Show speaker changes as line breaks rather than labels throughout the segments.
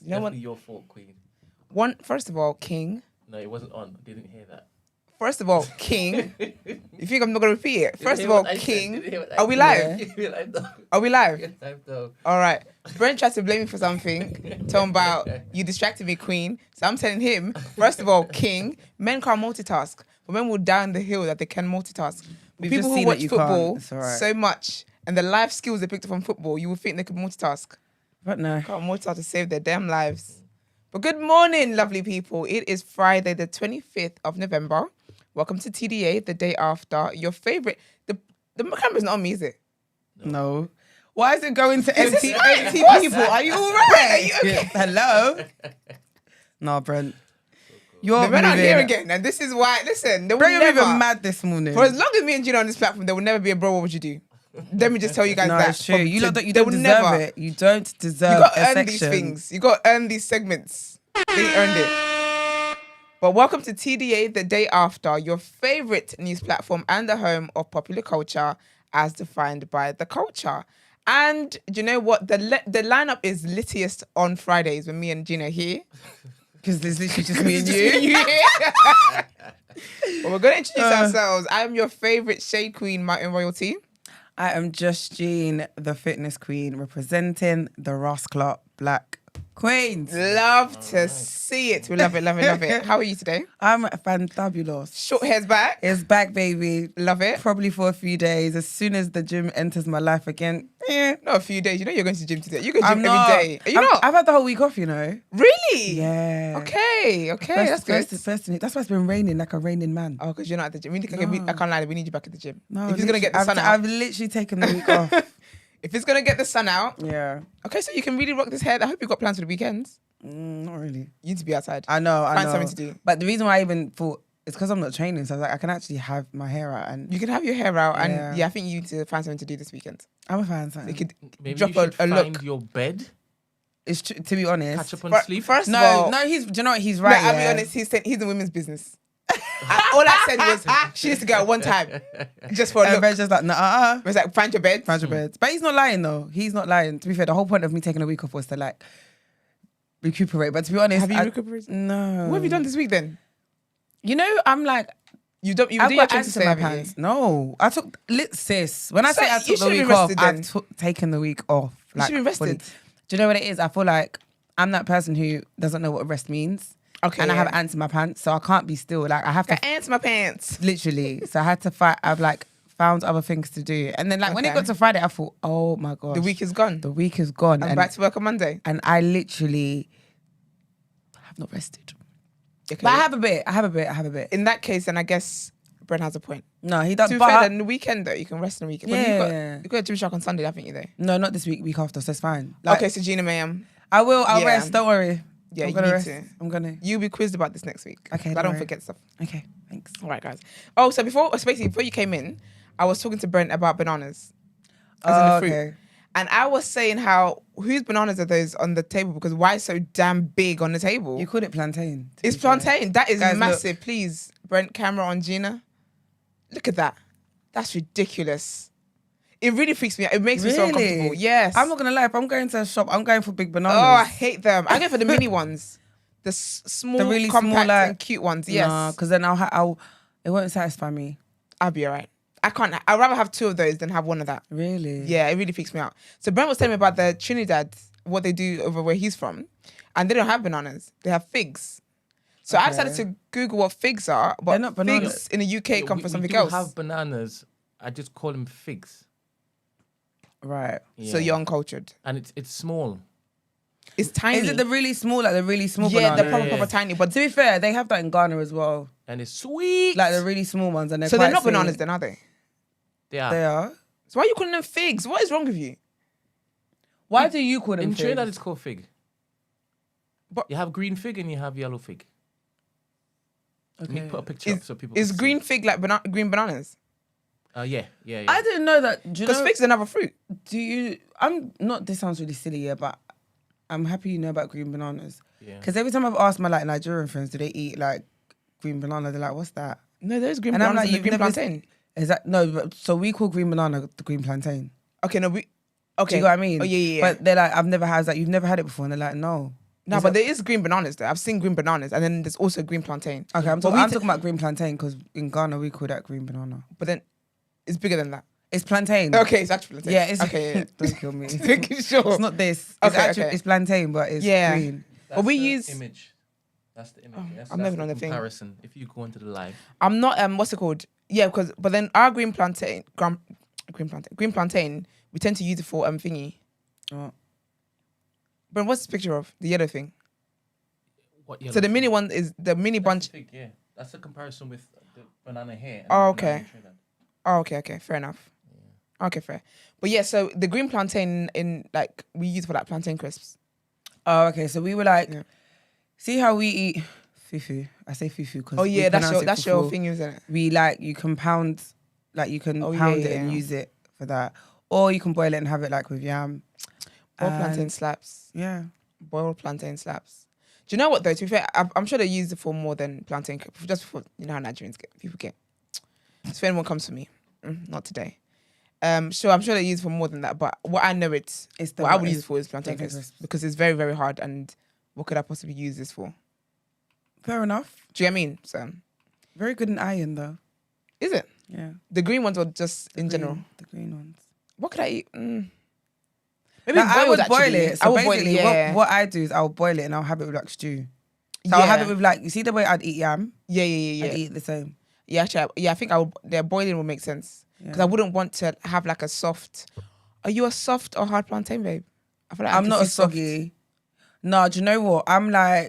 You know
Definitely your fault, Queen.
First of all, King.
No, it wasn't on. I didn't hear that.
First of all, King. You think I'm not gonna repeat it? First of all, King. Are we live? Are we live? All right. Brent tried to blame me for something, talking about you distracted me, Queen. So I'm telling him, first of all, King. Men can't multitask, but men will down the hill that they can multitask. People who watch football so much and the life skills they picked up from football, you would think they could multitask.
But no.
Can't multitask to save their damn lives. But good morning, lovely people. It is Friday, the 25th of November. Welcome to TDA, the day after. Your favorite. The camera's not on me, is it?
No. Why is it going to empty people? Are you all right?
Brent, are you okay?
Yeah. Hello? No, Brent.
You're not here again. And this is why, listen, they will
Brent,
never.
you're even mad this morning.
For as long as me and Gina on this platform, there will never be a bro. What would you do? Let me just tell you guys
no,
that.
It's true. You don't deserve it. You don't deserve
You got to
a
earn
section.
these things. You got to earn these segments. They earned it. But welcome to TDA, the day after, your favorite news platform and the home of popular culture as defined by the culture. And do you know what? The lineup is littiest on Fridays when me and Gina are here.
Because there's literally just me and you.
Well, we're going to introduce ourselves. I'm your favorite shade queen, Mountain Royalty.
I am Just Jean, the fitness queen, representing the Rascalot Black Queens.
Love to see it. We love it, love it, love it. How are you today?
I'm fantabulous.
Short hair's back.
It's back, baby.
Love it.
Probably for a few days. As soon as the gym enters my life again.
Not a few days. You know you're going to the gym today. You go to
I'm
gym every
not.
day. Are you not?
I've had the whole week off, you know.
Really?
Yeah.
Okay. That's good.
That's why it's been raining like a raining man.
Oh, because you're not at the gym. I can't lie. We need you back at the gym.
No,
if it's going to get the sun out.
I've literally taken the week off.
If it's going to get the sun out.
Yeah.
Okay, so you can really rock this head. I hope you've got plans for the weekends.
Not really.
You need to be outside.
I know.
Find something to do.
But the reason why I even thought it's because I'm not training, so I was like, I can actually have my hair out. And
you can have your hair out, and I think you need to find something to do this weekend.
I'm a fan.
You could
maybe
drop
you should
a
find
look.
your bed.
It's to be honest.
Catch up on sleep.
First
no,
of all,
do you know what? He's right.
I'll be honest. He's in women's business. All I said was she needs to go at one time, just for a look.
Everybody's just like, nah.
It's like find your bed.
Find your bed. But he's not lying though. He's not lying. To be fair, the whole point of me taking a week off was to like recuperate. But to be honest,
have you recuperated?
No.
What have you done this week then?
You know, I'm like.
I've
got ants in my pants. No, I took sis. When I say I took the week off, I've taken the week off.
Like, you should be rested.
Do you know what it is? I feel like I'm that person who doesn't know what rest means.
Okay.
And I have ants in my pants, so I can't be still. Like I have to
ants in my pants.
Literally. So I had to fight. I've like found other things to do, and then like when it got to Friday, I thought, oh my gosh,
the week is gone.
The week is gone.
I'm back to work on Monday,
and I literally have not rested.
Okay.
But I have a bit.
In that case, then I guess Brent has a point.
No, he does.
To be fair, then the weekend though, you can rest on the weekend.
Yeah.
You got a gym shark on Sunday, haven't you though?
No, not this week. Week after, so it's fine. Like,
okay, so Gina Mayam.
I'll rest. Don't worry.
Yeah,
I'm gonna.
You'll be quizzed about this next week.
Okay,
I don't forget stuff.
Okay, thanks.
All right, guys. Oh, so before you came in, I was talking to Brent about bananas, as in the fruit. Okay. And I was saying whose bananas are those on the table? Because why so damn big on the table?
You called it plantain.
It's plantain. That is guys, massive. Look. Please, Brent, camera on Gina. Look at that. That's ridiculous. It really freaks me out. It makes me so uncomfortable. Yes.
I'm not going to lie. If I'm going to a shop, I'm going for big bananas.
Oh, I hate them. I go for the mini ones. The small, the really compact small, and cute ones. Yes. Nah,
because then it won't satisfy me.
I'll be all right. I'd rather have 2 of those than have 1 of that.
Really?
Yeah, it really freaks me out. So Brent was telling me about the Trinidad, what they do over where he's from. And they don't have bananas. They have figs. So I decided to Google what figs are. But they're not bananas. Figs in the UK come from something else.
We have bananas. I just call them figs.
Right.
Yeah. So you're uncultured.
And it's small.
It's tiny.
Is it the really small bananas?
Yeah, the proper tiny. But
to be fair, they have that in Ghana as well.
And it's sweet.
Like the really small ones. And
so they're not bananas then, are they?
They are.
They are?
So why are you calling them figs? What is wrong with you?
Why do you call them figs?
In Trinidad, it's called fig. But you have green fig and you have yellow fig. Okay. Let me put a picture up so people
Is green fig like green bananas?
Yeah.
I didn't know that.
Because fig's another fruit.
This sounds really silly, yeah, but I'm happy you know about green bananas.
Yeah.
Because every time I've asked my like Nigerian friends, do they eat like green banana? They're like, what's that?
No, there's green bananas and green plantain.
Is that so we call green banana the green plantain.
Okay, no,
Do you know what I mean?
Oh yeah.
But they're like, I've never had that. You've never had it before, and they're like, no.
No, but there is green bananas there. I've seen green bananas, and then there's also green plantain.
Okay, I'm talking about green plantain because in Ghana we call that green banana.
But then it's bigger than that.
It's plantain.
Okay, it's actually plantain.
Yeah, it's
okay. Yeah.
Don't kill me.
Making sure.
It's not this.
Okay,
It's plantain, but it's green.
That's
but we
the
use
image. That's the image.
I'm never on the thing.
Comparison. If you go into the live,
I'm not. What's it called? Yeah, but then our green plantain, we tend to use it for thingy.
Oh.
But what's the picture of the yellow thing?
What yellow?
So the mini one is the mini bunch.
Yeah, that's a comparison with the banana here.
Oh, okay. Oh, okay. Fair enough. Yeah. Okay, fair. But yeah, so the green plantain in like we use for like plantain crisps.
Oh, okay. So we were like, see how we eat fufu. I say fufu because
that's your thing, isn't it?
We like you can pound it and use it for that, or you can boil it and have it like with yam.
Boiled plantain slaps.
Yeah,
boiled plantain slaps. Do you know what though? To be fair, I'm sure they use it for more than plantain. Just for how Nigerians people get. So if anyone comes for me, not today. So I'm sure they use it for more than that. But what I know what I would use it for is plantain crisps because it's very, very hard. And what could I possibly use this for?
Fair enough.
Do you get what I mean? So
very good in iron though.
Is it?
Yeah.
The green ones or just in general?
The green ones.
What could I eat?
Maybe I would boil it. So
I would boil it, yeah.
What I do is I'll boil it and I'll have it with like stew. So I'll have it with like, you see the way I'd eat yam?
Yeah.
I'd eat it the same.
Yeah, actually, I think their boiling will make sense. Because I wouldn't want to have like a soft... Are you a soft or hard plantain, babe? I feel like
I'm not a soggy. No, do you know what? I'm not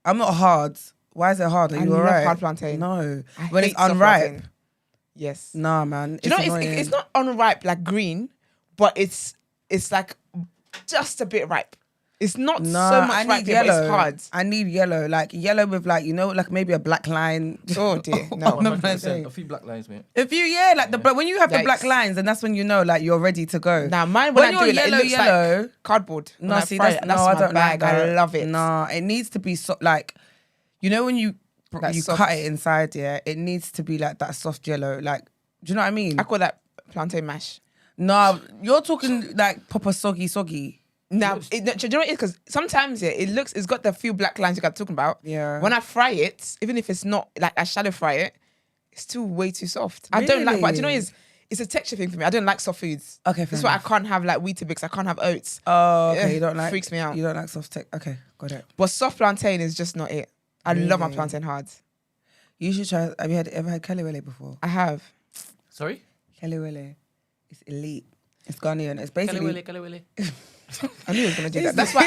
hard. Why is it hard? Are you alright?
I love hard plantain.
No.
I
when
hate
it's unripe.
Plantain. Yes.
Nah, man.
Do you know it's not unripe like green, but it's like just a bit ripe. It's not so much ripe here, but it's hard.
I need yellow. Like yellow with like, like maybe a black line.
Oh dear. No.
A few black lines, mate.
When you have the black lines, then that's when you know like you're ready to go.
Now mine when I do it, it looks like cardboard.
No, see that's my bag.
I love it.
No, it needs to be like, when you cut it inside, it needs to be like that soft yellow. Like, do you know what I mean?
I call that plantain mash.
No, you're talking like proper soggy.
Now, do you know what it is? Because sometimes it's got the few black lines you got talking about.
Yeah.
When I fry it, even if it's not like I shallow fry it, it's still way too soft.
Really?
I don't like. But do you know it's a texture thing for me. I don't like soft foods.
Okay,
that's why I can't have like Weetabix. I can't have oats.
Oh, okay. You don't like.
Freaks me out.
You don't like soft texture. Okay, got it.
But soft plantain is just not it. I love my plantain hard.
You should try. Have you ever had Kelly before?
I have.
Sorry?
Kelly. It's elite. It's Ghanaian. It's basically.
Kelly.
I knew you were going to do that. That's why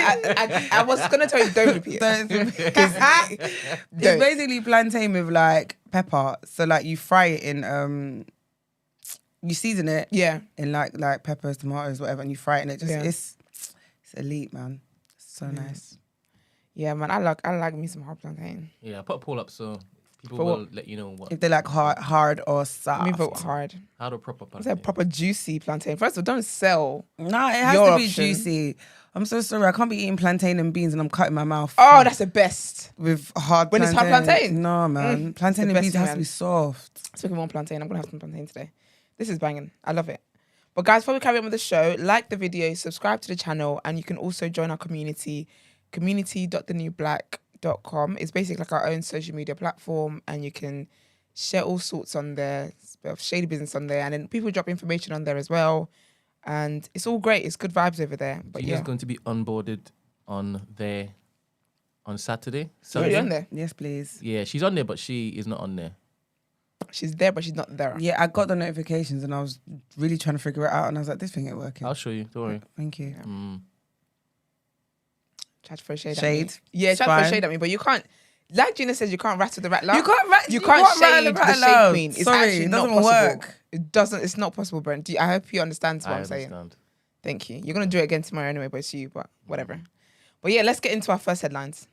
I was going to tell you don't repeat it.
It's basically plantain with like pepper. So like you fry it in, you season it in like peppers, tomatoes, whatever, and you fry it and it just, it's elite, man. It's so nice.
Yeah, man, I like me some hard plantain.
Yeah, I put a poll up so people will let you know what.
If they like hard or soft.
Me vote hard.
How to proper plantain.
What's that proper juicy plantain? First of all, don't sell.
Nah, it has to be juicy. I'm so sorry. I can't be eating plantain and beans and I'm cutting my mouth.
Oh, that's the best.
With hard
when
plantain.
When it's hard plantain?
No, man. Plantain and beans has to be soft.
Speaking of plantain, I'm going to have some plantain today. This is banging. I love it. But guys, before we carry on with the show, like the video, subscribe to the channel, and you can also join our community, community.thenewblack.com. It's basically like our own social media platform, and you can share all sorts on there. It's a bit of shady business on there, and then people drop information on there as well. And it's all great. It's good vibes over there. But
Gina's going to be onboarded on there on Saturday.
So are you on there?
Yes, please.
Yeah, she's on there, but she is not on there.
She's there, but she's not there.
Yeah, I got the notifications and I was really trying to figure it out, and I was like, this thing ain't working.
I'll show you. Don't worry.
Thank you.
Yeah. Try to throw shade at me.
Yeah,
try to throw shade at me, but you can't. Like Gina says, you can't rattle the rattler.
You can't
shade the shade queen. It's actually
it
not
doesn't
possible.
work.
It doesn't. It's not possible, Brent. I hope you understand what I'm saying.
Understand.
Thank you. You're gonna do it again tomorrow anyway, but it's you. But whatever. But yeah, let's get into our first headlines.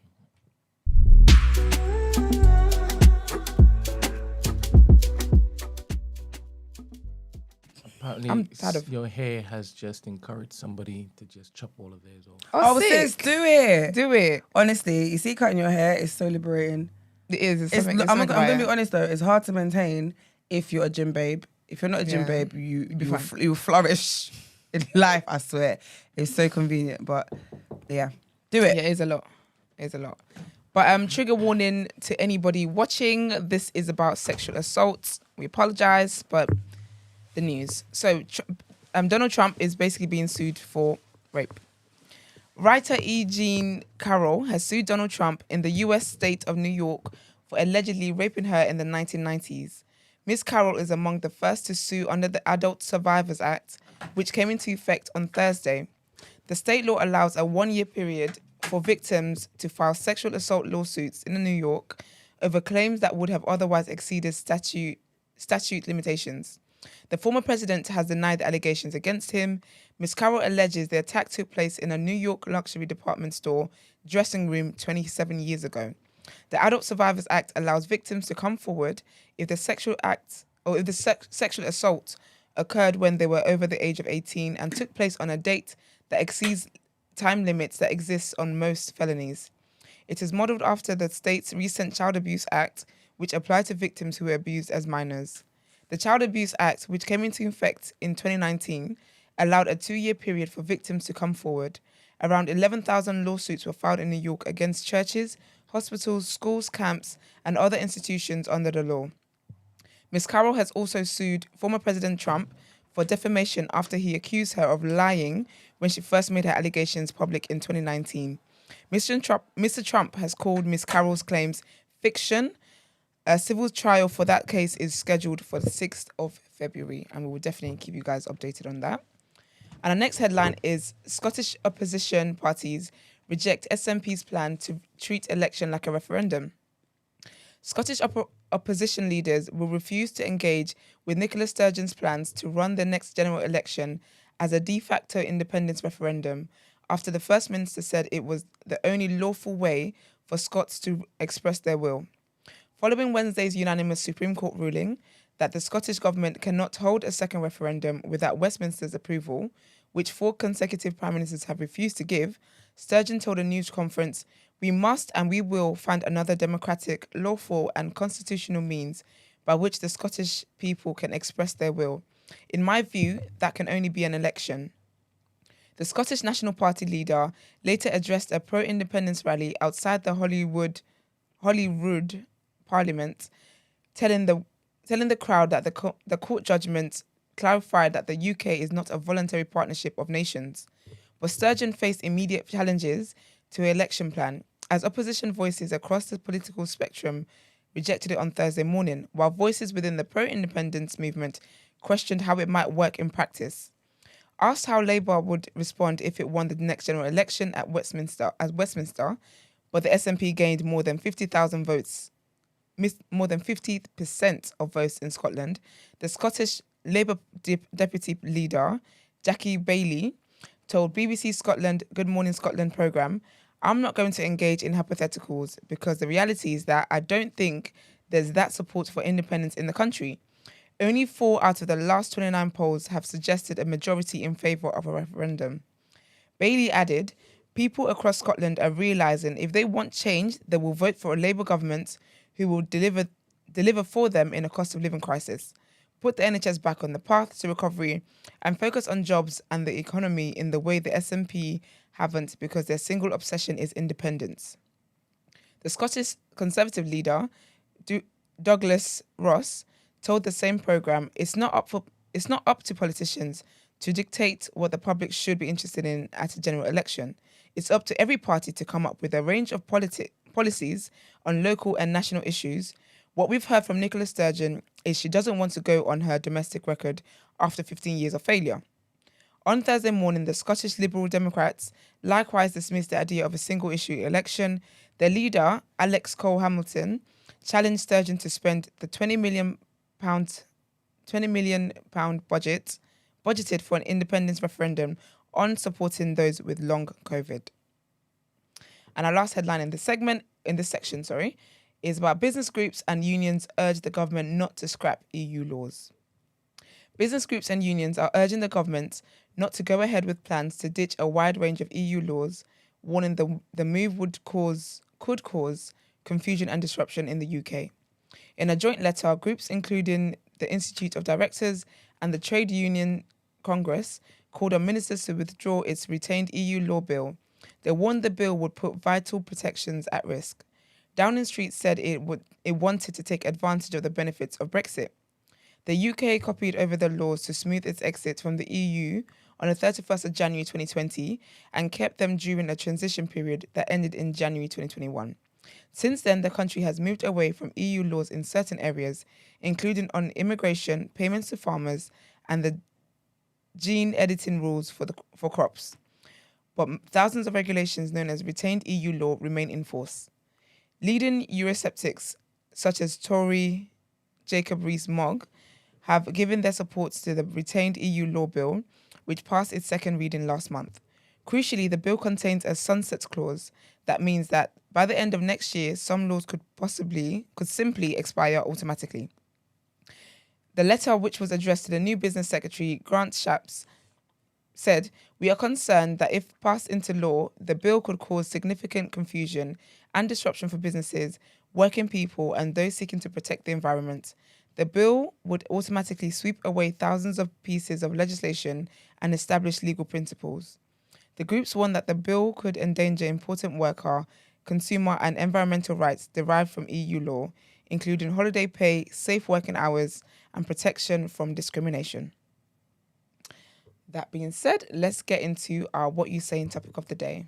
Apparently,
I'm tired of
your hair has just encouraged somebody to just chop all of theirs off.
Oh, sis, do it.
Do it.
Honestly, you see, cutting your hair is so liberating.
It is.
I'm gonna be honest though. It's hard to maintain if you're a gym babe. If you're not a gym babe, you will flourish in life. I swear, it's so convenient. But yeah, do it.
Yeah, it is a lot. It's a lot. But trigger warning to anybody watching. This is about sexual assault. We apologize, but the news. So Donald Trump is basically being sued for rape. Writer E. Jean Carroll has sued Donald Trump in the U.S. state of New York for allegedly raping her in the 1990s. Ms. Carroll is among the first to sue under the Adult Survivors Act, which came into effect on Thursday. The state law allows a 1-year period for victims to file sexual assault lawsuits in New York over claims that would have otherwise exceeded statute limitations. The former president has denied the allegations against him. Ms. Carroll alleges the attack took place in a New York luxury department store dressing room 27 years ago. The Adult Survivors Act allows victims to come forward if the sexual assault occurred when they were over the age of 18 and took place on a date that exceeds time limits that exist on most felonies. It is modelled after the state's recent Child Abuse Act, which applied to victims who were abused as minors. The Child Abuse Act, which came into effect in 2019, allowed a 2-year period for victims to come forward. Around 11,000 lawsuits were filed in New York against churches, hospitals, schools, camps, and other institutions under the law. Ms. Carroll has also sued former President Trump for defamation after he accused her of lying when she first made her allegations public in 2019. Mr. Trump has called Ms. Carroll's claims fiction. A civil trial for that case is scheduled for the 6th of February, and we will definitely keep you guys updated on that. And our next headline is Scottish opposition parties reject SNP's plan to treat election like a referendum. Scottish opposition leaders will refuse to engage with Nicola Sturgeon's plans to run the next general election as a de facto independence referendum after the First Minister said it was the only lawful way for Scots to express their will. Following Wednesday's unanimous Supreme Court ruling that the Scottish Government cannot hold a second referendum without Westminster's approval, which 4 consecutive Prime Ministers have refused to give, Sturgeon told a news conference, "We must and we will find another democratic, lawful and constitutional means by which the Scottish people can express their will. In my view, that can only be an election." The Scottish National Party leader later addressed a pro-independence rally outside the Holyrood Parliament, telling the crowd that the court judgment clarified that the UK is not a voluntary partnership of nations. But Sturgeon faced immediate challenges to her election plan, as opposition voices across the political spectrum rejected it on Thursday morning, while voices within the pro-independence movement questioned how it might work in practice. Asked how Labour would respond if it won the next general election at Westminster, but the SNP gained more than 50,000 votes, more than 50% of votes in Scotland, the Scottish Labour deputy leader, Jackie Baillie, told BBC Scotland Good Morning Scotland programme, "I'm not going to engage in hypotheticals because the reality is that I don't think there's that support for independence in the country. Only 4 out of the last 29 polls have suggested a majority in favour of a referendum." Baillie added, "People across Scotland are realising if they want change, they will vote for a Labour government who will deliver for them in a cost of living crisis, put the NHS back on the path to recovery and focus on jobs and the economy in the way the SNP haven't because their single obsession is independence." The Scottish Conservative leader, Douglas Ross, told the same programme, it's not up to politicians to dictate what the public should be interested in at a general election. It's up to every party to come up with a range of policies on local and national issues. What we've heard from Nicola Sturgeon is she doesn't want to go on her domestic record after 15 years of failure. On Thursday morning, the Scottish Liberal Democrats likewise dismissed the idea of a single-issue election. Their leader, Alex Cole-Hamilton, challenged Sturgeon to spend the £20 million budgeted for an independence referendum on supporting those with long COVID. And our last headline in this section, is about business groups and unions urge the government not to scrap EU laws. Business groups and unions are urging the government not to go ahead with plans to ditch a wide range of EU laws, warning the move could cause confusion and disruption in the UK. In a joint letter, groups including the Institute of Directors and the Trade Union Congress called on ministers to withdraw its retained EU law bill. They warned the bill would put vital protections at risk. Downing Street said it wanted to take advantage of the benefits of Brexit. The UK copied over the laws to smooth its exit from the EU on the 31st of January 2020 and kept them during a transition period that ended in January 2021. Since then, the country has moved away from EU laws in certain areas, including on immigration, payments to farmers, and the gene editing rules for crops. But thousands of regulations known as retained EU law remain in force. Leading Eurosceptics, such as Tory Jacob Rees-Mogg, have given their support to the retained EU law bill, which passed its second reading last month. Crucially, the bill contains a sunset clause that means that by the end of next year, some laws could simply expire automatically. The letter, which was addressed to the new Business Secretary, Grant Shapps, said, "We are concerned that if passed into law, the bill could cause significant confusion and disruption for businesses, working people, and those seeking to protect the environment. The bill would automatically sweep away thousands of pieces of legislation and establish legal principles." The groups warned that the bill could endanger important worker, consumer, and environmental rights derived from EU law, including holiday pay, safe working hours, and protection from discrimination. That being said, let's get into our What You Saying topic of the day.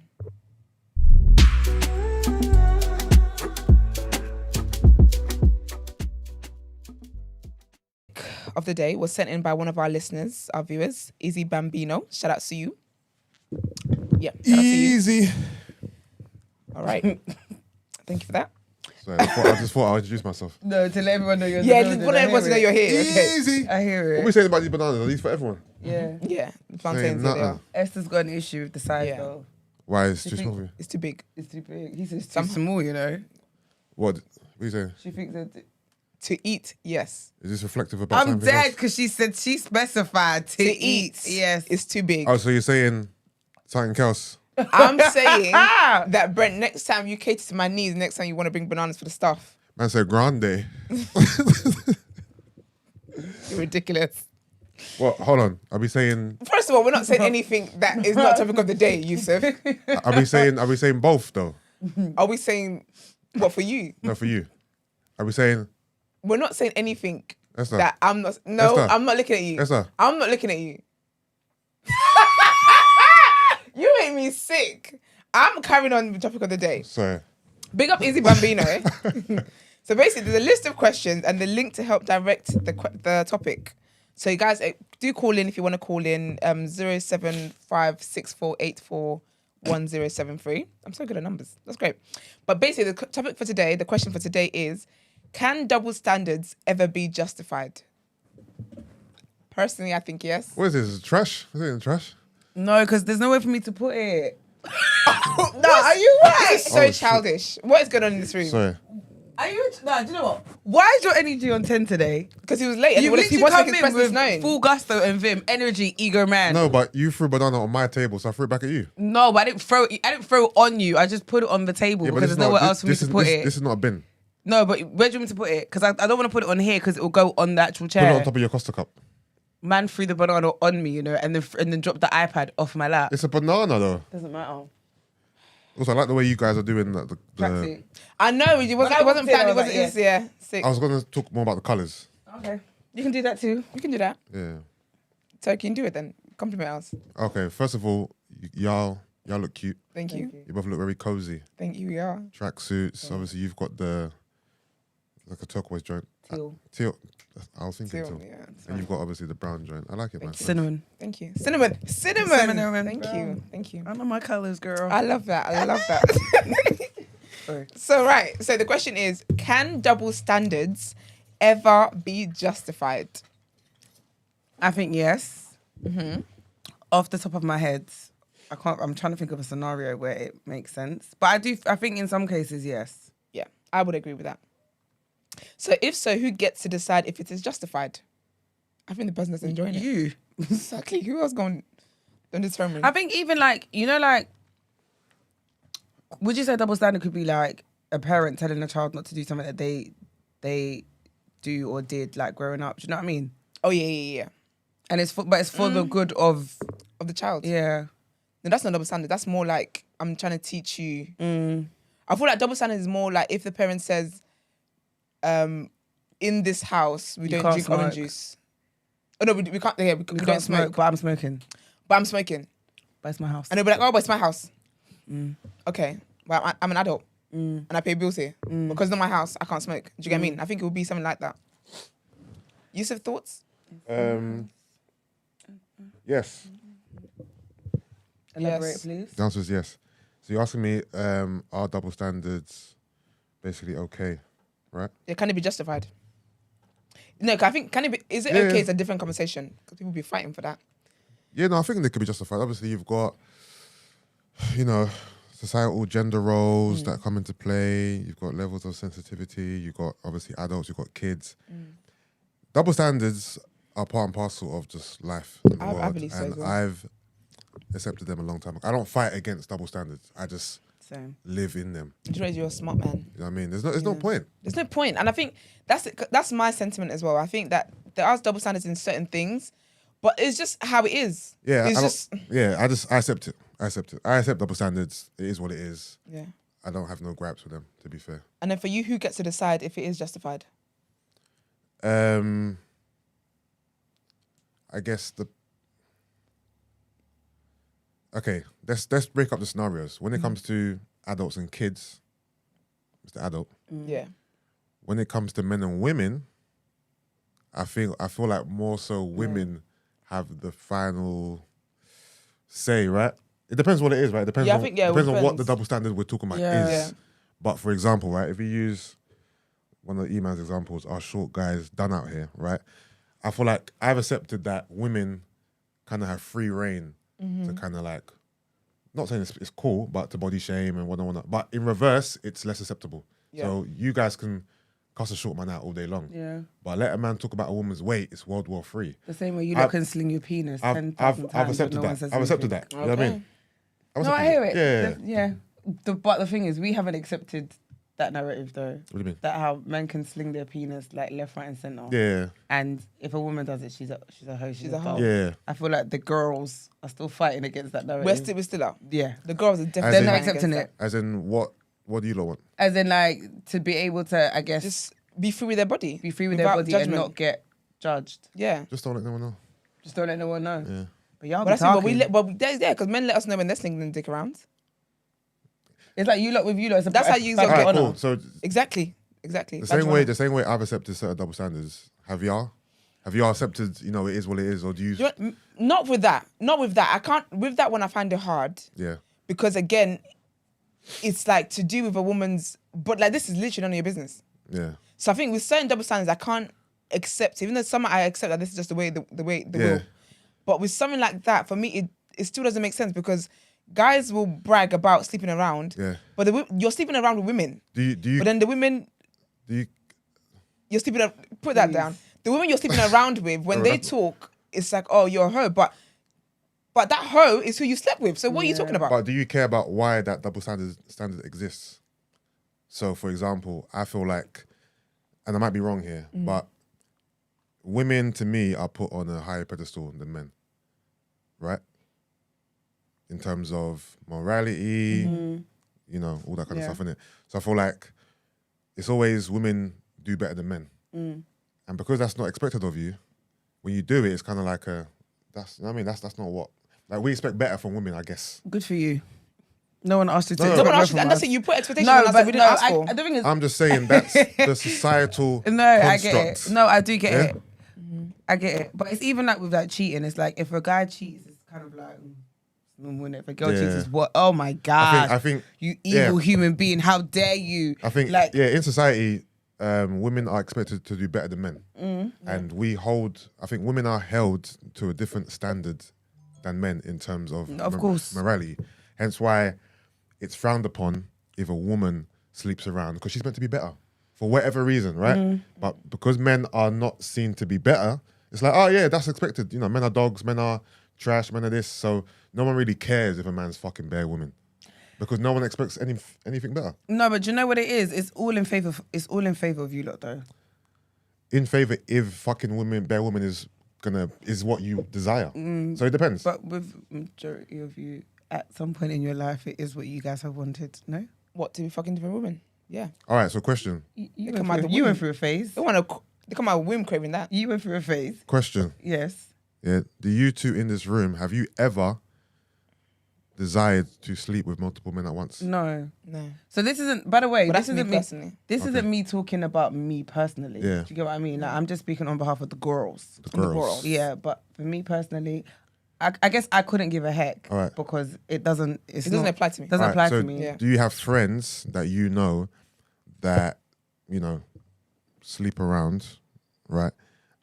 Of the day was sent in by one of our listeners, our viewers, Easy Bambino. Shout out to you. Yeah, shout out to you.
Easy.
All right. Thank you for that.
Sorry, I just thought I'll introduce myself.
No, to let everyone know you're
Yeah, just want everyone to know you're here. Okay.
Easy.
I hear
What
it.
are we saying about these bananas? Are these for everyone?
Yeah.
Yeah, plantains
Saying
they are.
Esther's got an issue with the size
Yeah.
though.
Why? It's
You
too
think-
small for you.
It's too big.
It's too big. He says it's too small, you know.
What are you saying?
She thinks that...
To eat, yes.
Is this reflective about
I'm
something
dead
else?
because she said she specified to eat. Yes.
It's too big.
Oh, so you're saying something else?
I'm saying that, Brent, next time you cater to my needs, next time you want to bring bananas for the stuff.
Man said grande.
You're ridiculous.
What? Hold on. I'll be saying.
First of all, we're not saying anything that is not topic of the day, Yusuf.
I'll be saying both though.
Are we saying what for you?
No, for you. I'll be saying.
We're not saying anything
Esther.
that I'm not. No,
Esther.
I'm not looking at you.
Esther.
I'm not looking at you. You make me sick. I'm carrying on with the topic of the day.
Sorry.
Big up Easy Bambino. So basically, there's a list of questions and the link to help direct the topic. So you guys do call in if you want to call in 07564841073. I'm so good at numbers. That's great. But basically, the topic for today, the question for today is, can double standards ever be justified? Personally, I think yes.
What is this? Trash? Is it in the trash?
No, because there's no way for me to put it.
No, are you right? This is so
Oh, shit.
childish. What is going on in this room?
Sorry.
Are you? No, do you know what? Why is your energy on 10 today?
Because he was late. And
You
he
literally
wants to
come
make his
in
presence
with
known.
full gusto and vim, energy, ego man.
No, but you threw banana on my table, so I threw it back at you.
No, but I didn't throw it on you. I just put it on the table
Yeah, but
because
this
there's
is
nowhere
not-
else for me
this
to
is-
put
this-
it.
This is not a bin.
No, but where do you want me to put it? Because I don't want to put it on here because it will go on the actual
Put
chair.
it on top of your Costa cup.
Man threw the banana on me, you know, and then dropped the iPad off my lap.
It's a banana though.
Doesn't matter.
Also, I like the way you guys are doing the
Tracksuit.
I know, it wasn't
walked in,
planned.
I
It
was
wasn't,
like,
yeah, sick.
I was going to talk more about the colours.
Okay. You can do that too.
You can do that.
Yeah.
So can you do it then? Compliment us.
Okay, first of all, y'all look cute.
Thank you.
You both look very cozy.
Thank you, yeah.
Tracksuits. Obviously, you've got like a turquoise joint.
Teal.
I was thinking
Teal,
teal.
yeah, it's
And you've got obviously the brown joint. I like it, man.
Cinnamon.
Thank you. Cinnamon.
Cinnamon.
Thank you. Thank you.
I know my colours, girl.
I love that. I love that.
Sorry.
So, right. So the question is, can double standards ever be justified?
I think yes. Off the top of my head, I'm trying to think of a scenario where it makes sense. But I think in some cases, yes.
Yeah, I would agree with that. So if so, who gets to decide if it is justified? I think the person that's enjoying it.
You.
Exactly. Who else going to determine?
I think even like, you know, like, would you say double standard could be like a parent telling a child not to do something that they do or did like growing up? Do you know what I mean?
Oh, yeah.
And it's for the good of
Of the child.
yeah.
No, that's not double standard. That's more like I'm trying to teach you. I feel like double standard is more like if the parent says, in this house we don't drink orange juice. Oh no, we can't. Yeah, we don't smoke.
But I'm smoking.
But it's my house. And they'll be like, oh, but it's my house. Okay, well I'm an adult and I pay bills here because it's not my house. I can't smoke. Do you get what I mean? I think it would be something like that. Yusuf, thoughts?
Yes.
Elaborate, please.
The answer is yes. So you're asking me, are double standards basically okay, right?
Yeah, can it be justified? No, I think is it okay? It's a different conversation because people be fighting for that.
Yeah, no, I think they could be justified. Obviously, you've got, societal gender roles that come into play. You've got levels of sensitivity. You've got obviously adults. You've got kids. Double standards are part and parcel of just life in the world.
I believe so
and
as well.
I've accepted them a long time ago. I don't fight against double standards. I just live in them.
You're a smart man.
You know what I mean? There's no point.
There's no point. And I think that's my sentiment as well. I think that there are double standards in certain things, but it's just how it is.
Yeah,
I
accept it. I accept double standards. It is what it is.
Yeah.
I don't have no gripes with them, to be fair.
And then for you, who gets to decide if it is justified?
I guess okay, let's break up the scenarios. When it comes to adults and kids, Mr. Adult.
Yeah.
When it comes to men and women, I feel like more so women have the final say, right? It depends what it is, right? It depends on what the double standard we're talking about is. Yeah. But for example, right, if you use one of the E-Man's examples, our short guys done out here, right? I feel like I've accepted that women kind of have free reign to kind of like, not saying it's cool, but to body shame and whatnot. But in reverse, it's less acceptable. Yeah. So you guys can cuss a short man out all day long. Yeah. But let a man talk about a woman's weight, it's World War III.
The same way you can sling your penis 10,000 times.
I've accepted that. I've accepted that. You know what I mean?
I hear it. Yeah. But the thing is, we haven't accepted that narrative though.
What do you mean?
That how men can sling their penis like left, right, and centre.
Yeah.
And if a woman does it, she's a hoe. She's a hoe.
Yeah.
I feel like the girls are still fighting against that narrative.
We're still out.
Yeah.
The girls are definitely
they're not accepting it.
As in what do you lot want?
As in like to be able to, I guess,
just be free with their body.
Be free with their body judgment. And not get judged.
Yeah.
Just don't let no one know.
Just don't let no one know.
Yeah.
But y'all be talking.
Because men let us know when they're slinging their dick around.
It's like you lot with you lot.
That's how you use it.
Cool. So
exactly.
The same way I've accepted certain double standards. Have y'all accepted? It is what it is, or do you?
Not with that. I can't. With that one, I find it hard.
Yeah.
Because again, it's like to do with a woman's. But like this is literally none of your business.
Yeah.
So I think with certain double standards, I can't accept. Even though some I accept that this is just the way will. But with something like that, for me, it still doesn't make sense because. Guys will brag about sleeping around, but you're sleeping around with women.
Do you?
But then the women, you're sleeping. Put that down. The women you're sleeping around with, when they talk, it's like, oh, you're a hoe. But that hoe is who you slept with. So what are you talking about?
But do you care about why that double standard exists? So, for example, I feel like, and I might be wrong here, but women to me are put on a higher pedestal than men, right? In terms of morality, all that kind of stuff, innit? So I feel like it's always women do better than men. And because that's not expected of you, when you do it, it's kind of like that's not what, like we expect better from women, I guess.
Good for you. No one asked you to.
No one asked you, and that's it, you put expectations on us that we didn't ask for.
I'm just saying that's the societal construct.
I get it. No, I do get it. I get it. But it's even like with that cheating, it's like if a guy cheats, it's kind of like... If a girl cheats, is what? Oh my God!
I think
you evil human being! How dare you?
I think in society, women are expected to do better than men, and I think women are held to a different standard than men in terms of morality. Hence why it's frowned upon if a woman sleeps around because she's meant to be better for whatever reason, right? But because men are not seen to be better, it's like, oh yeah, that's expected. Men are dogs, men are trash, men are this. So no one really cares if a man's fucking bare women because no one expects anything better. No,
but do you know what it is? It's all in favor. It's all in favor of you lot, though.
In favor if fucking bare woman is what you desire. So it depends.
But with majority of you, at some point in your life, it is what you guys have wanted? No.
What, to be fucking different women? Yeah.
All right. So question.
You went through a phase.
They come out with women craving that.
You went through a phase.
Question.
Yes.
Yeah. Do you two in this room, have you ever desired to sleep with multiple men at once?
No. So this isn't, by the way,
this isn't me personally.
This isn't me talking about me personally.
Yeah.
Do you get what I mean? Like, I'm just speaking on behalf of the girls.
The girls.
Yeah, but for me personally, I guess I couldn't give a heck.
All right.
Because it doesn't
apply to me.
Doesn't
All
apply
right,
to
so
me.
Yeah.
Do you have friends that you know that, you know, sleep around, right?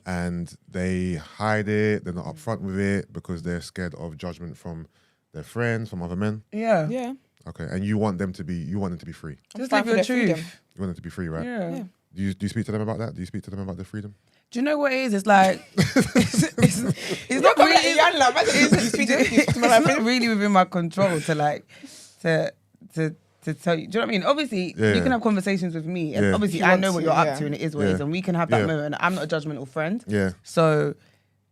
And they hide it, they're not upfront with it because they're scared of judgment from their friends, from other men?
Yeah.
Yeah.
Okay. And you want them to be free.
Just
fine
live
for
your
their
truth.
freedom.
You want them to be free, right?
Yeah.
Do you speak to them about that? Do you speak to them about their freedom?
Do you know what it is? It's like it's not really. It's not really within my control to tell you. Do you know what I mean? Obviously, you can have conversations with me, and obviously I know what you're up to, and it is what it is, and we can have that moment. And I'm not a judgmental friend.
Yeah.
So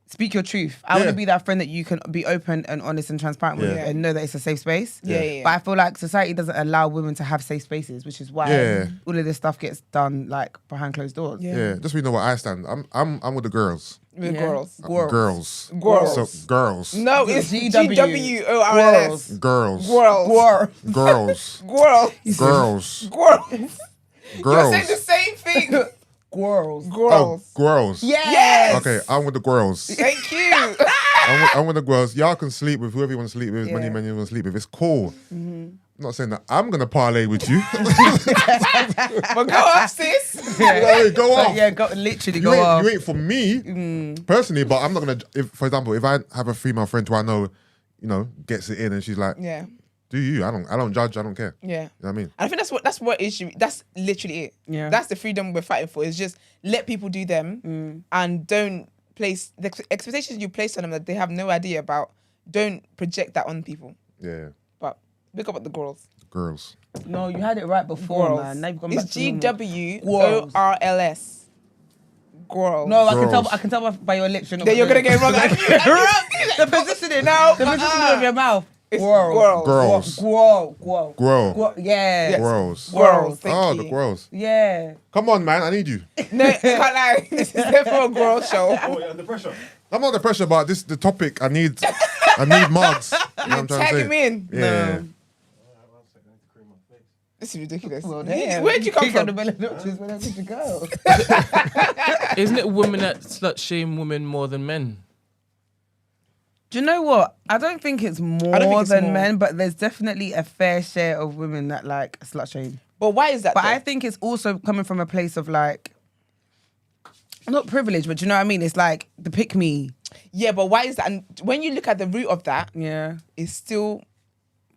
speak your truth. I want to be that friend that you can be open and honest and transparent with, and know that it's a safe space.
Yeah.
But I feel like society doesn't allow women to have safe spaces, which is why all of this stuff gets done like behind closed doors.
Yeah. Just so you know where I stand. I'm with the girls.
With girls.
Girls.
Girls.
So, girls.
No, it's
GWORLS.
GWORLS.
Girls.
Girls.
Girls.
Girls.
Girls.
Girls. You're
Girls.
saying the same thing.
Girls.
Girls.
Oh, girls.
Yes.
Okay, I'm with the girls.
Thank you.
I'm with the girls. Y'all can sleep with whoever you want to sleep with, many men you want to sleep with. It's cool. I'm not saying that I'm going to parlay with you.
But go off, sis.
Go off.
Yeah, literally go off.
You ain't for me, personally, but I'm not going to, for example, if I have a female friend who I know, you know, gets it in and she's like,
Yeah.
do you? I don't judge, I don't care.
Yeah.
You know what I mean?
I think that's literally it.
Yeah.
That's the freedom we're fighting for. Is just let people do them and don't place the expectations you place on them that they have no idea about. Don't project that on people.
Yeah.
But look up at the girls.
Girls.
No, you had it right before,
Girls.
man. Now you've gone
It's
back to
GWORLS. Girls.
No,
Girls.
I can tell by your lips.
Then you're gonna get it wrong.
The positioning.
No.
The positioning of your mouth.
It's
Girls.
Girls.
Grow. Yeah.
Girls.
Girls. Thank
Oh,
you.
the girls.
Yeah.
Come on, man. I need you.
No, I can't lie. This is definitely a girl show.
Oh, you're under pressure.
I'm under pressure, but this is the topic. I need mugs. You know what I'm trying to
Tag
say?
him in.
Yeah.
This is ridiculous.
Well, damn.
Where'd you come
Kick out
from?
the Bella Notches, where did you go?
Isn't it women that slut shame women more than men?
Do you know what? I don't think it's more than men, but there's definitely a fair share of women that like slut shame.
But why is that?
But
though?
I think it's also coming from a place of like, not privilege, but you know what I mean? It's like the pick me.
Yeah, but why is that? And when you look at the root of that,
Yeah.
it's still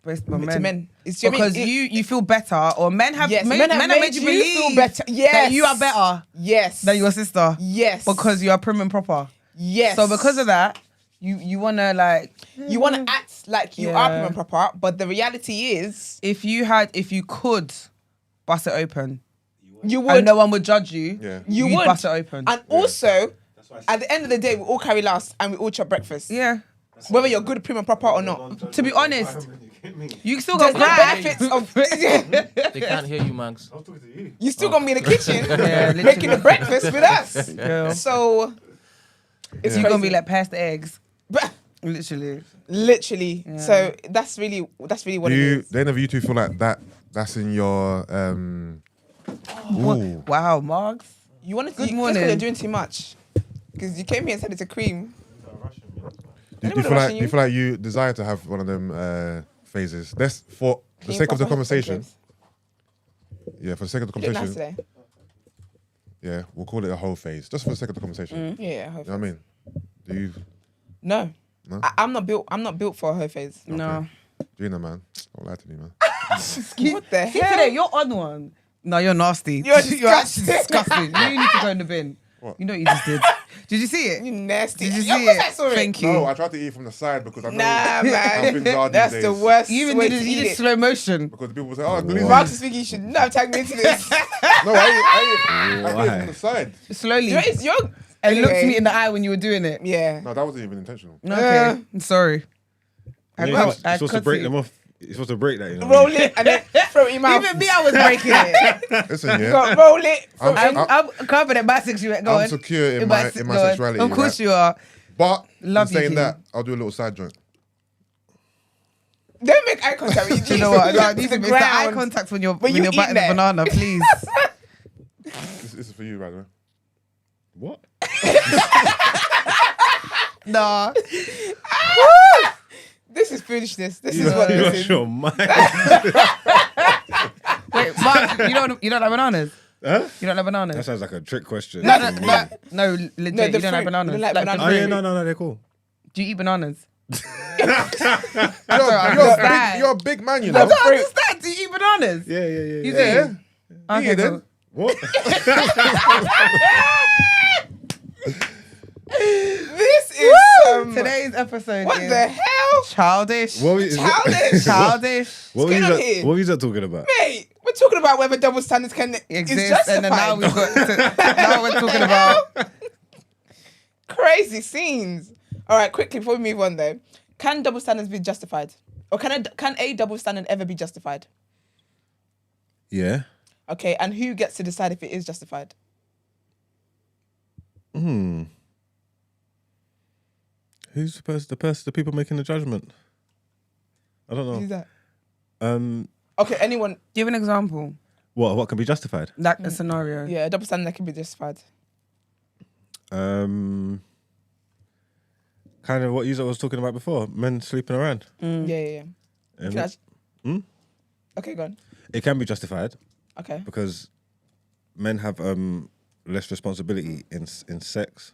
Based on
to men. It's
Because you feel better, or men have
Yes,
men,
men have
have
made
made you
you
believe
feel better. Yes.
that you are better
yes
than your sister.
Yes.
Because you are prim and proper.
yes.
So because of that, you wanna like
you want to act like you are prim and proper, but the reality is
if you could bust it open
you would.
and no one would judge you,
Yeah.
You
you'd
would.
bust it open.
And also,
That's why
at the end of the day, we all carry last and we all chop breakfast.
Yeah.
Whether you're good prim and proper or not.
To be honest, you still
There's
got
no
cry.
benefits of.
They can't hear you, Mags.
I was talking to you.
You still gonna be in the kitchen
literally.
making the breakfast with us.
Girl.
So it's
You're gonna be
crazy.
like pass the eggs.
But
Literally.
literally.
Yeah.
So that's really what it is.
Do any of you two feel like that's in your ooh.
Wow, Margs.
You want to?
Good
Good
morning.
morning. You're doing too much because you came here and said it's a cream.
Do you feel like you desire to have one of them phases? That's for the sake of the conversation. Yeah, for the sake of the
You look nice
conversation.
today.
Yeah, we'll call it a whole phase, just for the sake of the conversation.
Yeah.
You know what I mean? Do you?
No.
No?
I'm not built. I'm not built for her phase.
No.
Gina, man, don't lie to me, man.
What the
See
hell?
today, you're on one. No, you're nasty.
You're
actually
disgusting.
disgusting. You need to go in the bin.
What?
You know what you just did. Did you see it?
You nasty.
Did you
Yeah, of
see
course
it?
I saw it.
Thank you.
No, I tried to eat from the side because I know
Nah,
how
man.
things are these
That's
days.
the worst.
You even
way
did
to
it.
eat
You did
it.
slow motion.
Because the people say, "Oh, Glizzy."
Mark is thinking you should not have tagged me into this.
No, I ate from the side.
Slowly.
You know, it's your.
And looked
Anyway.
me in the eye when you were doing it.
Yeah.
No, that wasn't even intentional.
Okay. I'm sorry. You're
supposed to break them off. You're supposed to break that, you know.
Roll it and then throw it in your mouth.
Even me, I was breaking it.
Listen, yeah.
Go, roll it.
I'm confident bisexual. Go on.
I'm secure in my sexuality.
Of course you are.
But
Love
saying
you,
that, I'll do a little side joint.
Don't make eye contact with you.
You know what?
Like,
Need to make eye contact when you're biting the banana, please.
This is for you, by the way.
What?
Nah.
This is foolishness. This is what this is.
Your mind.
Wait, Mark, you don't like bananas?
Huh?
You don't like bananas?
That sounds like a trick question.
No, legit.
No,
You don't like bananas.
You don't like bananas?
Oh yeah, no, they're cool.
Do you eat bananas?
You're a big man, you know.
I don't understand. Do you eat bananas?
Yeah.
You do?
Yeah.
Okay,
Yeah,
cool.
then.
What?
This is
Today's episode
what
is
the hell?
childish.
Childish.
Childish.
What
Get
was
on here.
that? What was that talking about?
Mate, we're talking about whether double standards can
Exist, and then now we've got now we're talking about
crazy scenes. All right, quickly before we move on though, can double standards be justified, or can a double standard ever be justified?
Yeah.
Okay, and who gets to decide if it is justified?
Who's the people making the judgment? I don't know.
Who's that?
Um,
Okay, anyone?
give an example.
what can be justified?
Like a scenario.
Yeah, a double standard that can be justified.
Kind of what you was talking about before, men sleeping around.
Yeah.
And
Can I- Okay, go on.
it can be justified
Okay.
because men have less responsibility in sex.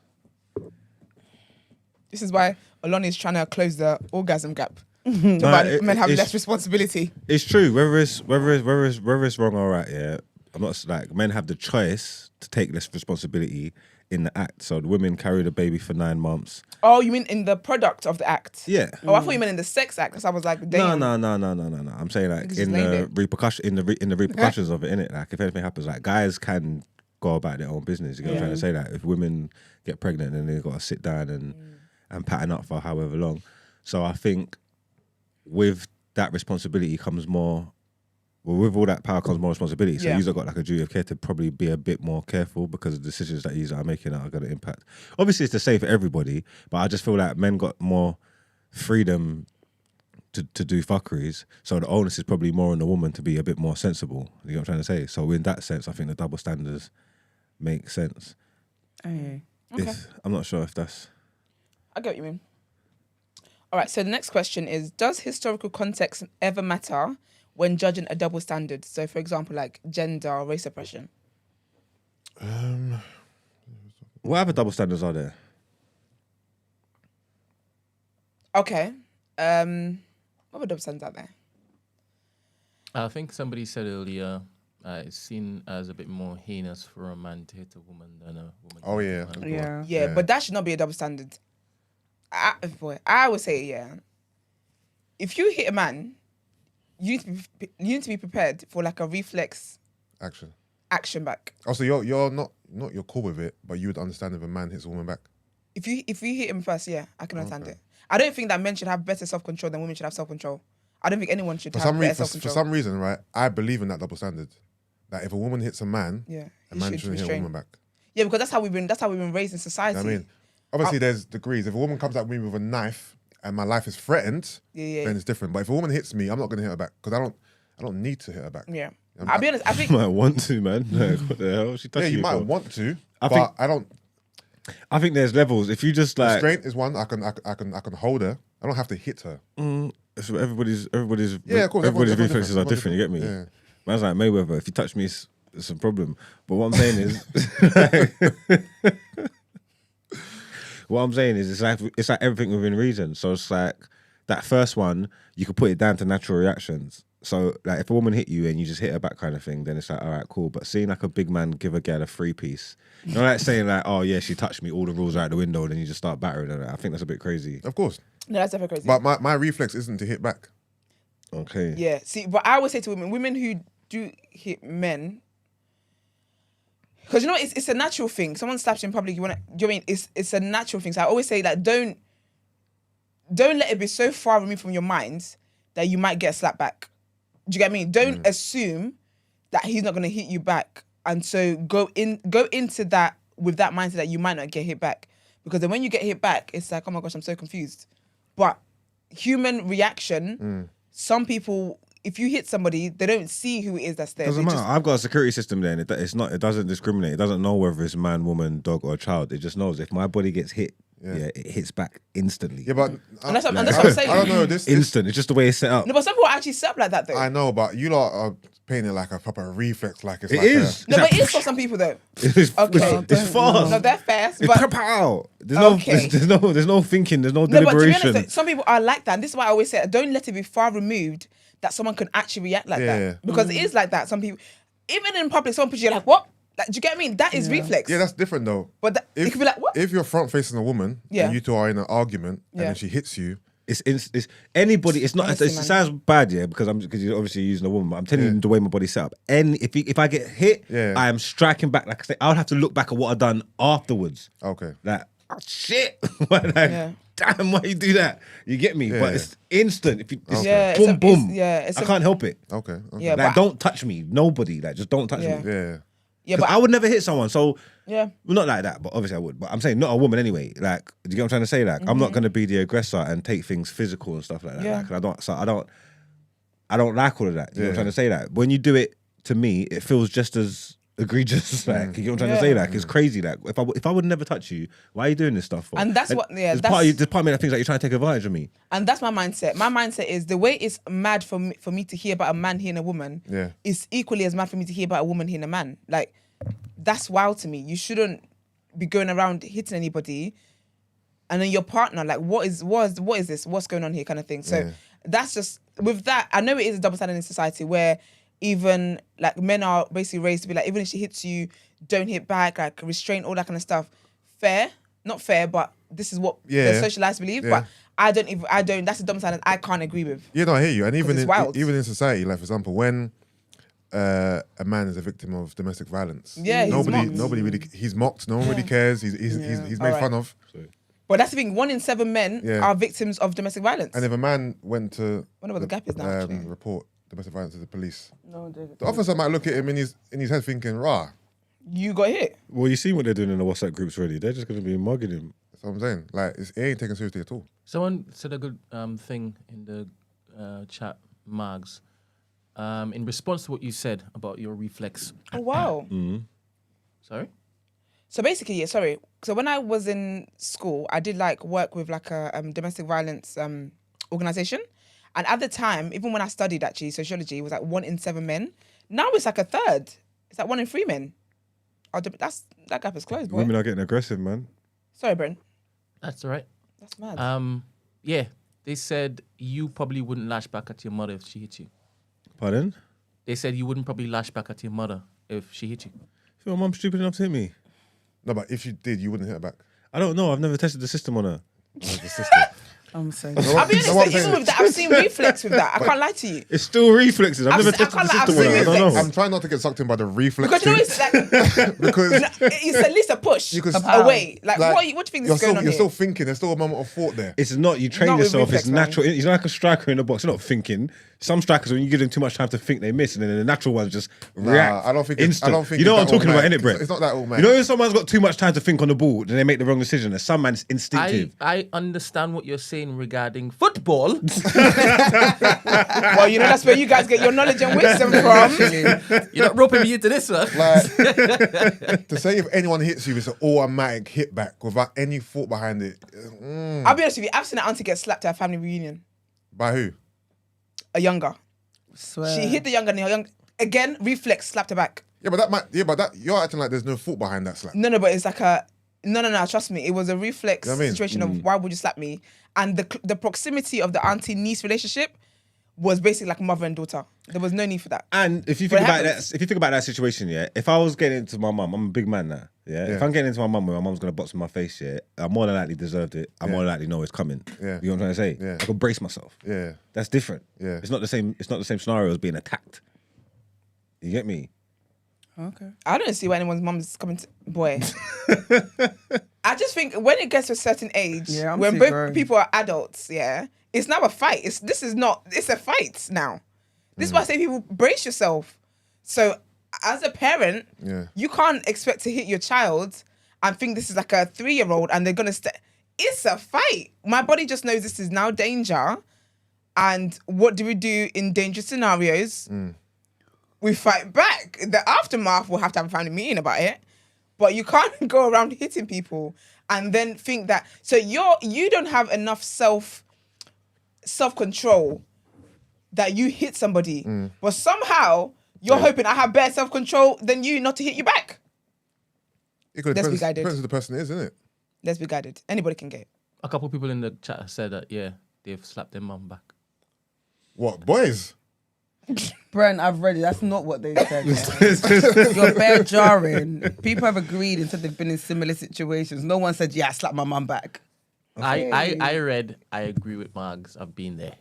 This is why Oloni is trying to close the orgasm gap.
No,
Men have
it's-
less responsibility.
It's true. Whether it's wrong or right, yeah. I'm not like men have the choice to take less responsibility in the act. So the women carry the baby for 9 months.
Oh, you mean in the product of the act?
Yeah.
Oh, I thought you meant in the sex act. Because I was like, damn.
No. I'm saying like
Just
in
laid
the
it.
repercussion in the repercussions of it, innit? Like if anything happens, like guys can go about their own business. You know what I'm trying to say? Like if women get pregnant, then they've got to sit down and pattern up for however long. So I think with that responsibility comes more. Well, with all that power comes more responsibility. So you've got like a duty of care to probably be a bit more careful because the decisions that you are making are going to impact. Obviously, it's the same for everybody, but I just feel like men got more freedom to do fuckeries. So the onus is probably more on the woman to be a bit more sensible. You know what I'm trying to say? So in that sense, I think the double standards make sense.
Okay.
I'm not sure if that's...
I get what you mean. All right, so the next question is, does historical context ever matter when judging a double standard? So, for example, like gender or race oppression.
What other double standards are there?
Okay. What other double standards out there?
I think somebody said earlier, it's seen as a bit more heinous for a man to hit a woman than a woman.
Oh,
to hit
yeah.
a man.
Yeah.
Yeah, but that should not be a double standard. I would say, yeah. If you hit a man, you need to be prepared for like a reflex action back.
Also, you're you're cool with it, but you would understand if a man hits a woman back.
If you hit him first, yeah, I can understand it. I don't think that men should have better self-control than women should have self-control. I don't think anyone should have better self-control.
For some reason, right, I believe in that double standard. That if a woman hits a man, a man shouldn't hit a woman back.
Yeah, because that's how we've been raised in society.
You know what I mean, obviously there's degrees. If a woman comes at me with a knife and my life is threatened, then it's different. But if a woman hits me, I'm not gonna hit her back because I don't need to hit her back.
Yeah. I'll be honest, I think
You might want to, man. Like, what the hell? She touching
you
you
might
for?
want to,
I
but
think-
I don't.
I think there's levels. If you just like...
Restraint is one. I can hold her. I don't have to hit her.
So everybody's
Yeah, of course,
everybody's
everyone's
reflexes are
different.
different. You get me?
Yeah.
Man's like Mayweather. If you touch me, it's a problem. But what I'm saying is, it's like everything within reason. So it's like that first one, you could put it down to natural reactions. So like if a woman hit you and you just hit her back kind of thing, then it's like, all right, cool. But seeing like a big man give a girl a 3-piece, you know, like saying like, oh yeah, she touched me, all the rules are out the window, and then you just start battering her. I think that's a bit crazy.
Of course.
no, that's definitely crazy.
But my reflex isn't to hit back.
Okay.
Yeah, see, but I would say to women who do hit men, because you know it's a natural thing. Someone slaps you in public, you know what I mean? It's a natural thing. So I always say that don't don't let it be so far removed from your mind that you might get slapped back. Do you get me? Don't assume that he's not going to hit you back. And so go into that with that mindset that you might not get hit back. Because then when you get hit back, it's like, oh my gosh, I'm so confused. But human reaction, some people, if you hit somebody, they don't see who it is that's there.
Doesn't matter. I've got a security system there, and it doesn't discriminate. It doesn't know whether it's man, woman, dog, or child. It just knows if my body gets hit, it hits back instantly.
Yeah, but
and that's what I'm saying.
I don't know this
instant. It's just the way it's set up.
No, but some people are actually set up like that though.
I know, but you lot are painting it like a proper reflex, like it's
It
like
is.
No, but it is for some people though.
It's fast.
No, they're fast.
It's
But
pow. There's no thinking. There's no
no, but to be
deliberation.
honest, some people are like that. And this is why I always say, don't let it be far removed that someone can actually react like that. Because it is like that. Some people, even in public, someone pushes you like, what? Like, do you get what I mean? That is reflex.
Yeah, that's different though.
But it could be like, what?
If you're front facing a woman and you two are in an argument and then she hits you,
it's anybody. It's not.
Honestly,
it sounds bad, because you're obviously using a woman. But I'm telling you the way my body's set up. And if I get hit, I am striking back. Like I say, I'll have to look back at what I've done afterwards.
Okay.
Like, oh shit! Damn, why you do that? You get me? But it's instant. If you boom, boom. I can't help it.
Okay.
Yeah,
like, don't touch me. Nobody. Like, just don't touch me.
Yeah,
but I would never hit someone. So
well,
not like that. But obviously I would. But I'm saying not a woman anyway. Like, do you get what I'm trying to say? Like, I'm not going to be the aggressor and take things physical and stuff like that. Like, I don't like all of that. You know what I'm trying to say? That when you do it to me, it feels just as egregious. Like, you know what I'm trying to say? Like, it's crazy. Like, if I would never touch you, why are you doing this stuff for?
And that's what. Yeah,
there's part of me that thinks like you're trying to take advantage of me.
And that's my mindset. My mindset is the way it's mad for me to hear about a man hitting a woman. Is equally as mad for me to hear about a woman hitting a man. Like, that's wild to me. You shouldn't be going around hitting anybody, and then your partner, like, what is this? What's going on here, kind of thing. So that's just with that. I know it is a double standard in society where even like men are basically raised to be like, even if she hits you, don't hit back, like restraint, all that kind of stuff. Fair, not fair, but this is what the socialized believe. But I don't. That's a double standard I can't agree with.
Yeah, no, I hear you. And even in society, like for example, when a man is a victim of domestic violence, nobody really, he's mocked. No one really cares. He's made fun of.
But that's the thing. 1 in 7 men are victims of domestic violence.
And if a man went to
I wonder what the gap is now.
Report domestic violence to the police, the officer might look at him in his head thinking, "Rah,
you got hit."
Well, you see what they're doing in the WhatsApp groups already. They're just going to be mugging him.
That's what I'm saying. Like, it ain't taken seriously at all.
Someone said a good thing in the chat, Margs, in response to what you said about your reflex.
Oh, wow.
Sorry?
So basically, So when I was in school, I did like work with like a domestic violence organization. And at the time, even when I studied actually sociology, it was like 1 in 7 men. Now it's like a third. It's like 1 in 3 men. That gap is closed, boy.
Women are getting aggressive, man.
Sorry, Brent.
That's all right.
That's mad.
Yeah, they said you probably wouldn't lash back at your mother if she hit you.
Pardon?
They said you wouldn't probably lash back at your mother if she hit you.
I feel my mum's stupid enough to hit me.
No, but if you did, you wouldn't hit her back.
I don't know. I've never tested the system on her.
I'm saying.
I'll be honest, even with that, I've seen reflex with that. I can't lie to you.
It's still reflexes. I've never tested the system on her. I don't know.
I'm trying not to get sucked in by the reflex.
Because you know, it's like,
because
it's at least a push away. Like what do you think is going on
You're
here?
still thinking. There's still a moment of thought there.
It's not. You train yourself. Reflex, it's natural. You're like a striker in the box. You're not thinking. Some strikers, when you give them too much time to think, they miss, and then the natural ones just react.
I don't think.
Instant.
I don't think
you know what I'm talking about, innit, Brett?
It's not that all, man.
You know, if someone's got too much time to think on the ball, then they make the wrong decision. And some man's instinctive.
I understand what you're saying regarding football.
Well, you know, that's where you guys get your knowledge and wisdom from.
You're not roping me into this one.
Like, to say if anyone hits you, it's an automatic hit back without any thought behind it.
I'll be honest with you, I've seen an auntie get slapped at a family reunion.
By who?
A younger.
Swear.
She hit the younger, and the young again, reflex, slapped her back.
Yeah, but that you're acting like there's no thought behind that slap.
No, but it's like no, trust me. It was a reflex situation of why would you slap me? And the proximity of the auntie-niece relationship was basically like mother and daughter. There was no need for that.
And if you think about that situation, if I was getting into my mum, I'm a big man now. If I'm getting into my mum where my mum's gonna box in my face, I more than likely deserved it. I more than likely know it's coming.
Yeah.
You know what I'm trying to say?
Yeah.
I could brace myself.
Yeah.
That's different.
Yeah.
It's not the same scenario as being attacked. You get me?
Okay.
I don't see why anyone's mum's coming to boy. I just think when it gets to a certain age, when both people are adults, it's now a fight. It's a fight now. This is why I say people brace yourself. So as a parent, you can't expect to hit your child and think this is like a 3-year-old and they're gonna it's a fight. My body just knows this is now danger. And what do we do in dangerous scenarios? We fight back. The aftermath, we'll have to have a family meeting about it. But you can't go around hitting people and then think that. So you don't have enough self-control that you hit somebody. But somehow you're hoping I have better self-control than you not to hit you back. Let's be guided.
Depends who the person is, isn't it?
Let's be guided. Anybody can get it.
A couple of people in the chat said that, they've slapped their mum back.
What, boys?
Brent, I've read it. That's not what they said. You're bare jarring. People have agreed and said they've been in similar situations. No one said, I slapped my mum back.
Okay. I read, I agree with Margs. I've been there.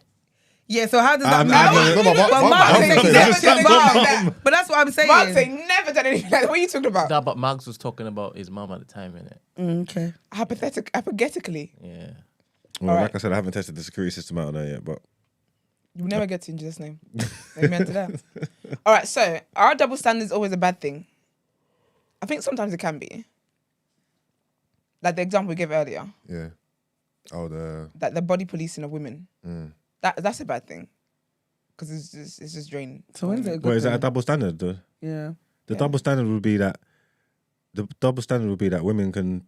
Yeah, so how does that mean? But that's what I'm saying.
Margs ain't never done anything like that. What are you talking about?
No, but Margs was talking about his mum at the time, innit?
Okay.
Hypothetically.
Yeah.
Well, like I said, I haven't tested the security system out on there yet, but...
You'll never get to in Jesus' name. Amen to that. All right, so our double standard is always a bad thing. I think sometimes it can be. Like the example we gave earlier.
Yeah. Oh,
Like the body policing of women. That's a bad thing. Because it's just draining.
So when's it a good
Well, is that a double standard? The double standard would be that... The double standard would be that women can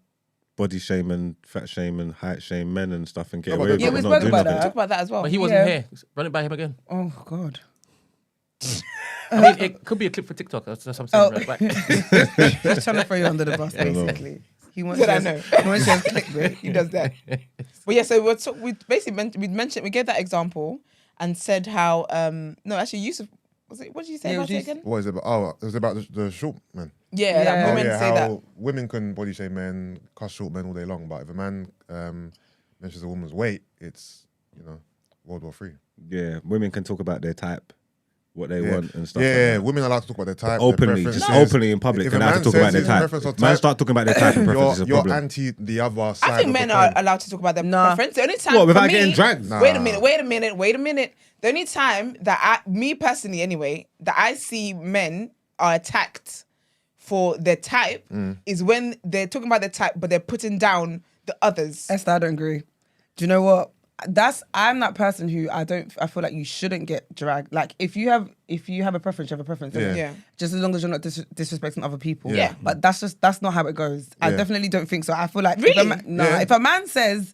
body shame and fat shame and height shame men and stuff and get away with it.
We spoke about that.
Talk about that as well.
But he wasn't here. Run it by him again.
Oh, God.
I mean, it could be a clip for TikTok. That's what I'm saying. Right back.
Just trying to throw you under the bus, basically. He wants
I know. He wants to clickbait. He does that. But yeah, so we basically we gave that example and said how no, actually Yusuf, what did you say about it again?
What is it about? Oh, it was about the short men.
Yeah, that women say that
women can body shame men, cuss short men all day long, but if a man mentions a woman's weight, it's World War III.
Yeah, women can talk about their type, what they want and stuff.
Yeah, women are allowed to talk about their type.
Openly, just openly in public. They're allowed to talk about their type. Man start talking about their type and preference is a problem.
You're anti the other side.
I think men are allowed to talk about their preference. The only time
what, without getting dragged?
Nah. Wait a minute. The only time that me personally anyway, that I see men are attacked for their type is when they're talking about their type, but they're putting down the others.
Esther, I don't agree. Do you know what? I'm that person who I feel like you shouldn't get dragged. Like if you have a preference, you have a preference.
Yeah.
Just as long as you're not disrespecting other people.
Yeah.
But that's not how it goes. I definitely don't think so. I feel like
really?
If a man says,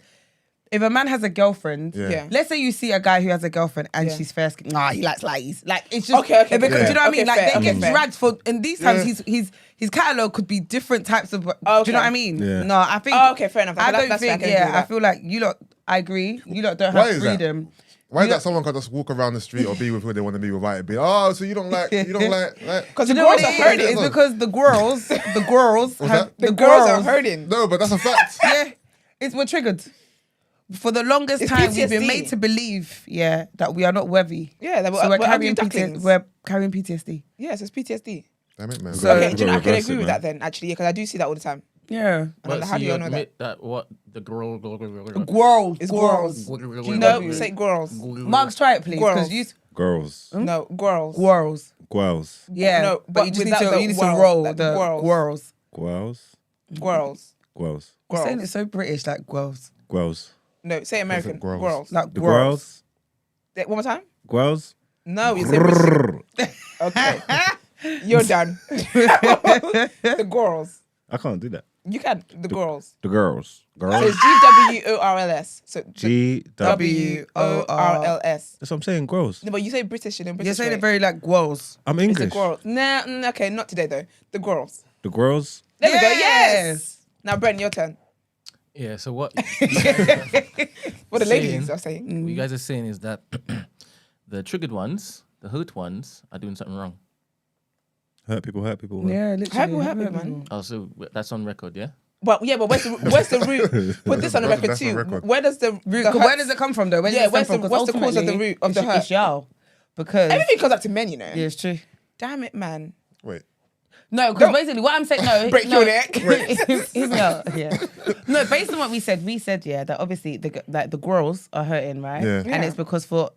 if a man has a girlfriend, let's say you see a guy who has a girlfriend and she's fair skinned, he likes lies. Like it's just
okay.
Do you know what I mean? Like they get
fair.
dragged for in these times. His catalogue could be different types of. Do you know what I mean?
Yeah.
No, I think.
Oh, okay, fair enough.
I don't think. I feel like you lot. I agree. You lot don't have freedom.
Why is that someone can just walk around the street or be with who they want to be without it being, so you don't like
because the
girls
girls are hurting.
It's because the girls
are hurting.
No, but that's a fact.
We're triggered. For the longest time, we've been made to believe, that we are not worthy.
Yeah, that
so we're carrying PTSD.
Yes, it's PTSD.
Damn it, man.
So, okay, do you know, I can agree with that then, actually, because I do see that all the time.
Yeah.
But
how do you know
that? What the girl?
It's girls.
No, say girls.
Marks, try it, please.
Girls.
No, girls.
Girls.
Yeah,
no,
but you just need to roll the girls.
Girls.
You're saying it's so British, like girls.
Girls.
No, say American. Girls.
Like
the girls.
One more time.
Girls.
No, you say British. Okay. You're done. The girls.
I can't do that.
You can. The girls.
The girls.
So it's GWORLS. So GWORLS.
That's what I'm saying, girls.
No, but you say British, British.
You're saying it very like girls.
I'm English.
It's the girls. Nah, okay, not today though. The girls.
The girls.
There we go. Yes. Now, Brent, your turn.
Yeah. So what?
What the ladies are saying.
What you guys are saying is that the triggered ones, the hurt ones, are doing something wrong.
Hurt people.
Yeah, literally.
Hurt people, man.
Oh, so that's on record, yeah?
But where's the root? Put this on the record too. Where does the root?
Where does it come from though?
What's the cause of the root of the hurt?
It's y'all. Because
everything comes up to men, you know.
Yeah, it's true.
Damn it, man.
Wait.
No, because basically what I'm saying,
break your neck.
Hear me out. Yeah. No, based on what we said, that obviously the girls are hurting, right?
Yeah.
And it's because for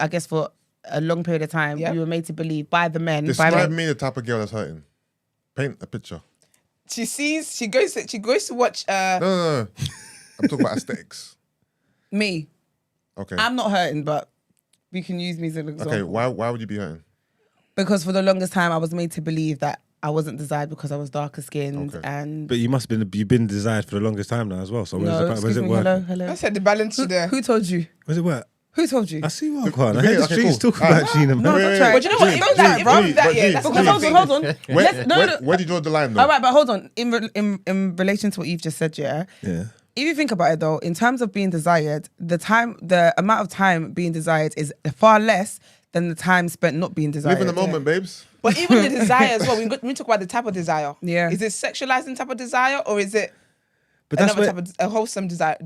a long period of time, we were made to believe by the men.
Describe me the type of girl that's hurting. Paint a picture.
She goes to watch.
No. I'm talking about aesthetics.
Me.
Okay.
I'm not hurting, but we can use me as an example.
Okay, why would you be hurting?
Because for the longest time, I was made to believe that I wasn't desired because I was darker skinned and.
But you've been desired for the longest time now as well. So
where's it work? Hello.
I said the balance there.
Who told you?
Where's it work?
Who told you?
I see what I'm going. I heard the streets talk about Gina.
No, that's right.
But you know what? Even that,
hold on.
Where do you draw the line, though?
All right, but hold on. In relation to what you've just said, yeah. If you think about it, though, in terms of being desired, the amount of time being desired is far less than the time spent not being desired.
Live in the moment, babes.
But even the desire as well. We talk about the type of desire.
Yeah.
Is it sexualizing type of desire or is it?
But that's
type of a wholesome desire.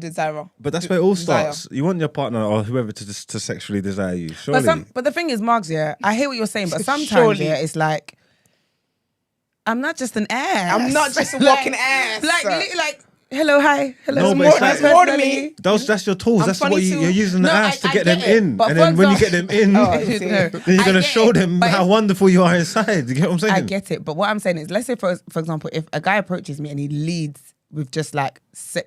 But that's where it all starts. You want your partner or whoever to sexually desire you. Surely.
But the thing is, Margs, I hear what you're saying, but sometimes it's like, I'm not just an ass.
I'm not just a walking ass.
Like, hello, hi, hello.
No, but
that's more than me.
That's your tools. That's what you're using the ass to get them in.
But
and then when you get them in, then you're going to show them how wonderful you are inside. You get what I'm saying?
I get it. But what I'm saying is, let's say, for example, if a guy approaches me and he leads with just like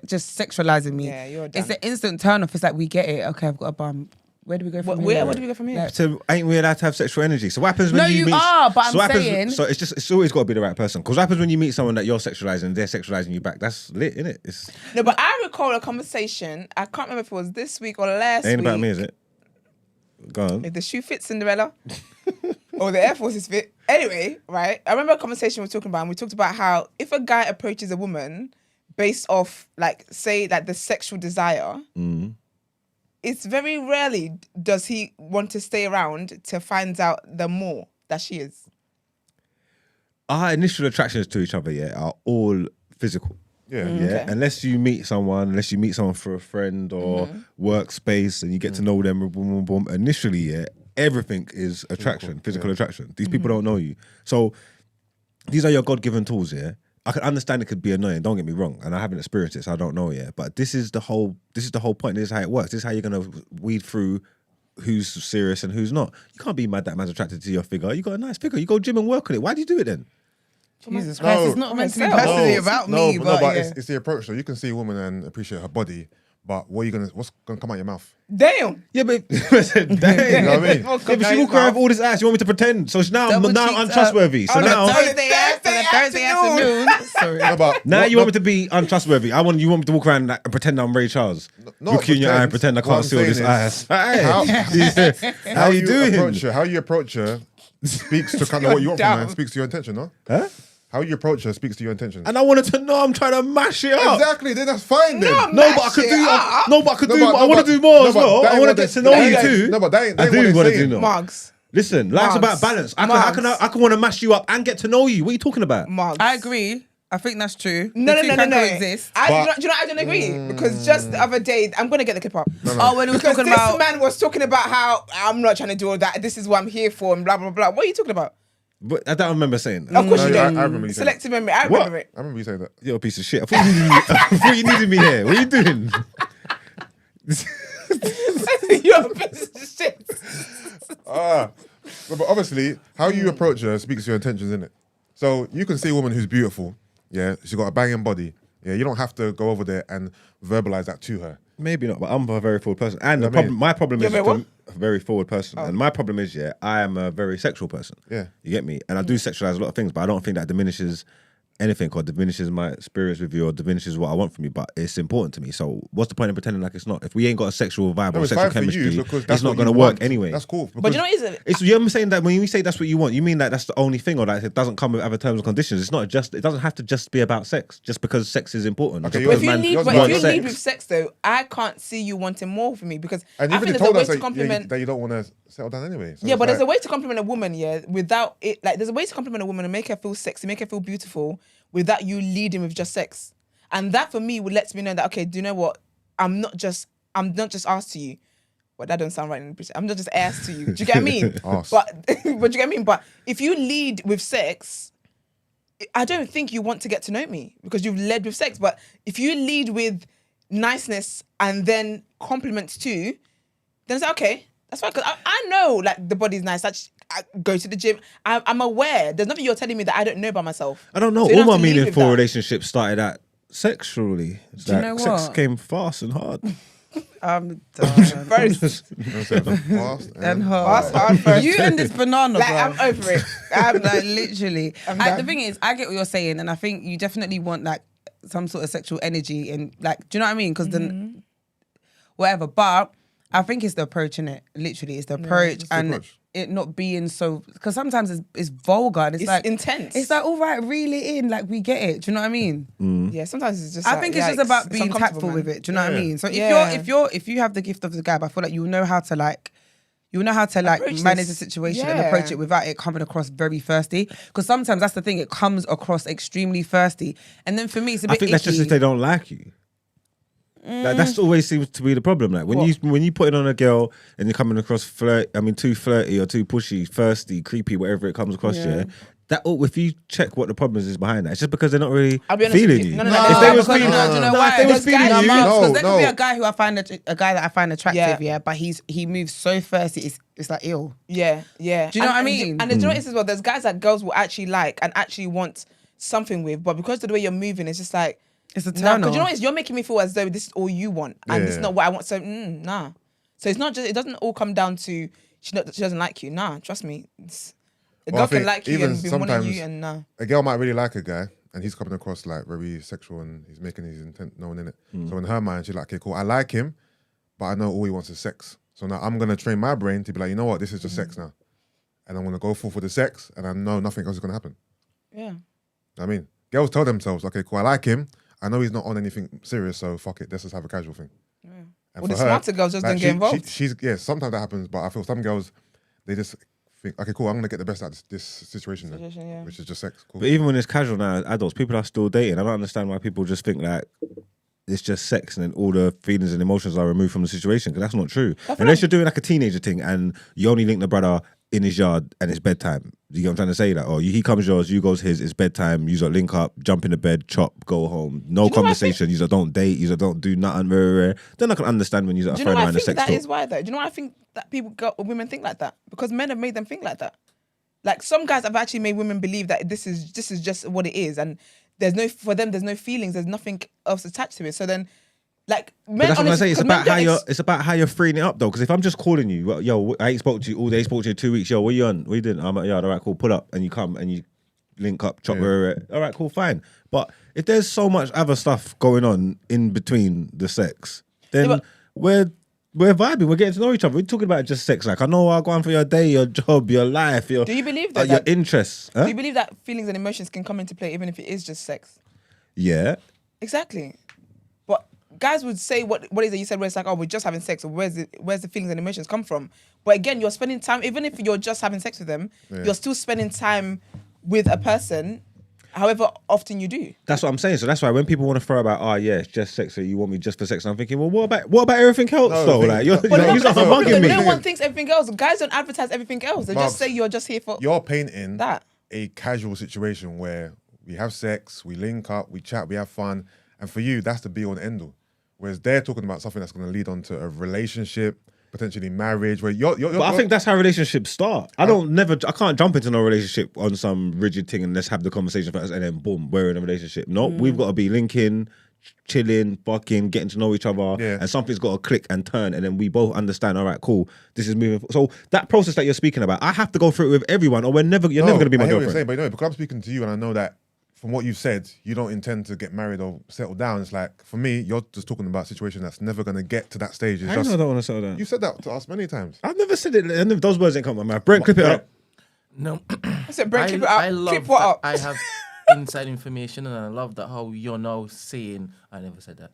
just sexualizing me, it's an instant turn off. It's like, we get it. Okay, I've got a bum. Where do we go from here?
Where do we go from here?
So ain't we allowed to have sexual energy? So what happens when you meet?
No, you are, but I'm saying.
So it's always got to be the right person. Because what happens when you meet someone that you're sexualizing, they're sexualizing you back? That's lit, isn't it?
No, but I recall a conversation. I can't remember if it was this week or last week.
Ain't about me, is it? Go on.
If the shoe fits Cinderella or the Air Forces fit. Anyway, right? I remember a conversation we were talking about, and we talked about how if a guy approaches a woman based off, like, say, like the sexual desire, it's very rarely does he want to stay around to find out the more that she is.
Our initial attractions to each other, are all physical.
Yeah.
Okay. Unless you meet someone for a friend or workspace and you get to know them, boom, boom, boom. Initially, everything is attraction, physical attraction. These people don't know you. So these are your God-given tools, I can understand it could be annoying, don't get me wrong, and I haven't experienced it, so I don't know yet. But this is the whole point. This is how it works. This is how you're gonna weed through who's serious and who's not. You can't be mad that man's attracted to your figure. You got a nice figure. You go gym and work on it. Why do you do it then?
Jesus Christ, it's not meant to be personally about me.
But it's the approach though. You can see a woman and appreciate her body, but what's gonna come out your mouth?
Damn.
Yeah, but listen, damn.
You know what I mean?
Yeah, but she walk around with all this ass. You want me to pretend? So now I'm untrustworthy. So now
Thursday afternoon. Sorry.
Now you want me to be untrustworthy. You want me to walk around and pretend I'm Ray Charles. Look you in your eye and pretend I can't see all this ass. How you doing?
How you approach her speaks to kind of what you want from her and speaks to your intention, no?
Huh?
How you approach her speaks to your intentions.
And I wanted to know I'm trying to mash it up.
Exactly, then that's fine then.
No, but I could do I want to do more as well. I want to get to know you too.
No, but that
I do want to do more.
Margs.
Listen, life's about balance. I can want to mash you up and get to know you. What are you talking about?
Margs.
I agree. I think that's true.
No.
Exist.
Do you know I don't agree? Because just the other day, I'm going to get the clip up.
Oh, when he was talking about...
This man was talking about how I'm not trying to do all that. This is what I'm here for and blah, blah, blah. What are you talking about?
But I don't remember saying that.
Of course you don't.
I remember you saying
Selective memory. I remember it.
I remember you saying that.
You're a piece of shit. I thought you needed me here. What are you doing?
You're a piece of shit.
But obviously, how you approach her speaks to your intentions, innit? So you can see a woman who's beautiful, she's got a banging body, you don't have to go over there and verbalize that to her.
Maybe not, but I'm a very forward person. And my problem is a very forward person. And my problem is, I am a very sexual person.
Yeah.
You get me? And I do sexualize a lot of things, but I don't think that diminishes anything or diminishes my experience with you or diminishes what I want from you, but it's important to me. So what's the point in pretending like it's not? If we ain't got a sexual vibe or sexual chemistry, it's not going to work anyway.
That's cool.
But you know what it is?
I'm saying that when you say that's what you want, you mean that that's the only thing or that it doesn't come with other terms and conditions. It's not just, it doesn't have to just be about sex, just because sex is important.
Okay,
but if you lead with sex though, I can't see you wanting more from me because
and
I think there's a way to compliment...
that you don't want to settle down anyway. So
but there's a way to compliment a woman, without it. Like, there's a way to compliment a woman and make her feel sexy, make her feel beautiful, without you leading with just sex. And that for me would let me know that, okay, do you know what? I'm not just ass to you. Well, that doesn't sound right in British. I'm not just ass to you. Do you get what I mean? But do you get what I mean? But if you lead with sex, I don't think you want to get to know me because you've led with sex. But if you lead with niceness and then compliments too, then it's like, okay, that's fine. Because I know like the body's nice. I go to the gym. I'm aware. There's nothing you're telling me that I don't know about myself.
I don't know.
So
all my meaningful relationships started at sexually.
Do you know what?
Sex came fast and hard.
I'm done.
First.
Fast
And hard.
first.
You and this banana,
Like,
bro.
I'm over it.
I'm like literally.
done.
The thing is, I get what you're saying, and I think you definitely want like some sort of sexual energy, and like, do you know what I mean? Because then, whatever. But I think it's the approach, innit? Literally, it's the approach, and it not being so. Because sometimes it's vulgar, and it's like
intense.
It's like, all right, reel it in, like we get it. Do you know what I mean?
Yeah, sometimes it's just.
I think it's just about being tactful with it. Do you know what I mean? So if you have the gift of the gab, I feel like you'll know how to like. You'll know how to like manage the situation and approach it without it coming across very thirsty. Because sometimes that's the thing, it comes across extremely thirsty. And then for me, it's a bit
I think that's just if they don't like you. Like, that's always seems to be the problem. Like when you put it on a girl and you're coming across too flirty or too pushy, thirsty, creepy, whatever it comes across, that if you check what the problem is behind that, it's just because they're not really feeling you.
No,
if they was feeling
you,
you know why?
If they was feeling you,
because there could be a guy who I find a guy that I find attractive, but he moves so thirsty, it's like ill.
Yeah. Do you
know what I mean?
And do you know what it is as well? There's guys that girls will actually like and actually want something with, but because of the way you're moving, it's just like
it's a turn on.
Because you know what it is? You're making me feel as though this is all you want, and this is not what I want. So nah. So it's not just. It doesn't all come down to she doesn't like you. Nah, trust me. A girl can like you and be wanting you, and nah.
A girl might really like a guy, and he's coming across like very sexual, and he's making his intent known in it. So in her mind, she's like, okay, cool, I like him, but I know all he wants is sex. So now I'm gonna train my brain to be like, you know what, this is just sex now, and I'm gonna go full for the sex, and I know nothing else is gonna happen.
Yeah.
I mean, girls tell themselves, okay, cool, I like him. I know he's not on anything serious, so fuck it, let's just have a casual thing. Yeah.
Well, the smarter girls just don't get involved.
Sometimes that happens, but I feel some girls, they just think, okay, cool, I'm gonna get the best out of this situation then, which is just sex. Cool.
But even when it's casual now, adults, people are still dating. I don't understand why people just think like it's just sex and then all the feelings and emotions are removed from the situation, because that's not true. Unless you're doing like a teenager thing and you only link the brother in his yard and it's bedtime. You get what I'm trying to say? Like, he comes yours, you goes his, it's bedtime, you link up, jump in the bed, chop, go home. No conversation, you don't date, you don't do nothing. Then I can understand when you're throwing around the sex talk.
That is why though. Do you know why I think that women think like that? Because men have made them think like that. Like some guys have actually made women believe that this is just what it is, and there's no feelings, there's nothing else attached to it. So then like, men,
that's what I'm saying. It's about how you're freeing it up though. Because if I'm just calling you, yo, I ain't spoke to you all day, spoke to you 2 weeks. Yo, what you on? What you doing? I'm like, yo, all right, cool. Pull up, and you come and you link up, chop. All right, cool, fine. But if there's so much other stuff going on in between the sex, then we're vibing. We're getting to know each other. We're talking about just sex. Like, I know I'll go on for your day, your job, your life. Do
you believe that?
Your interests. Huh?
Do you believe that feelings and emotions can come into play even if it is just sex?
Yeah.
Exactly. Guys would say what is it you said where it's like, oh, we're just having sex, or where's the feelings and emotions come from? But again, you're spending time, even if you're just having sex with them, you're still spending time with a person, however often you do.
That's what I'm saying. So that's why when people want to throw about, it's just sex, so you want me just for sex, I'm thinking, well, what about everything else though? Like, you're bugging me.
No one thinks everything else. Guys don't advertise everything else. They just say you're just here for
You're painting
that
a casual situation where we have sex, we link up, we chat, we have fun, and for you, that's the be all and end all. Whereas they're talking about something that's going to lead on to a relationship, potentially marriage. Where but
I think that's how relationships start. I can't jump into no relationship on some rigid thing and let's have the conversation first and then boom, we're in a relationship. No, we've got to be linking, chilling, fucking, getting to know each other, and something's got to click and turn, and then we both understand. All right, cool. This is moving. So that process that you're speaking about, I have to go through it with everyone, or you're never going to be my girlfriend.
I hear what you're saying, but no, because I'm speaking to you, and I know that. From what you've said, you don't intend to get married or settle down. It's like, for me, you're just talking about a situation that's never going to get to that stage.
I don't want to settle down.
You said that to us many times.
I've never said it. Those words ain't come from my mouth. Brent, clip it up.
No.
I said, Brent, clip it up. Clip what up?
I have inside information, and I love that how you're now saying, I never said that.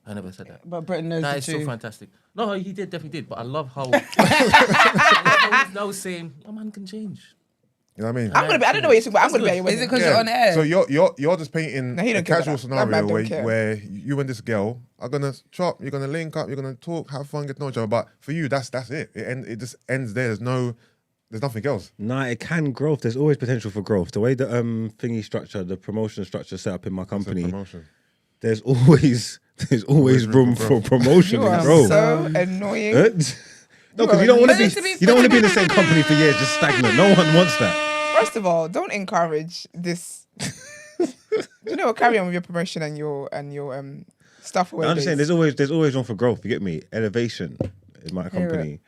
But Brent knows
that
the
is
truth.
So fantastic. No, he definitely did. But I love how he's now saying, a man can change.
You know what I mean?
I don't know what you're saying, but I'm going to be at your wedding.
Is it because you're on air?
So you're just painting a casual scenario where you and this girl are going to chop, you're going to link up, you're going to talk, have fun, get to know each other. But for you, that's it. It just ends there. There's no There's nothing else.
Nah, it can growth. There's always potential for growth. The way the thingy structure, the promotion structure set up in my company, there's always room for promotion and growth.
So annoying.
No, because you don't want to be in the same company for years, just stagnant. No one wants that.
First of all, don't encourage this. Carry on with your promotion and your stuff.
I'm just saying, there's always room for growth. You get me? Elevation in my company.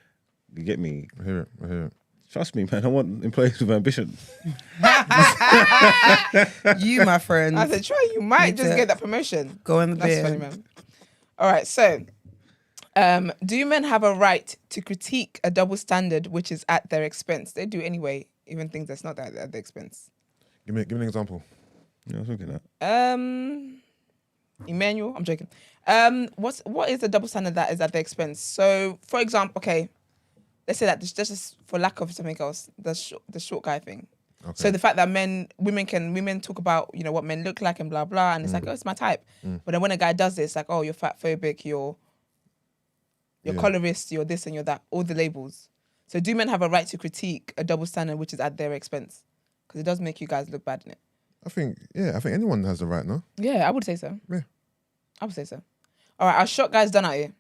You get me?
I hear it.
Trust me, man. I want employees with ambition.
You, my friend.
I said, try. You might just get that promotion.
Go in the
That's funny, man. All right. So, do men have a right to critique a double standard which is at their expense? They do anyway, even things that's not at their expense.
Give me an example.
Yeah, I was looking at that.
Emmanuel, I'm joking. What is the double standard that is at their expense? So, for example, okay. Let's say that just for lack of something else, the short guy thing. Okay. So the fact that women talk about what men look like and blah blah, and it's like, oh, it's my type. But then when a guy does this, like, oh, you're fat phobic, you're colorist, you're this and you're that, all the labels. So do men have a right to critique a double standard which is at their expense? Because it does make you guys look bad in it.
I think anyone has the right, no?
Yeah, I would say so.
Yeah,
I would say so. All right, our short guys done out here.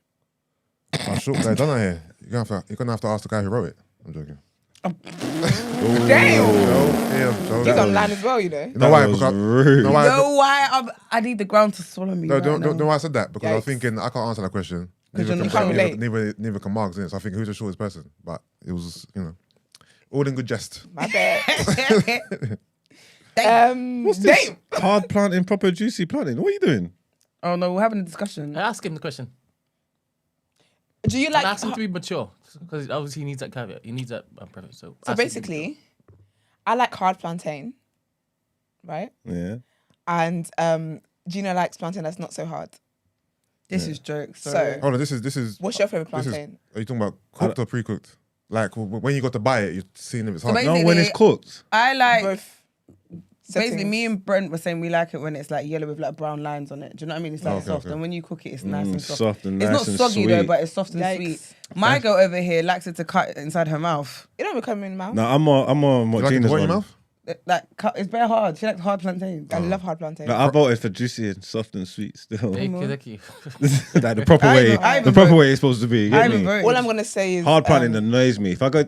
Our short guy done out here. You're gonna have to ask the guy who wrote it. I'm joking.
Damn. He's online as well,
You know why? Because
rude.
You know why I need the ground to swallow me.
Don't know why I said that, because I was thinking I can't answer that question.
You can't relate.
Neither can Mark, innit? So I think who's the shortest person? But it was, all in good jest.
My bad.
What's this? Hard planting, proper juicy planting. What are you doing?
Oh no, we're having a discussion.
I ask him the question.
Do you like?
I ask him to be mature, because obviously he needs that caveat. He needs that preface. So
basically, I like hard plantain, right?
Yeah.
And Gina likes plantain that's not so hard.
This is jokes.
So
hold on, this is.
What's your favorite plantain?
Are you talking about cooked or pre-cooked? Like when you got to buy it, you're seeing if it's hard.
No, when it's cooked.
I like
both.
Basically, me and Brent were saying we like it when it's like yellow with like brown lines on it. Do you know what I mean? It's like soft, and when you cook it, it's nice and soft.
And
it's
nice
not soggy
and
though,
sweet.
but it's soft and sweet. My girl over here likes it to cut inside her mouth.
It don't become in the mouth.
No, I'm on what Gina's
in your
on.
mouth?
Like it's very hard. She likes hard plantains.
I love hard plantain.
No, I voted for juicy and soft and sweet still.
Thank you.
Like the proper way. The proper way it's supposed to be.
All I'm gonna say is
hard planting annoys me. If I go,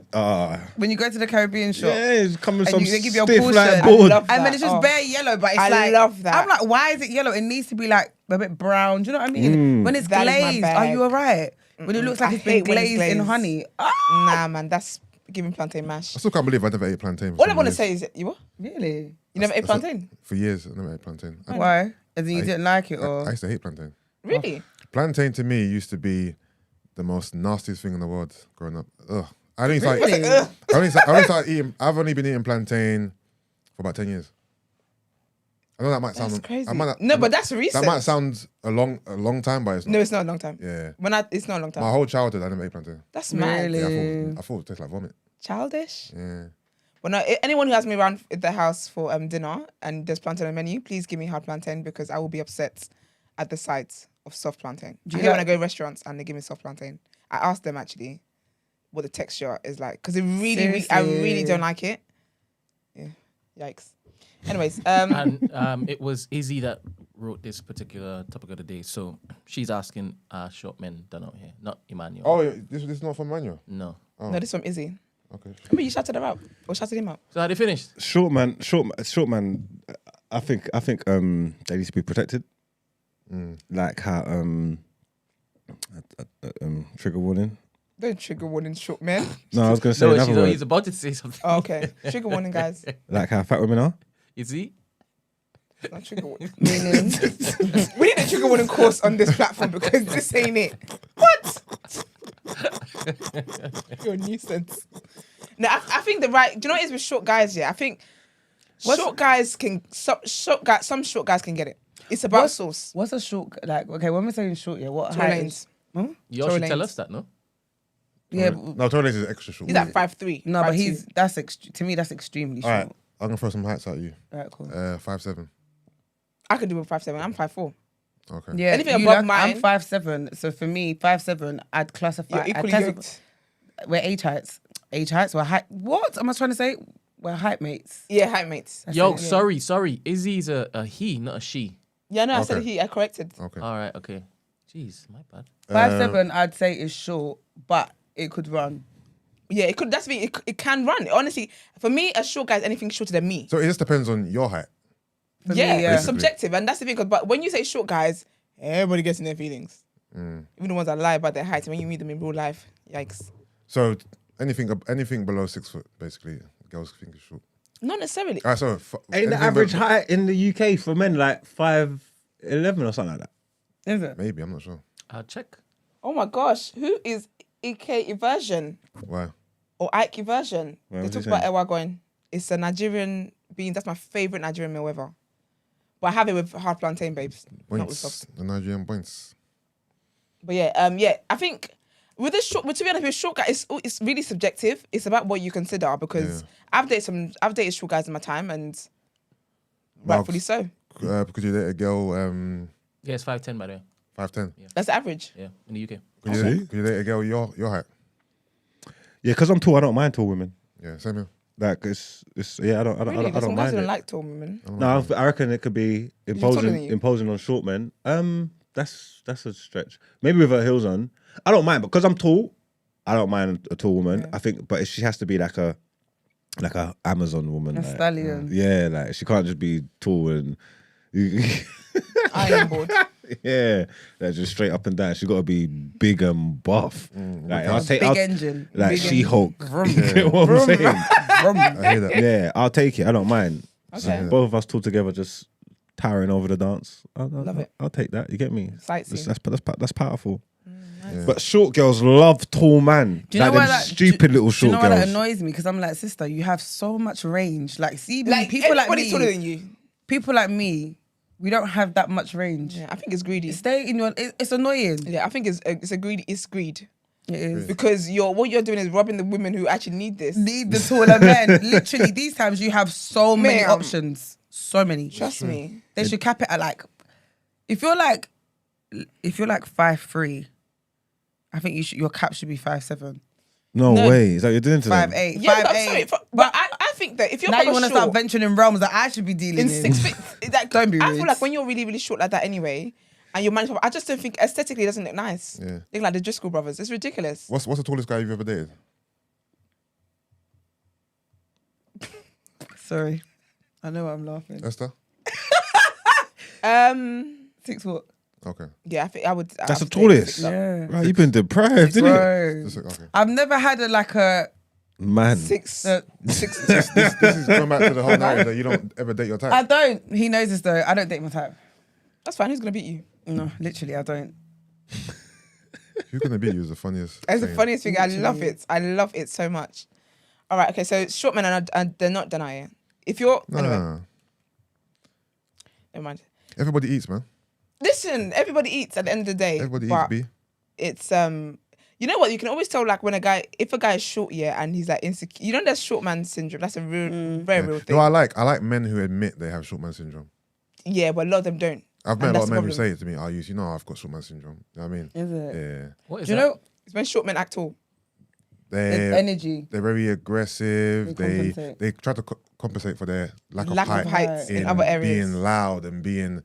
when you go to the Caribbean shop,
it's coming some
they give you a
stiff
portion.
like board.
And then it's just bare yellow, but it's
I love that.
I'm like, why is it yellow? It needs to be like a bit brown. Do you know what I mean? When it's
That is my
glazed,
bag.
are you alright? When it looks like it's been glazed in honey.
Nah, man, that's giving plantain mash.
I still can't believe I never ate plantain.
All I'm gonna say is, you what?
Really?
You never ate plantain?
For years, I never ate plantain.
Why? As in you didn't like it, or
I used to hate plantain.
Really?
Plantain to me used to be the most nastiest thing in the world growing up. Ugh. I only started eating. I've only been eating plantain for about 10 years. I know that might sound
crazy.
but
that's recent.
That might sound a long time, but it's not.
No, it's not a long time.
Yeah.
It's not a long time.
My whole childhood, I never ate plantain.
That's mad.
Really?
Yeah, I thought it tasted like vomit.
Childish.
Yeah.
Well, no, anyone who has me around at the house for dinner and there's plantain on the menu, please give me hard plantain, because I will be upset at the sight of soft plantain. When I go to restaurants and they give me soft plantain, I ask them actually what the texture is like, because I really don't like it. Yeah, yikes. Anyways,
and it was Izzy that wrote this particular topic of the day. So she's asking short men done out here, not Emmanuel.
Oh, this is not from Emmanuel?
No.
Oh.
No, this from Izzy.
Okay.
I mean, you shouted her out or shouted him out.
So how they finished?
Short man. I think they need to be protected. Like how trigger warning.
Don't trigger warning short men.
No, I was gonna say another word.
He's about to say something.
Oh, okay, trigger warning, guys.
Like how fat women are.
Is he?
Not trigger warning. Meaning, we need a trigger warning course on this platform, because this ain't it. What? You're a nuisance. No, I think the right. Do you know what it is with short guys? Yeah, I think short guys can. Some short guys can get it. It's about sauce.
What's a short like? Okay, when we're saying short, yeah, what
Tory
height?
Lanez.
You all should tell us that, no?
Yeah,
No, Tory Lanez is extra short.
He's at 5'3".
no, but to me that's extremely
All
short.
right, I'm gonna throw some heights at you.
All right, cool.
5'7".
I could do with 5'7". I'm 5'4".
Okay.
Yeah,
Anything above mine.
I'm 5'7", so for me 5'7", I'd classify.
You're equally
I'd
yoked.
We're age heights. age heights. What am I trying to say? We're height mates.
Yeah, height mates.
Yo, sorry. Izzy's a he, not a she.
Yeah, no, I said he. I corrected.
Okay.
All right, okay. Jeez, my bad.
5'7", I'd say is short, but it could run.
Yeah, it could. That's the thing. It can run. Honestly, for me, a short guy is anything shorter than me.
So it just depends on your height.
For me, yeah.
It's subjective, and that's the thing. But when you say short guys, everybody gets in their feelings. Even the ones that lie about their height. When you meet them in real life, yikes.
So anything below 6 foot, basically, girls think is short.
Not necessarily.
All right, so
Ain't the average height in the UK for men like 5'11" or something like that?
Is it?
Maybe, I'm not sure.
I'll check.
Oh my gosh, who is Ike version
Why?
or Ike version?
Why
They
was
talk
he
about
saying?
Ewa going. It's a Nigerian bean. That's my favorite Nigerian meal ever. But I have it with hard plantain, babes. Not with soft.
Points. The Nigerian points.
But yeah, I think with a short, to be honest, with short guy, it's really subjective. It's about what you consider because I've dated short guys in my time and rightfully so.
Could you date a girl
Yeah, it's 5'10" by the way.
5'10"?
That's average.
Yeah, in the UK.
Could you date a girl your height?
Yeah, because I'm tall, I don't mind tall women.
Yeah, same here.
Like it's I don't
Really,
I
there's some
don't
guys
mind
who don't
it.
like tall women.
No, I reckon it could be
taller than you?
imposing on short men. That's a stretch. Maybe with her heels on, I don't mind because I'm tall. I don't mind a tall woman. I think, but she has to be like a Amazon woman,
A
like,
stallion.
Yeah, like she can't just be tall and
Iron board.
yeah, like just straight up and down. She got to be big and buff. Like
Big engine.
like
Big
She-Hulk. You get what I'm saying?
I hear that.
Yeah, I'll take it. I don't mind.
Okay.
Both of us tall together, just towering over the dance.
Love it.
I'll take that. You get me?
Sightseeing.
That's powerful.
Yeah.
But short girls love tall man.
Do you know
like
why
them
that
stupid little
Do you
short
know why that
girls.
annoys me? Because I'm like, sister, you have so much range. Like, see, me,
Like
people like
everybody's
me,
taller than you.
people like me, we don't have that much range.
Yeah, I think it's greedy.
Stay in your. It's annoying.
Yeah, I think it's greed. It's greed
It is.
because what you're doing is robbing the women who actually need this.
Need the taller men. Literally, these times you have so many
Ma'am.
options. So many.
Trust me.
They should cap it at like, if you're like 5'3", I think your cap should be 5'7".
No way. Is that what you're doing to them?
5'8".
Yeah,
5'8".
but I'm sorry, but I think that if you're
Now you want to start
short
venturing in realms that I should be dealing
in
in.
6 feet, like,
Don't be
I
rude.
feel like when you're really, really short like that anyway, and you're managed, I just don't think aesthetically it doesn't look nice.
Yeah.
Look like the Driscoll brothers. It's ridiculous.
What's the tallest guy you've ever dated?
Sorry, I know I'm laughing.
Esther?
6 foot.
Okay.
Yeah, I think I would.
That's
I
the
would say
tallest.
6 up.
Yeah.
Right, you've been deprived, didn't it?
Bro.
Okay.
I've never had a
Man.
6.
Uh,
6.
This is going back to the whole narrative that you don't ever date your type.
I don't. He knows this though. I don't date my type.
That's fine. Who's gonna beat you?
No, literally, I don't.
Who's gonna beat you is the funniest.
That's the
saying.
funniest thing. I love it. I love it so much. All right. Okay. So short men and they're not denying it. If you're anyway,
No.
never mind.
Everybody eats, man.
Listen, everybody eats at the end of the day.
Everybody
but
eats, B.
It's you know what? You can always tell like when if a guy is short, yeah, and he's like insecure. You know, there's short man syndrome. That's a real, very real thing.
No, I like men who admit they have short man syndrome.
Yeah, but a lot of them don't.
I've
And
met a lot
that's
of
the
men who
problem.
say it to me, I've got short man syndrome. You know what I mean?
Is it?
Yeah.
What is
Do you
that?
know?
It's when short men act tall.
It's
They're
energy.
very aggressive.
They compensate.
They try to compensate for their lack
Lack
of
of
height
height in other areas.
being loud and being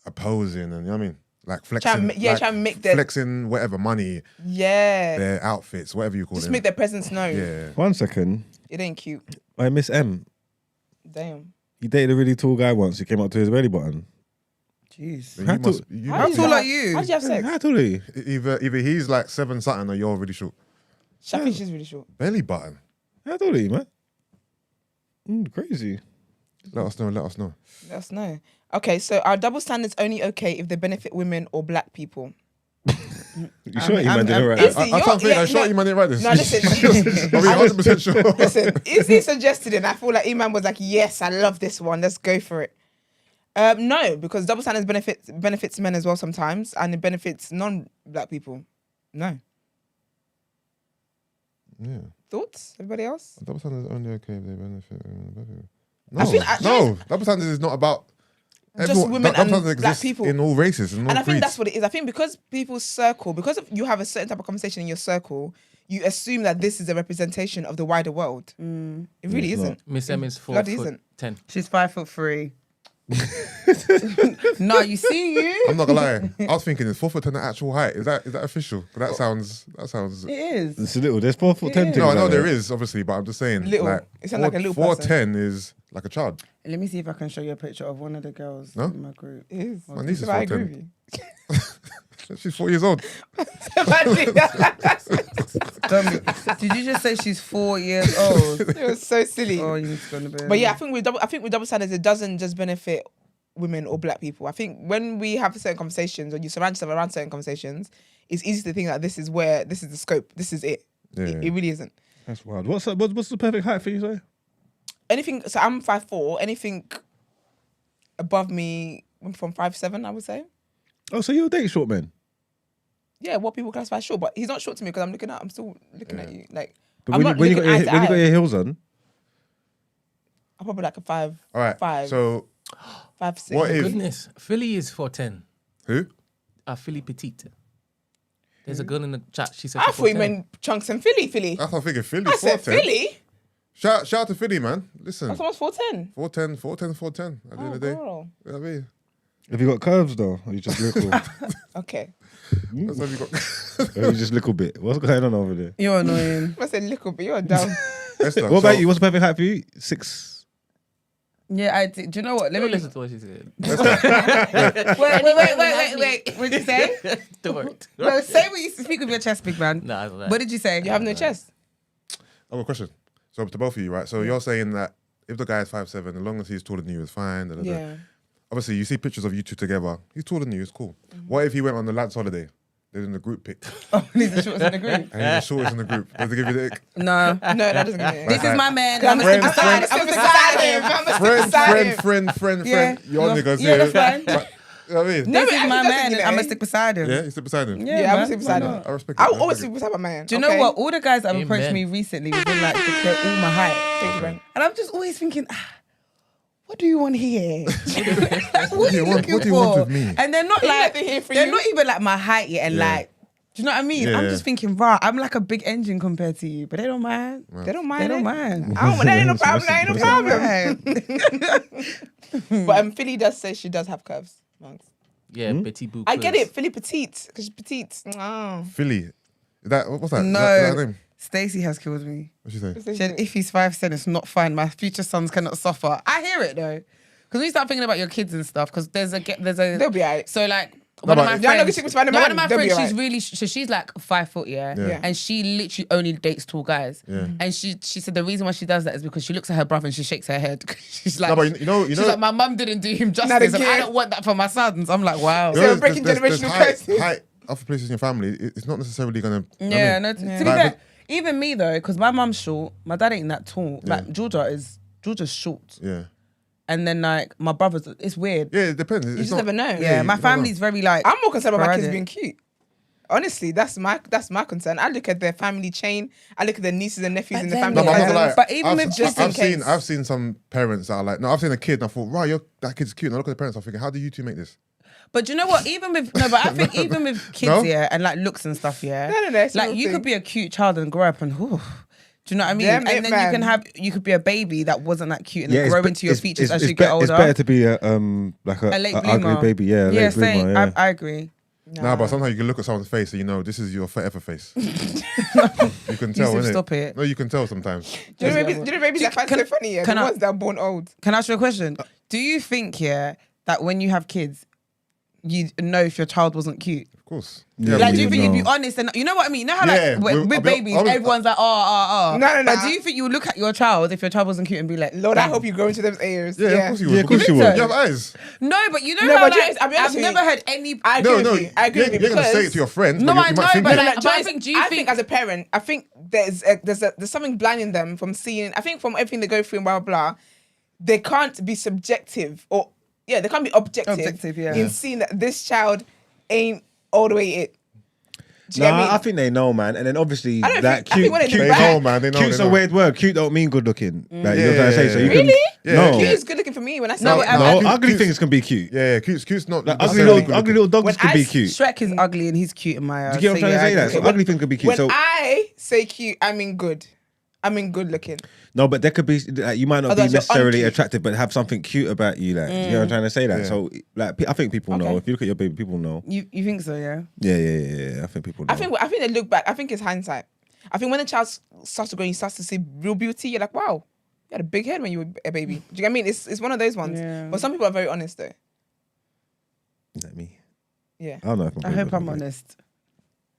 opposing, and you know what I mean? Like flexing.
Try and make their
flexing whatever money,
yeah.
their outfits, whatever you call
Just
it.
make their presence known.
Yeah.
1 second.
It ain't cute.
I Miss M.
Damn.
He dated a really tall guy once. He came up to his belly button.
Jeez.
Then
How
you
tall-
must. You
How
must
tall
you
are
have-
you?
How did you have sex?
How tall are you?
either he's like 7 something or you're really short.
I think she's really short.
Belly button.
How tall are you, man? Crazy.
Let us know.
Let us know. Okay, so are double standards only okay if they benefit women or black people?
You sure you man didn't write
Izzy,
that?
I can't think.
yeah,
I'm sure you man didn't write this.
No, listen.
I'm 100% sure.
Listen, Izzy suggested it and I feel like Iman was like, yes, I love this one. Let's go for it. No, because double standards benefits men as well sometimes, and it benefits non-black people. No.
Yeah.
Thoughts? Everybody else?
Double standards are only okay if they benefit.
I think-
No. Double standards is not about
Just
everyone.
women
Double
and
standards
black
exist
people.
in all races and all
And I think
creeds.
that's what it is. I think because people's circle, because you have a certain type of conversation in your circle, you assume that this is a representation of the wider world. It really isn't.
Miss M is 4'10".
She's 5'3". No, you see you.
I'm not gonna lie. I was thinking, is 4'10" the actual height? Is that official? That sounds.
It is.
It's a little. There's 4'10".
No, I know there is obviously, but I'm just saying.
Little.
Like,
It sounds like a little person.
4'10" is like a child.
Let me see if I can show you a picture of one of the girls in my group.
It is.
My niece is
I agree with
4'10".
you.
She's 4 years old.
Did you just say she's 4 years old?
It was so silly.
Oh, you need to go to bed.
But yeah, I think with double standards, it doesn't just benefit women or black people. I think when we have certain conversations, or you surround yourself around certain conversations, it's easy to think that this is the scope, this is it.
Yeah.
It really isn't.
That's wild. What's the perfect height for you, sorry?
Anything. So I'm 5'4". Anything above me from 5'7", I would say.
Oh, so you'll date short men?
Yeah, what people classify short, but he's not short to me because I'm still looking at you. Like,
But
I'm
when you
not
got
looking eye to
your
eye.
heels on,
I'm probably like a 5.
All right.
5.
So
5'6".
what if
Goodness, Philly is 4'10".
who?
Philly petite. There's a girl in the chat. She said
I
she's
thought you
4'10".
meant Chunks and Philly.
That's what I'm thinking. Philly.
I said
4'10".
Philly.
Shout out to Philly, man. Listen.
That's almost 4'10".
4'10". At the end of the day.
Girl.
You know what I mean?
have you got curves though? Or you just little?
Okay.
That's how you got.
Or you just little bit? What's going on over there?
You're annoying.
I said little bit. You're dumb.
Esther,
What about you? What's the perfect height for you? 6.
Yeah, I do. Do you know what? Let
Don't
me
listen to what she said.
Wait. What did you say?
Don't worry.
No, say what you speak with your chest, big man.
Nah, I don't know.
What did you say?
You have no chest.
I have a question. So to both of you, right? So you're saying that if the guy is 5'7", as long as he's taller than you, it's fine. Da, da, da.
Yeah.
Obviously, you see pictures of you two together. He's taller than you. It's cool. What if he went on the lads' holiday? They're in the group pic,
Oh, he's the shortest in the group.
and he's the shortest in the group. Does it give you the ick?
No.
No, that doesn't give me.
This is my man.
I'm
I'm
gonna
a
stick beside him. I'm gonna stick beside him. I'm gonna stick beside him.
Friend.
Yeah.
Your niggas
Yeah,
here.
that's fine.
But, you know what I mean?
No,
This
but
is
actually
my
doesn't
man.
give
I'm
it.
gonna stick beside him.
Yeah, you sit beside him.
Yeah,
Yeah, I'm
man.
gonna stick beside
Why
him.
not?
I respect
I'll
that.
always stick beside my man.
Do you know
okay?
what? All the guys that have approached
Amen.
me recently have been like, they're all my height.
Thank you, Brent.
And I'm just always thinking, what do you want here?
What do you want? What do you want with me?
And they're not
Ain't
like,
nothing here for
they're
you.
not even like my height yet. And
Yeah.
like, do you know what I mean? I'm
Yeah.
just thinking, rah, I'm like a big engine compared to you, but they don't mind.
They don't mind.
They don't
it.
mind.
I don't. That ain't no problem. That ain't no
They don't
problem.
mind.
But Philly does say she does have curves. Monks.
Yeah, Betty Boo.
I get it. Philly petite because she's petite. Oh.
Philly. Is that what's that?
No.
Is that her name?
Stacey has killed me.
What's she say?
She said, if he's 5'10", it's not fine. My future sons cannot suffer. I hear it though. Because when you start thinking about your kids and stuff, because there's a
They'll be alright.
so like
No,
one of
but-
my
Y'all
know
friends,
we stick with Spider-Man,
one of my
they'll be
friends, she's
alright.
really so she's like 5 foot,
Yeah.
and she literally only dates tall guys.
Yeah.
And she said the reason why she does that is because she looks at her brother and she shakes her head. She's like,
No, but you know,
she's like, my mum didn't do him justice, and I
again.
don't want that for my sons. I'm like, wow.
you know,
So breaking generational curses.
height of places in your family. It's not necessarily gonna.
Yeah,
I mean,
no. To be
Like,
fair, even me though, because my mum's short, my dad ain't that tall.
Yeah.
Like Georgia's short,
Yeah.
and then like my brother's, it's weird.
Yeah, it depends.
You just never know.
Yeah, my
you don't
family's very like.
I'm more concerned about my kids
sporadic.
being cute. Honestly, that's my concern. I look at their family chain. I look at their nieces and nephews in the
then-
family.
No, but I'm not gonna lie.
cousins.
But even
I've,
if just
in
I've
case.
seen I've seen some parents that are like, no, I've seen a kid and I thought, right, that kid's cute. And I look at the parents, I'm thinking, how do you two make this?
But you know what? Even with but I think even with kids,
No?
yeah, and like looks and stuff, yeah.
No, it's a
Like
real
you
thing.
could be a cute child and grow up and whew, do you know what I mean?
Damn
and
it,
then
man.
you could be a baby that wasn't that cute and
Yeah,
then
it's
grow
be-
into your
it's-
features
it's
as you
be-
get older.
It's better to be a
late
ugly
bloomer.
baby, yeah,
Yeah,
late bloomer,
same.
yeah.
I agree.
Nah, but sometimes you can look at someone's face and you know this is your forever face. You can tell,
Yusuf,
innit?
stop it.
No, you can tell sometimes.
Do you know babies that find so funny? Yeah,
can
the
I-
ones that are born old.
Can I ask you a question? Do you think, yeah, that when you have kids, you know if your child wasn't cute?
Of course.
Yeah,
Like,
but
do you
you
think you'd be
know.
honest? And you know what I mean? You know how
Yeah,
like with
I'll be-
babies,
I'll be-
everyone's like, oh.
No.
But do you think you would look at your child if your child wasn't cute and be like,
Lord, I
"Damn."
hope you grow into those ears.
Yeah, of course you would.
Yeah, of course
because
you
would.
You have eyes.
No, but you know
No,
how
but
like,
James, I'll be honest
I've
with you.
never heard any.
I agree
No,
with
no,
you. I agree with you
you're gonna say it
because-
to your friends.
No,
but
I
you
know,
might think
but
that-
like,
No,
but I
Joyce,
think, do you
I
think-
think as a parent, I think there's something blinding them from seeing. I think from everything they go through and blah blah blah, they can't be subjective or they can't be objective.
Objective, yeah.
In seeing that this child ain't all the way it.
I think they know, man. And then obviously, that cute,
they know, man. They know.
Cute's a weird word. Cute don't mean good looking. Like, you know what I'm trying to say? So you
really?
No.
Cute is good looking for me when I say
No,
it.
ugly things can be cute.
Yeah, cute's not.
Like, ugly little dogs can be cute.
Shrek is ugly and he's cute in my eyes.
Do you get what I'm trying to say? That? So ugly things can be cute.
When I say cute, I mean good. I mean good looking.
No, but there could be like you might not be necessarily attractive, but have something cute about you. Like, you know what I'm trying to say? That. Yeah. So like, I think people know. If you look at your baby, people know.
You think so? Yeah.
Yeah. I think people know.
I think they look back. I think it's hindsight. I think when the child starts to grow, you start to see real beauty. You're like, wow, you had a big head when you were a baby. Do you get what I mean? It's one of those ones. Yeah. But some people are very honest though.
Is that me?
Yeah.
I don't know.
I hope I'm honest.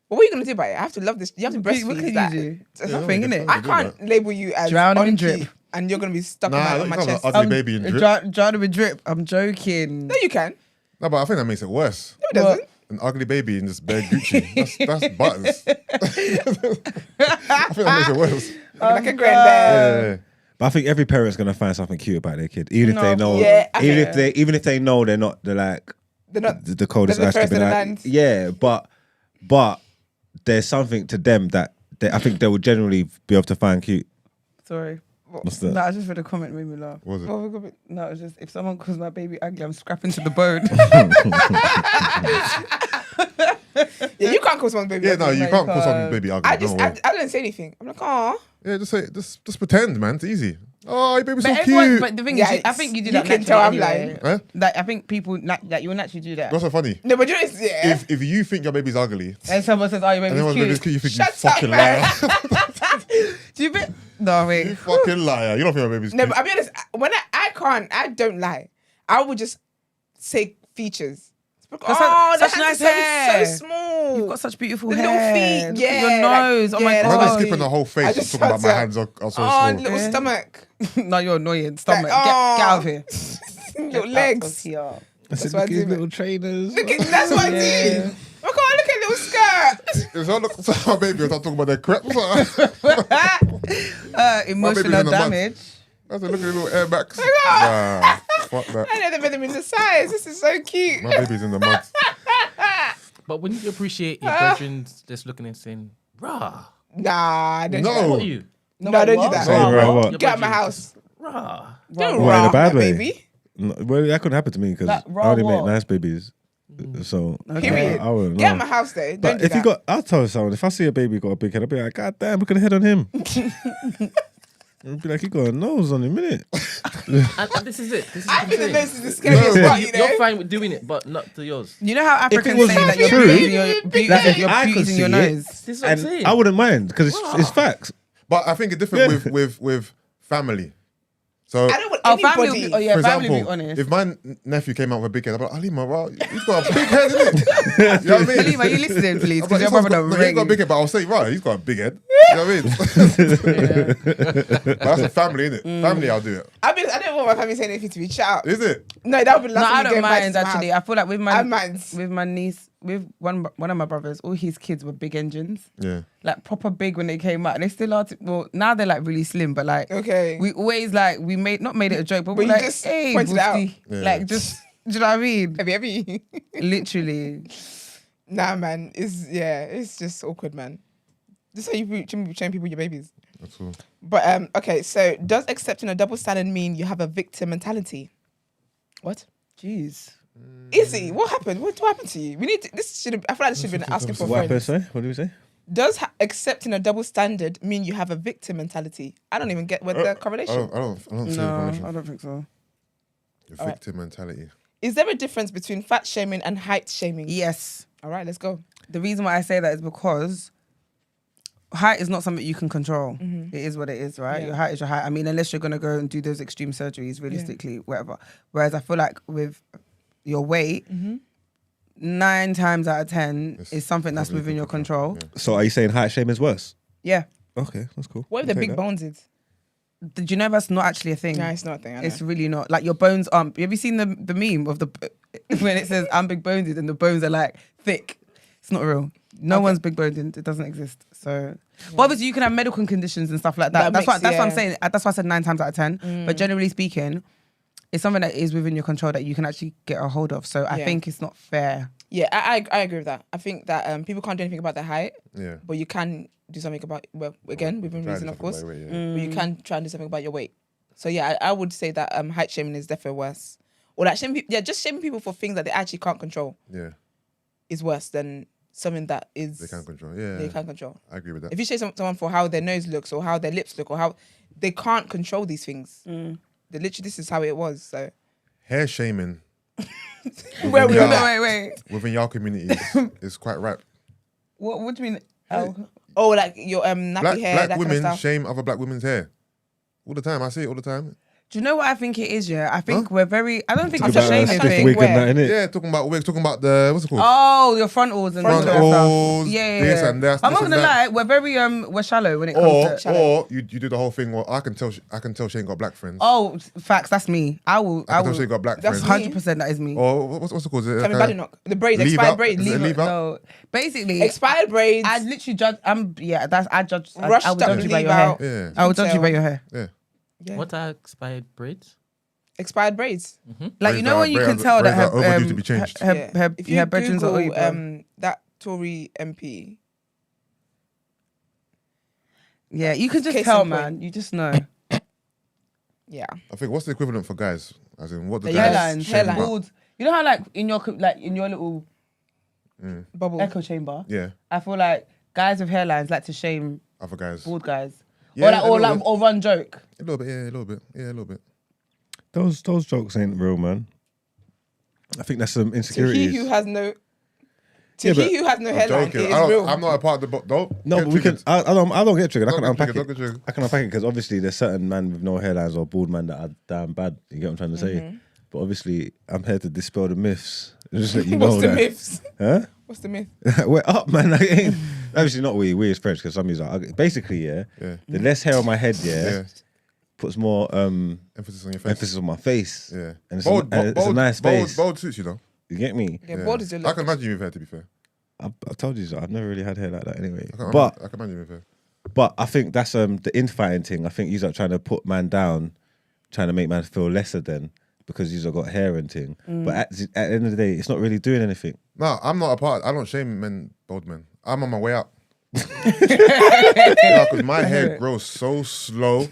What are you gonna do about it? I have to love this. You have to breastfeed.
What can you do?
It's nothing, innit? I can't label you as
drowning in drip,
and you're gonna be stuck in my chest.
Ugly baby in drip.
Drowning with drip. I'm joking.
No, you can.
No, but I think that makes it worse.
No, it doesn't.
An ugly baby in this bare Gucci. That's buttons. I think that makes it worse.
Like a granddad.
Yeah.
But I think every parent's gonna find something cute about their kid, even if they know.
Yeah,
even if they know they're not the coldest ice cream in the land. Yeah, but there's something to them that I think they will generally be able to find cute.
Sorry.
What's that?
No, I just read a comment that made me laugh.
What was it?
No, it was just if someone calls my baby ugly, I'm scrapping to the bone.
Yeah, you can't call someone's baby ugly.
Yeah, no, you can't call someone's baby ugly.
I didn't say anything. I'm like, oh.
Yeah, just pretend, man. It's easy. Oh, your baby's so
everyone,
cute.
but the thing is, I think you do that.
You can tell I'm lying.
Huh?
Like, I think people that you will naturally do that.
That's so funny.
No, but yeah.
If you think your baby's ugly,
And someone says, "Oh, your
and
baby's cute,"
you think
Shut
you fucking
up,
liar.
do you think? No, wait.
You fucking liar. You don't think your baby's cute.
No, but I'll be honest. When I don't lie. I would just say features.
Such nice hair.
So small.
You've got such beautiful
the
hair.
little feet.
Look at
yeah,
your nose.
Like,
oh my
I'm
god.
just skipping the whole face. Talking about my hands are so small.
Little stomach.
No, you're annoying. Stomach.
Like,
get out of here.
Your legs.
That's
what I do.
Little trainers.
That's what I do. Look at little skirt.
If I look at my baby, I'm talking about their crepes.
Emotional damage.
I said, look at the little airbags. Nah, fuck that.
I know they're better in the size. This is so cute.
My baby's in the mud.
But wouldn't you appreciate your brethren just looking and saying, rah?
Nah, don't do
No.
What are you?
that. No, don't do that.
Say rah what?
Get out of my house.
Rah.
Don't
What, in a
rah,
bad
my
way?
baby.
No, well, that couldn't happen to me because
Like,
I
raw
only make
what?
nice babies. So
Period.
I wouldn't
Get out of
know.
my house, though. Don't
But
do
if
that.
you got, I'll tell someone if I see a baby got a big head, I'll be like, God damn, we could have hit on him. I'll be like, he got a nose on him, innit?
And this is it. This is
I
what
think
I'm
the
saying.
nose is the scariest part, you know?
You're fine with doing it, but not to yours.
You know how Africans
was
say that your
true,
beauty is your
I could
beauty in your
see it.
nose.
This is what I'm
And
saying.
I wouldn't mind because it's facts.
But I think it's different with family. So,
I don't want
Oh, family.
anybody.
Oh, yeah,
for
family. Be
example,
honest.
if my nephew came out with a big head, I'd be like, Halima, bro, he's got a big head, innit? You know what I mean?
Halima, are you listening, please?
I'm like,
Because your
he's
brother don't
got a
ring.
big head, but I'll say, right, he's got a big head. You know what I mean? But that's a family, innit? Family, I'll do it.
I don't want my family saying anything to me. Shut up.
Is it?
No, that would be
No,
last
I don't mind actually. I feel like with
I mind.
my niece, with one of my brothers, all his kids were big engines.
Yeah.
Like proper big when they came out, and they still are. Well, now they're like really slim, but like
Okay.
we always like we not made it a joke, but
But
we
you
like
just
hey,
pointed it out.
Boosty.
Yeah.
Like just do you know what I mean?
Have you?
Literally.
Nah, man. It's just awkward, man. This is how you train people your babies.
That's all.
But okay, so does accepting a double standard mean you have a victim mentality? What?
Jeez.
Izzy, what happened? What happened to you? This should have. I feel like this should have been asking for
What happened,
friends.
say? What did we say?
Does accepting a double standard mean you have a victim mentality? I don't even get what the correlation.
I don't see the
No,
connection.
I don't think so.
The victim mentality.
Is there a difference between fat shaming and height shaming?
Yes.
All right, let's go.
The reason why I say that is because height is not something you can control. It is what it is, right?
Yeah.
Your height is your height. I mean, unless you're going to go and do those extreme surgeries, realistically, whatever. Whereas I feel like with your weight, 9 times out of 10 is something that's within your control.
So are you saying height shame is worse?
Yeah.
Okay, that's cool.
What if the
I'll take
big
that.
bones is?
Did you know that's not actually a thing?
No, it's not a thing. I know.
It's really not. Like your bones aren't. Have you seen the meme of the when it says I'm big boned and the bones are like thick? It's not real. No one's big boned. It doesn't exist. So, but obviously you can have medical conditions and stuff like that. That's what I'm saying. That's why I said 9 times out of 10. But generally speaking, it's something that is within your control that you can actually get a hold of. So I think it's not fair.
Yeah, I agree with that. I think that people can't do anything about their height.
Yeah.
But you can do something about, within reason, of course.
Weight,
But you can try and do something about your weight. So yeah, I would say that height shaming is definitely worse. Or like just shaming people for things that they actually can't control.
Yeah.
Is worse than something that is
they can control. Yeah.
They can control.
I agree with that.
If you shame someone for how their nose looks or how their lips look or how they can't control these things. Literally, this is how it was. So
hair shaming.
Wait.
Within y'all communities, it's quite right.
What do you mean?
Oh, like your nappy hair.
Black
that
women
kind of stuff.
shame other black women's hair all the time. I see it all the time.
Do you know what I think it is? Yeah, I think we're very. I don't think
I'm
it's a
just saying
shaming
stiff
thing.
wig and that, innit?
Yeah, talking about wigs, talking about the what's it called?
Oh, your frontals and
Frontals,
Yeah.
this and that.
I'm
this
not
and
gonna
that.
lie, we're very we're shallow when it comes to.
Or you do the whole thing. Well, I can tell she ain't got black friends.
Oh, facts. That's me. I
I can tell she ain't got black
That's
friends.
100%. That is me.
Or what's it called? Is it
Kevin
like a
Badenoch. The braids,
leave
expired
out?
braids.
Is it leave out?
No, basically,
Expired braids.
I literally judge. I judge.
Rushed
I would
up
judge you by
leave
your hair.
out.
Yeah.
I would judge you by your hair.
Yeah.
Yeah.
What are expired braids?
Expired braids.
Like you know when you can tell that
braids are
her
overdue to be changed.
If you
her bedrooms are
Google
oil.
that Tory MP.
Yeah, you can just
Case
tell,
in
man.
point.
You just know.
Yeah.
I think what's the equivalent for guys? As in what the
The
guys
Hairlines,
shame about?
bald. You know how like in your little
Bubble.
echo chamber.
Yeah,
I feel like guys with hairlines like to shame
other guys.
bald guys.
Yeah,
or run joke.
A little bit, yeah, a little bit.
Those jokes ain't real, man. I think that's some
To
insecurities.
he who has no.
Yeah, but-
He who has no
I'm
hairline,
joking.
it is real.
I'm not a part of the don't.
No,
get
but we can.
triggered.
I don't get triggered. I
Don't
can
get
unpack
triggered, don't get
it.
triggered.
I can unpack it because obviously there's certain men with no hairlines or bald man that are damn bad. You get what I'm trying to say? But obviously, I'm here to dispel the myths. Just let you know
What's the
that.
myths?
Huh?
What's the myth?
We're up, man. I ain't, obviously not we as French because some of you are basically
Yeah.
The less hair on my head,
Yeah.
puts more
Emphasis on your face.
emphasis on my face.
Yeah.
And it's a nice face.
Bold suits you though.
You get me?
Yeah, bald is your
I
look.
can imagine you with hair. To be fair,
I told you so. I've never really had hair like that anyway.
I
But
can imagine you with hair.
But I think that's the infighting thing. I think you're trying to put man down, trying to make man feel lesser than because you've got hair and thing. But at the end of the day, it's not really doing anything.
No, I'm not a part. I don't shame bald men. I'm on my way out. Because my hair grows so slow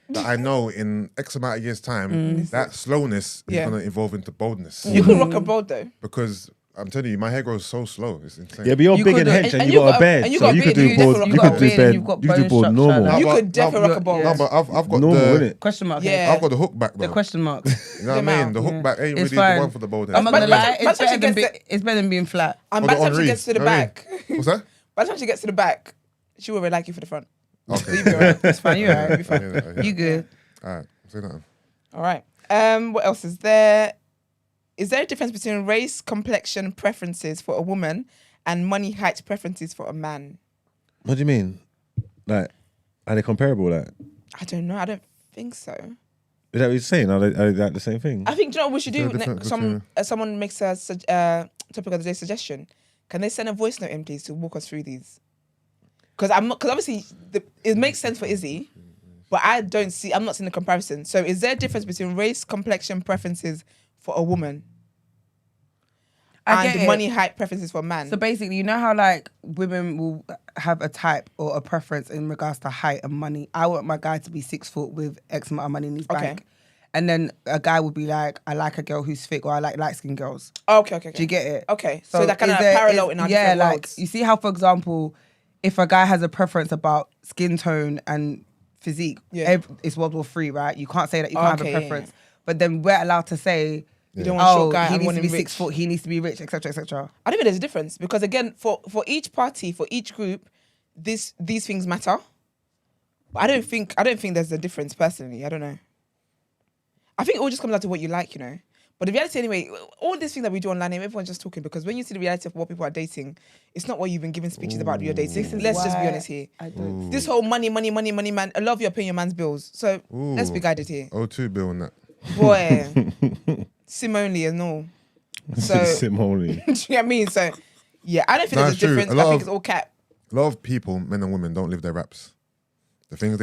that I know in X amount of years' time that slowness is gonna evolve into boldness.
You could rock a bald though.
Because I'm telling you, my hair grows so slow. It's insane.
Yeah, but you're
You
big
could
and
do-
hench and
and
you
you
got
got
a
a-
beard,
and you
so
got a
you could
beard,
do
you
bald.
definitely
You
got
could
a
do
beard and you've got
you could do
bone
bald
structure
normal.
now.
You
but-
could definitely rock a bald.
No, but I've got
Normal,
the
innit? Question mark.
Yeah.
I've got the hook back though.
The question mark.
You know what I
Them
mean? The
out.
hook back ain't
It's
really
fine.
the one for the bald head.
I'm not gonna lie.
By the time she gets
It's better than being flat.
And
Or
by
the
the time she
Henri.
gets to the
You know what I mean?
back,
What's that?
by the time she gets to the back, she will really like you for the front.
Okay.
You'll be alright.
It's fine. You're alright.
You'll be fine.
You good?
All right. Say nothing.
All right. What else is there? Is there a difference between race, complexion preferences for a woman and money, height preferences for a man?
What do you mean? Like, are they comparable? Like,
I don't know. I don't think so.
is that what you're saying? Are they like the same thing?
I think, do you know what we should
Is there
do?
a difference
Someone makes a topic of the day suggestion. Can they send a voice note in, please, to walk us through these? Because obviously it makes sense for Izzy, but I'm not seeing the comparison. So is there a difference between race, complexion preferences for a woman
I get
and
it.
money, height preferences for a man?
So basically, you know how like women will have a type or a preference in regards to height and money. I want my guy to be 6 foot with X amount of money in his bank. And then a guy would be like, I like a girl who's thick or I like light-skinned girls.
Okay.
Do you get it?
Okay. So that kind of parallel in our different worlds.
You see how, for example, if a guy has a preference about skin tone and physique, it's World War III, right? You can't say that you can't have a preference. But then we're allowed to say,
You don't want a short guy
he
and
needs
want
to
him
be
rich.
6 foot, he needs to be rich, etc., etc.
I don't think there's a difference because again, for each party, for each group, these things matter. But I don't think there's a difference personally. I don't know. I think it all just comes down to what you like, you know. But the reality anyway, all these things that we do online, everyone's just talking because when you see the reality of what people are dating, it's not what you've been giving speeches about your dating. Let's just be honest here.
I don't.
This whole money, man. A lot of you are paying your man's bills. So let's be guided here.
O2 bill on that.
Boy, sim only and all. So
Sim only.
do you know what I mean? So yeah, I don't think
No,
there's
it's
a
true.
difference.
A lot
I think
of-
it's all cap.
A lot of people, men and women, don't live their raps. The things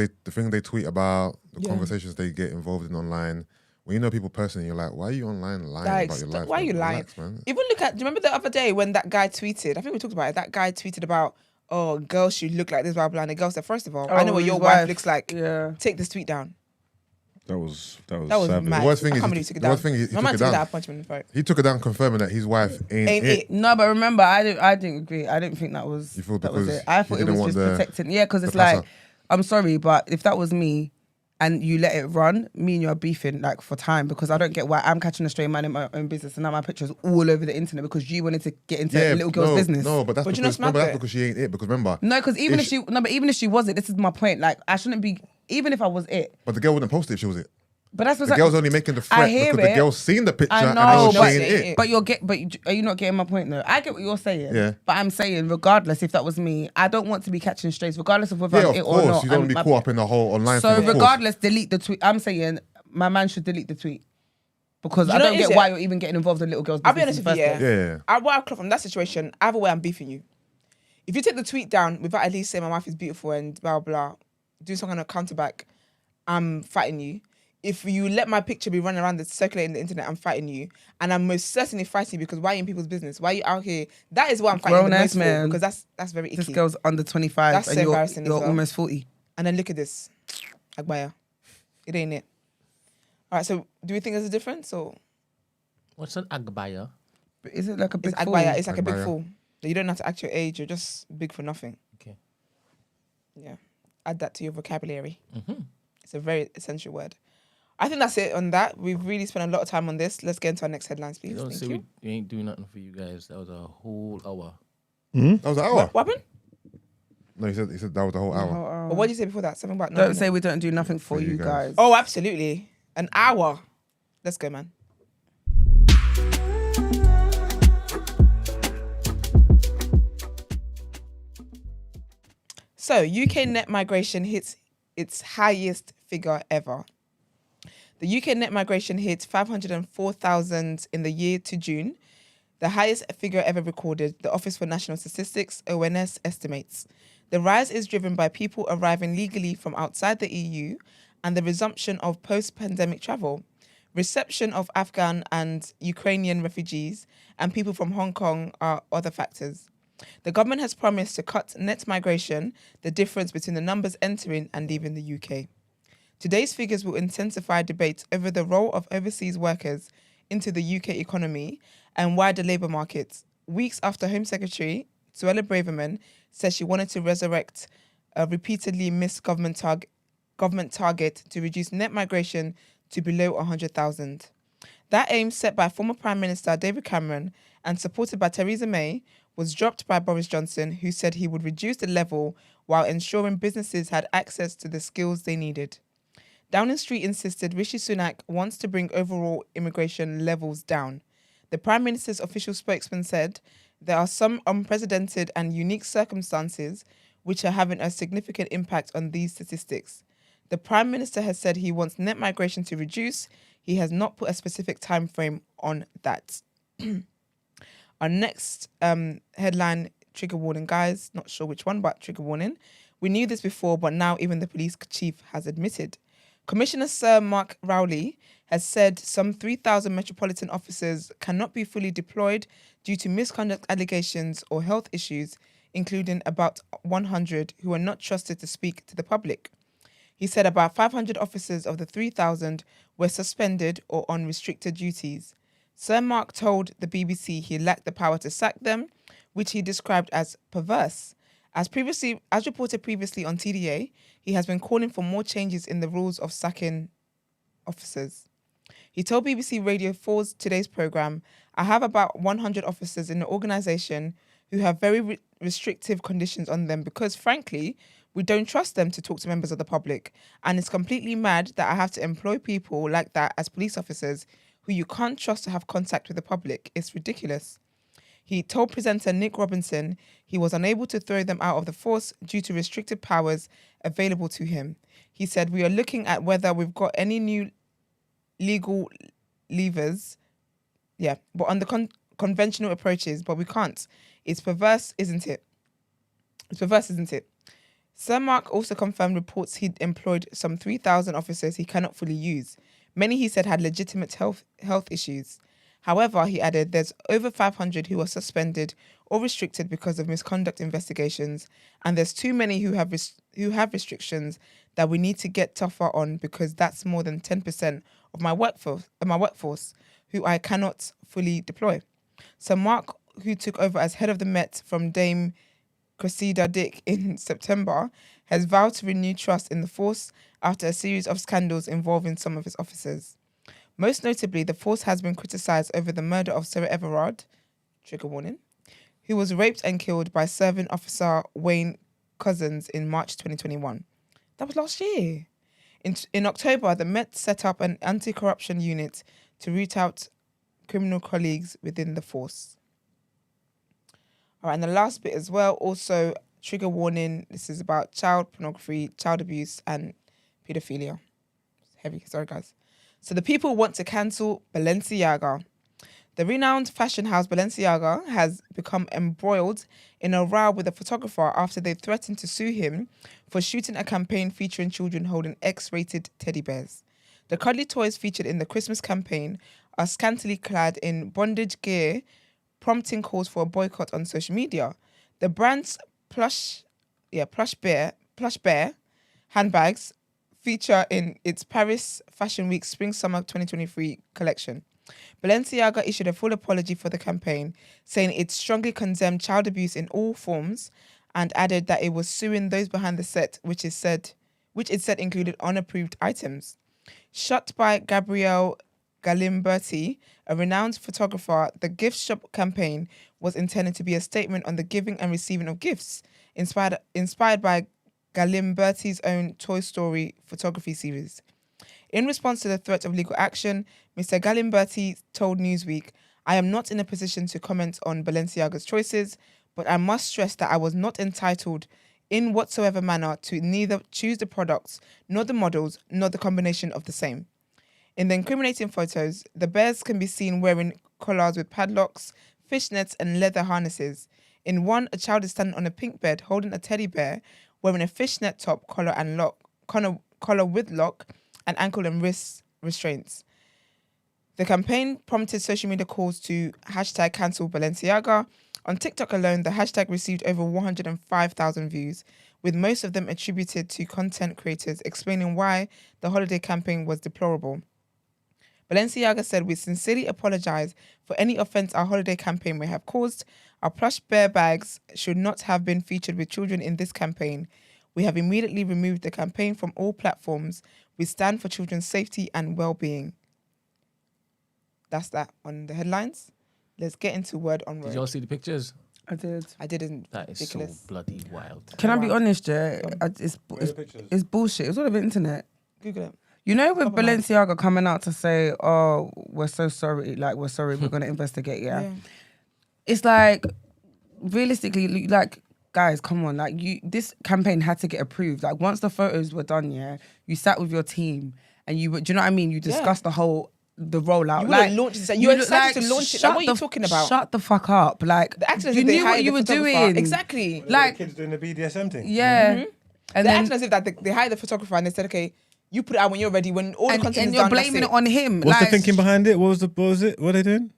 they tweet about, the conversations they get involved in online, when you know people personally, you're like, why are you online lying about your life?
Why are you lying?
Relax, man.
Even do you remember the other day when that guy tweeted? I think we talked about it. That guy tweeted about, oh, girls should look like this, blah, blah. And the girl said, first of all, I know what your wife looks like.
Yeah.
Take this tweet down.
That was
mad.
The worst thing
I
is,
can't believe he took it down. My man took it down, punched him in the throat.
He took it down, confirming that his wife ain't it.
No, but remember, I didn't agree. I didn't think that was.
You thought
that was
because
it. I thought
he
it
didn't
was just
want
protecting. Yeah, because it's
passer.
like, I'm sorry, but if that was me, and you let it run, me and you are beefing like for time, because I don't get why I'm catching a stray man in my own business and now my picture's all over the internet because you wanted to get into a little girl's business.
No, but that's because she ain't it. Because remember,
because even if she was it, this is my point. Like I shouldn't be, even if I was it.
But the girl wouldn't post it if she was it.
But that's
the girl's only making the threat because the girl's seen the picture and knows she ain't it.
But are you not getting my point though? I get what you're saying.
Yeah.
But I'm saying, regardless, if that was me, I don't want to be catching strays, regardless of whether I'm it or not.
Of course, you don't want to be caught up in the whole online thing.
So regardless, delete the tweet. I'm saying my man should delete the tweet. Because I don't get why you're even getting involved in little girls' business.
I'll be honest with you, what I've come from that situation, either way I'm beefing you. If you take the tweet down without at least saying my wife is beautiful and blah, blah, do some kind of counterback, I'm fighting you. If you let my picture be running around circulating the internet, I'm fighting you. And I'm most certainly fighting you because why are you in people's business? Why are you out here? That is what I'm fighting the most for, because that's very icky.
This girl's under 25
that's
and
so embarrassing
you're almost 40.
And then look at this. Agbaya. It ain't it. All right, so do we think there's a difference or?
What's an agbaya?
Is it like a big fool?
Agbaya. It's like a big fool. You don't have to act your age. You're just big for nothing.
Okay.
Yeah. Add that to your vocabulary.
Mm-hmm.
It's a very essential word. I think that's it on that. We've really spent a lot of time on this. Let's get into our next headlines, please.
Don't say we ain't doing nothing for you guys. That was a whole hour.
That was an hour?
What happened?
No, he said that was a whole hour.
But what did you say before that? Something about
don't say we don't do nothing for you guys.
Oh, absolutely. An hour. Let's go, man. So, UK net migration hits its highest figure ever. The UK net migration hit 504,000 in the year to June, the highest figure ever recorded, the Office for National Statistics, ONS, estimates. The rise is driven by people arriving legally from outside the EU and the resumption of post-pandemic travel, reception of Afghan and Ukrainian refugees, and people from Hong Kong are other factors. The government has promised to cut net migration, the difference between the numbers entering and leaving the UK. Today's figures will intensify debate over the role of overseas workers into the UK economy and wider labour markets, weeks after Home Secretary Suella Braverman said she wanted to resurrect a repeatedly missed government target to reduce net migration to below 100,000. That aim, set by former Prime Minister David Cameron and supported by Theresa May, was dropped by Boris Johnson, who said he would reduce the level while ensuring businesses had access to the skills they needed. Downing Street insisted Rishi Sunak wants to bring overall immigration levels down. The Prime Minister's official spokesman said, there are some unprecedented and unique circumstances which are having a significant impact on these statistics. The Prime Minister has said he wants net migration to reduce. He has not put a specific time frame on that. Our next headline, trigger warning, guys. Not sure which one, but trigger warning. We knew this before, but now even the police chief has admitted. Commissioner Sir Mark Rowley has said some 3,000 metropolitan officers cannot be fully deployed due to misconduct allegations or health issues, including about 100 who are not trusted to speak to the public. He said about 500 officers of the 3,000 were suspended or on restricted duties. Sir Mark told the BBC he lacked the power to sack them, which he described as perverse. As reported previously on TDA, he has been calling for more changes in the rules of sacking officers. He told BBC Radio 4's Today's programme, I have about 100 officers in the organisation who have very restrictive conditions on them because, frankly, we don't trust them to talk to members of the public. And it's completely mad that I have to employ people like that as police officers who you can't trust to have contact with the public. It's ridiculous. He told presenter Nick Robinson he was unable to throw them out of the force due to restricted powers available to him. He said, we are looking at whether we've got any new legal levers, but on the conventional approaches, but we can't. It's perverse, isn't it? Sir Mark also confirmed reports he'd employed some 3,000 officers he cannot fully use. Many, he said, had legitimate health issues. However, he added, there's over 500 who are suspended or restricted because of misconduct investigations, and there's too many who have restrictions that we need to get tougher on, because that's more than 10% of my workforce who I cannot fully deploy. So Mark, who took over as head of the Met from Dame Cressida Dick in September, has vowed to renew trust in the force after a series of scandals involving some of his officers. Most notably, the force has been criticised over the murder of Sarah Everard, trigger warning, who was raped and killed by serving officer Wayne Couzens in March 2021. That was last year. In October, the Met set up an anti-corruption unit to root out criminal colleagues within the force. All right, and the last bit as well, also trigger warning. This is about child pornography, child abuse, and paedophilia. Heavy, sorry guys. So the people want to cancel Balenciaga. The renowned fashion house Balenciaga has become embroiled in a row with a photographer after they threatened to sue him for shooting a campaign featuring children holding X-rated teddy bears. The cuddly toys featured in the Christmas campaign are scantily clad in bondage gear, prompting calls for a boycott on social media. The brand's plush bear handbags feature in its Paris Fashion Week Spring-Summer 2023 collection. Balenciaga issued a full apology for the campaign, saying it strongly condemned child abuse in all forms, and added that it was suing those behind the set, which it said included unapproved items. Shot by Gabrielle Galimberti, a renowned photographer, the gift shop campaign was intended to be a statement on the giving and receiving of gifts, inspired by Galimberti's own Toy Story photography series. In response to the threat of legal action, Mr. Galimberti told Newsweek, I am not in a position to comment on Balenciaga's choices, but I must stress that I was not entitled in whatsoever manner to neither choose the products, nor the models, nor the combination of the same. In the incriminating photos, the bears can be seen wearing collars with padlocks, fishnets, and leather harnesses. In one, a child is standing on a pink bed holding a teddy bear, wearing a fishnet top, collar with lock, and ankle and wrist restraints. The campaign prompted social media calls to hashtag cancel Balenciaga. On TikTok alone, the hashtag received over 105,000 views, with most of them attributed to content creators explaining why the holiday campaign was deplorable. Balenciaga said, we sincerely apologize for any offense our holiday campaign may have caused. Our plush bear bags should not have been featured with children in this campaign. We have immediately removed the campaign from all platforms. We stand for children's safety and well-being. That's that on the headlines. Let's get into word on word.
Did y'all see the pictures?
I did.
I didn't.
That is
ridiculous.
so bloody wild.
Can I be honest, yeah? It's bullshit. It's all over the internet.
Google it.
You know, with Balenciaga coming out to say, oh, we're so sorry, like, we're sorry, we're going to investigate, yeah? It's like, realistically, like, guys, come on, like, this campaign had to get approved. Like, once the photos were done, yeah, you sat with your team and do you know what I mean? You discussed the rollout.
You
like,
launched it. You're excited to launch it. Like, what are you talking about?
Shut the fuck up. Like, you knew what you were doing.
Exactly.
Like, kids doing the BDSM thing.
Yeah.
Mm-hmm. And they're acting as if that they hired the photographer and they said, okay, you put it out when you're ready, when all the content is done.
And you're blaming it on him.
What's the thinking behind it? What was it? What are they doing?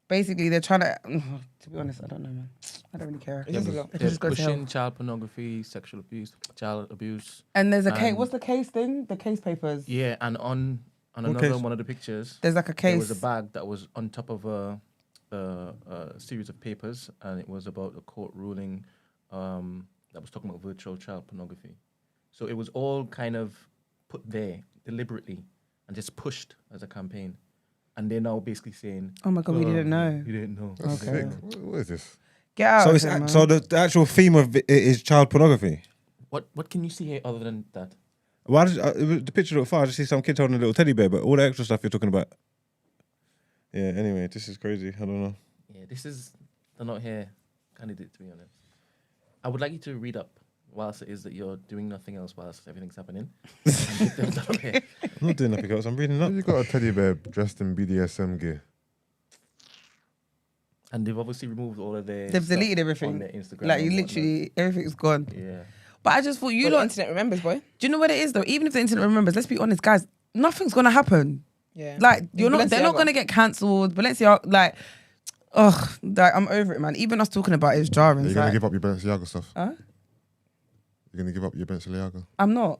Basically, they're trying to be honest, I don't know, man. I don't really care.
They're pushing child pornography, sexual abuse, child abuse.
And there's a case. What's the case thing? The case papers.
Yeah, and on another one of the pictures,
there's like a case.
There was a bag that was on top of a series of papers, and it was about a court ruling that was talking about virtual child pornography. So it was all kind of put there deliberately and just pushed as a campaign. And they're now basically saying,
oh my God, we didn't know.
You didn't know.
Okay.
What is this?
Get out.
So the actual theme of it is child pornography.
What can you see here other than that?
Why the picture looked far? I just see some kid holding a little teddy bear, but all the extra stuff you're talking about. Yeah, anyway, this is crazy. I don't know.
Yeah, they're not here candidate, to be honest. I would like you to read up whilst it is that you're doing nothing else whilst everything's happening.
I'm not doing nothing else. I'm reading up.
You got a teddy bear dressed in BDSM gear.
And they've obviously removed all of their.
They've deleted everything.
On their Instagram.
Like, you literally, everything's gone.
Yeah.
But I just thought
the internet remembers, boy.
Do you know what it is though? Even if the internet remembers, let's be honest, guys. nothing's gonna happen.
Yeah.
Like they're not gonna get cancelled. Balenciaga, like, I'm over it, man. Even us talking about it is jarring.
You're gonna give up your Balenciaga stuff? Huh? You're gonna give up your Balenciaga?
I'm not.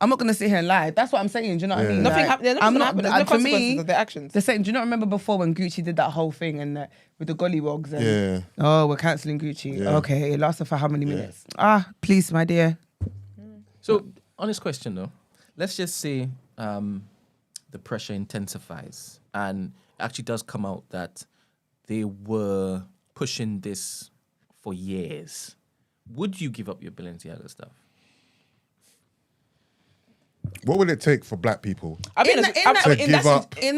I'm not gonna sit here and lie. That's what I'm saying. Do you know what I mean?
Nothing
like,
I'm not. There's no consequences of their actions.
The same. Do you not remember before when Gucci did that whole thing and with the gollywogs? And, we're cancelling Gucci. Yeah. Okay, it lasted for how many minutes? Please, my dear.
So, honest question though. Let's just say the pressure intensifies, and it actually does come out that they were pushing this for years. Would you give up your Balenciaga stuff?
What would it take for black people?
I mean,
in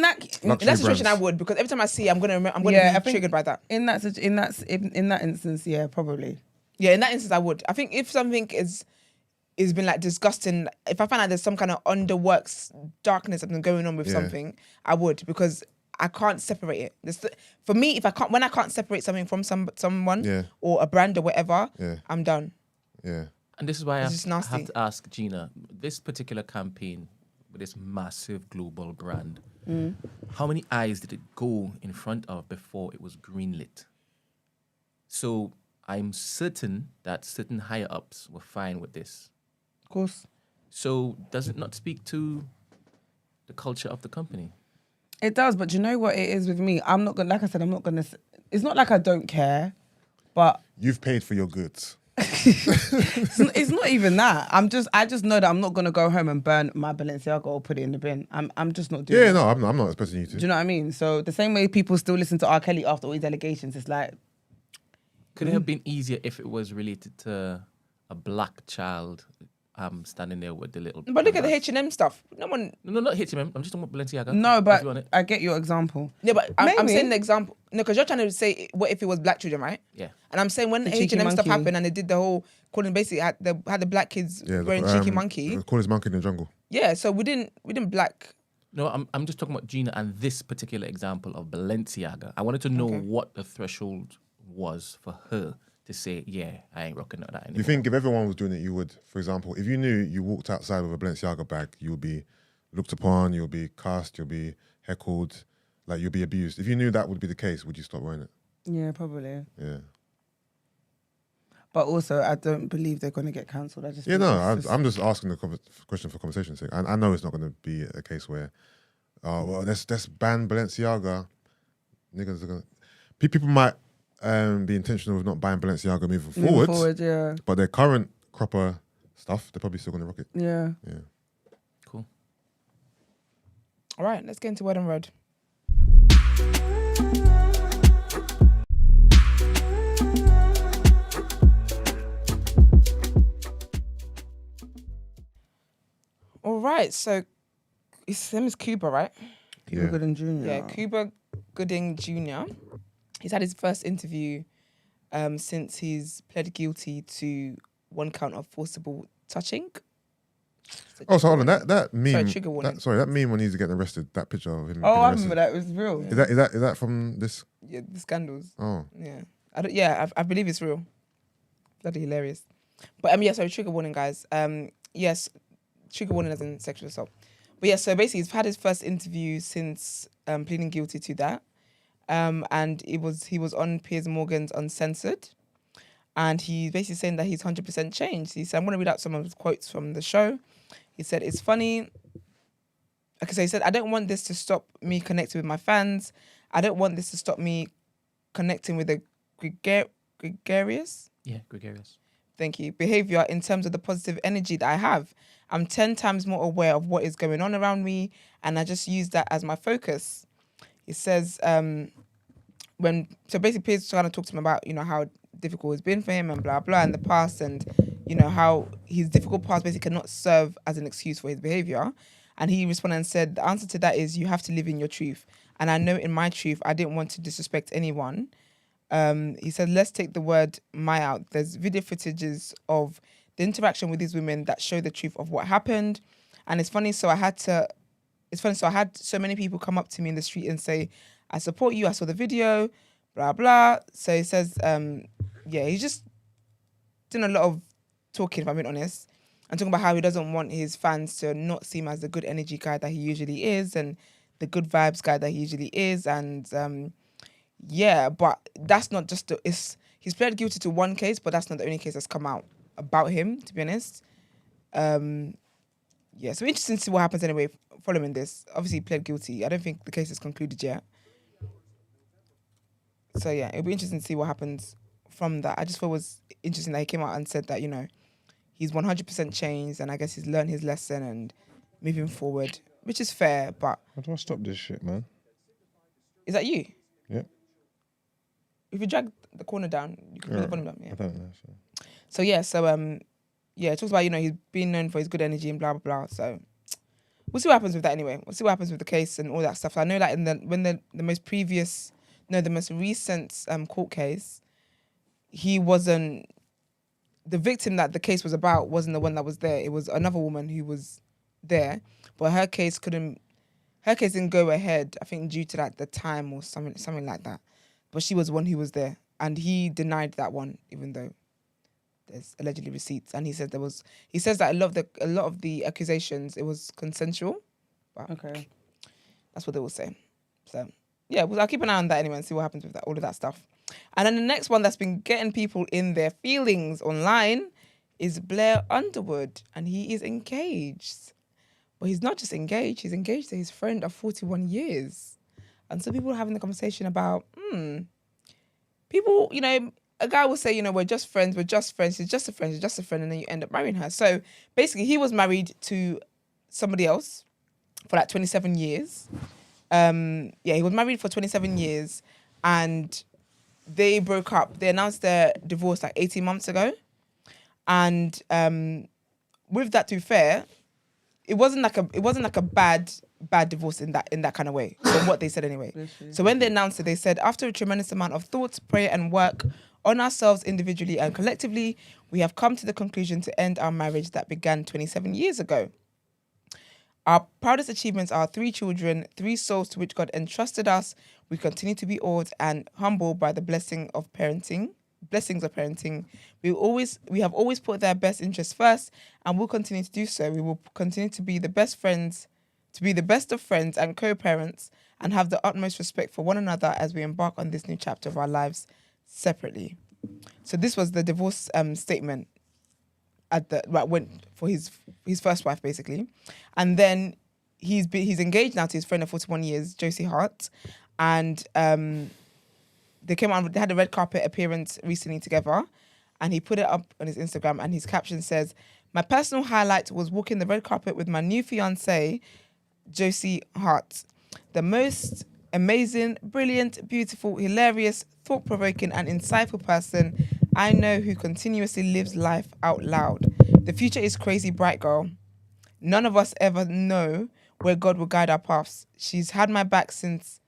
that
situation, I would, because every time I see, I'm gonna be triggered by that.
In that instance, yeah, probably.
Yeah, in that instance, I would. I think if something is been like disgusting, if I find out there's some kind of underworks darkness something going on with something, I would, because I can't separate it. For me, when I can't separate something from someone or a brand or whatever, I'm done.
Yeah.
And this is why I have to ask Gina, this particular campaign with this massive global brand, how many eyes did it go in front of before it was greenlit? So I'm certain that certain higher ups were fine with this.
Of course.
So does it not speak to the culture of the company?
It does, but do you know what it is with me? I'm not gonna, like I said, I'm not gonna. It's not like I don't care, but
you've paid for your goods.
It's not even that. I just know that I'm not gonna go home and burn my Balenciaga or put it in the bin. I'm just not doing it.
Yeah, no, I'm not expecting you to.
Do you know what I mean? So the same way people still listen to R. Kelly after all these allegations, it's like,
could it have been easier if it was related to a black child standing there with the little...
But look at the H&M stuff. No,
not H&M. I'm just talking about Balenciaga.
No, but I get your example.
Yeah, but I'm saying the example. No, because you're trying to say, what if it was black children, right?
Yeah.
And I'm saying when the H&M stuff happened and they did the whole, calling basically had the black kids wearing cheeky monkey.
Call his monkey in the jungle.
Yeah, so we didn't black...
No, I'm just talking about Gina and this particular example of Balenciaga. I wanted to know what the threshold was for her to say, yeah, I ain't rocking that anymore.
Do you think if everyone was doing it, you would? For example, if you knew you walked outside with a Balenciaga bag, you would be looked upon, you'll be cast, you'll be heckled, like you'll be abused. If you knew that would be the case, would you stop wearing it?
Yeah, probably.
Yeah.
But also, I don't believe they're going to get cancelled.
I'm just asking the question for conversation's sake. I know it's not going to be a case where, let's ban Balenciaga. Niggas are going. People might be intentional with not buying Balenciaga moving forward,
yeah.
But their current cropper stuff, they're probably still going to rock it.
Yeah.
Yeah.
Cool.
All right, let's get into Word on Road. All right, so his name is Cuba, right?
Cuba Gooding Jr.
Yeah, Cuba Gooding Jr. He's had his first interview since he's pled guilty to one count of forcible touching.
So hold on, that meme.
Sorry, trigger warning.
That meme when he's getting arrested. That picture of him.
Oh, I remember that. It was real.
Yeah. Is that from this?
Yeah, the scandals.
Oh.
Yeah. I believe it's real. Bloody hilarious. But sorry, trigger warning, guys. Yes, trigger warning as in sexual assault. But yeah, so basically he's had his first interview since pleading guilty to that. And he was on Piers Morgan's Uncensored. And he's basically saying that he's 100% changed. He said, I'm going to read out some of his quotes from the show. He said, it's funny. Okay, so he said, I don't want this to stop me connecting with my fans. I don't want this to stop me connecting with the gregarious.
Yeah, gregarious.
Thank you. Behavior in terms of the positive energy that I have. I'm 10 times more aware of what is going on around me. And I just use that as my focus. He says, so basically Piers trying to talk to him about, how difficult it's been for him and blah, blah in the past and, how his difficult past basically cannot serve as an excuse for his behavior. And he responded and said, the answer to that is you have to live in your truth. And I know in my truth, I didn't want to disrespect anyone. He said, let's take the word my out. There's video footages of the interaction with these women that show the truth of what happened. And it's funny, so I had so many people come up to me in the street and say, I support you, I saw the video, blah, blah. So he says, he's just doing a lot of talking, if I'm being honest. and talking about how he doesn't want his fans to not see him as the good energy guy that he usually is and the good vibes guy that he usually is. And but that's not just he's pled guilty to one case, but that's not the only case that's come out about him, to be honest. So interesting to see what happens anyway following this. Obviously he pled guilty. I don't think the case is concluded yet. So yeah, it'll be interesting to see what happens from that. I just thought it was interesting that he came out and said that, you know, he's 100% changed and I guess he's learned his lesson and moving forward, which is fair, but...
How do I stop this shit, man?
Is that you?
Yeah.
If you drag the corner down, you can put the volume down. Yeah.
I don't know.
So it talks about, you know, he's been known for his good energy and blah, blah, blah. So we'll see what happens with that anyway. We'll see what happens with the case and all that stuff. I know like the most recent court case, he wasn't... The victim that the case was about wasn't the one that was there. It was another woman who was there, but her case didn't go ahead, I think due to like the time or something like that. But she was the one who was there, and he denied that one, even though there's allegedly receipts. And he said he says that a lot of the accusations, it was consensual. But
okay,
that's what they will say. So yeah, I'll keep an eye on that anyway and see what happens with that, all of that stuff. And then the next one that's been getting people in their feelings online is Blair Underwood, and he is engaged. But he's not just engaged, he's engaged to his friend of 41 years. And so people are having the conversation about, people, you know, a guy will say, you know, we're just friends, he's just a friend, and then you end up marrying her. So basically he was married to somebody else for like 27 years. He was married for 27 years and they broke up. They announced their divorce like 18 months ago. And with that, to be fair, it wasn't like a bad divorce in that kind of way, from what they said anyway. So when they announced it, they said, after a tremendous amount of thought, prayer and work on ourselves individually and collectively, we have come to the conclusion to end our marriage that began 27 years ago. Our proudest achievements are 3 children, 3 souls to which God entrusted us. We continue to be awed and humbled by the blessings of parenting. We have always put their best interests first and will continue to do so. We will continue to be the best of friends and co-parents and have the utmost respect for one another as we embark on this new chapter of our lives separately. So this was the divorce statement for his first wife, basically. And then he's engaged now to his friend of 41 years, Josie Hart. And they had a red carpet appearance recently together, and he put it up on his Instagram, and his caption says, "My personal highlight was walking the red carpet with my new fiancée, Josie Hart. The most amazing, brilliant, beautiful, hilarious, thought-provoking and insightful person I know who continuously lives life out loud. The future is crazy bright, girl. None of us ever know where God will guide our paths. She's had my back since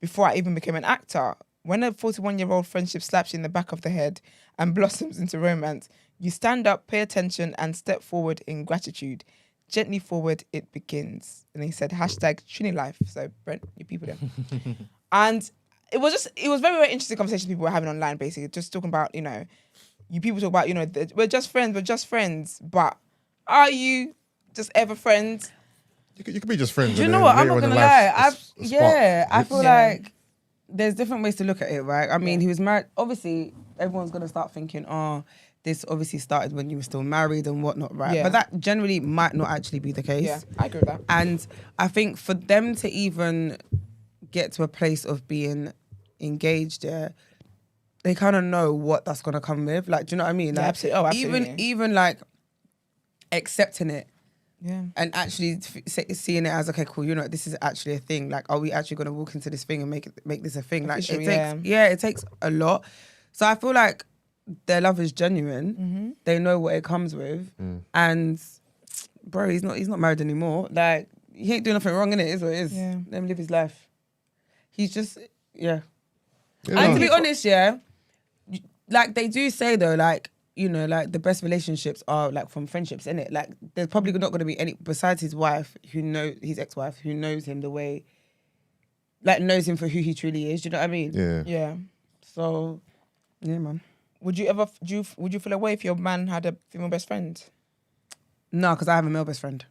before I even became an actor. When a 41-year-old friendship slaps you in the back of the head and blossoms into romance, you stand up, pay attention, and step forward in gratitude. Gently forward, it begins." And he said, #TriniLife. So, Brent, you people there. And it was very, very interesting conversation people were having online, basically. Just talking about, you know, you people talk about, you know, we're just friends. But are you just ever friends?
You could be just friends.
Do you know what? I'm not going to lie. I feel like there's different ways to look at it, right? I mean, he was married. Obviously, everyone's going to start thinking, this obviously started when you were still married and whatnot, right? Yeah. But that generally might not actually be the case.
Yeah, I agree with that.
And I think for them to even get to a place of being engaged, they kind of know what that's going to come with. Like, do you know what I mean? Like,
absolutely. Oh, absolutely.
Even like accepting it.
Yeah.
And actually seeing it as, okay, cool, you know, this is actually a thing. Like, are we actually going to walk into this thing and make this a thing? Like, it takes a lot. So I feel like their love is genuine. Mm-hmm. They know what it comes with. And bro, he's not married anymore. Like, he ain't doing nothing wrong, innit? It is what it is. Yeah. Let him live his life. He's just, And to be honest, like they do say though, like, you know, like the best relationships are like from friendships, innit? Like, there's probably not going to be any, besides his wife, his ex-wife, who knows him the way, like knows him for who he truly is. Do you know what I mean?
Yeah.
Yeah.
So, yeah, man.
Would you feel away if your man had a female best friend?
No, because I have a male best friend.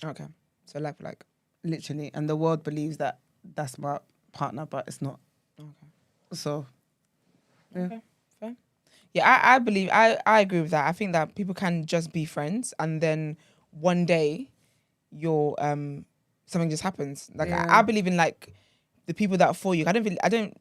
Okay. So like.
Literally. And the world believes that that's my partner, but it's not.
Okay.
So, yeah.
Okay. Fair. Yeah, I believe, I agree with that. I think that people can just be friends and then one day you're, something just happens. Like, I believe in like the people that are for you. I don't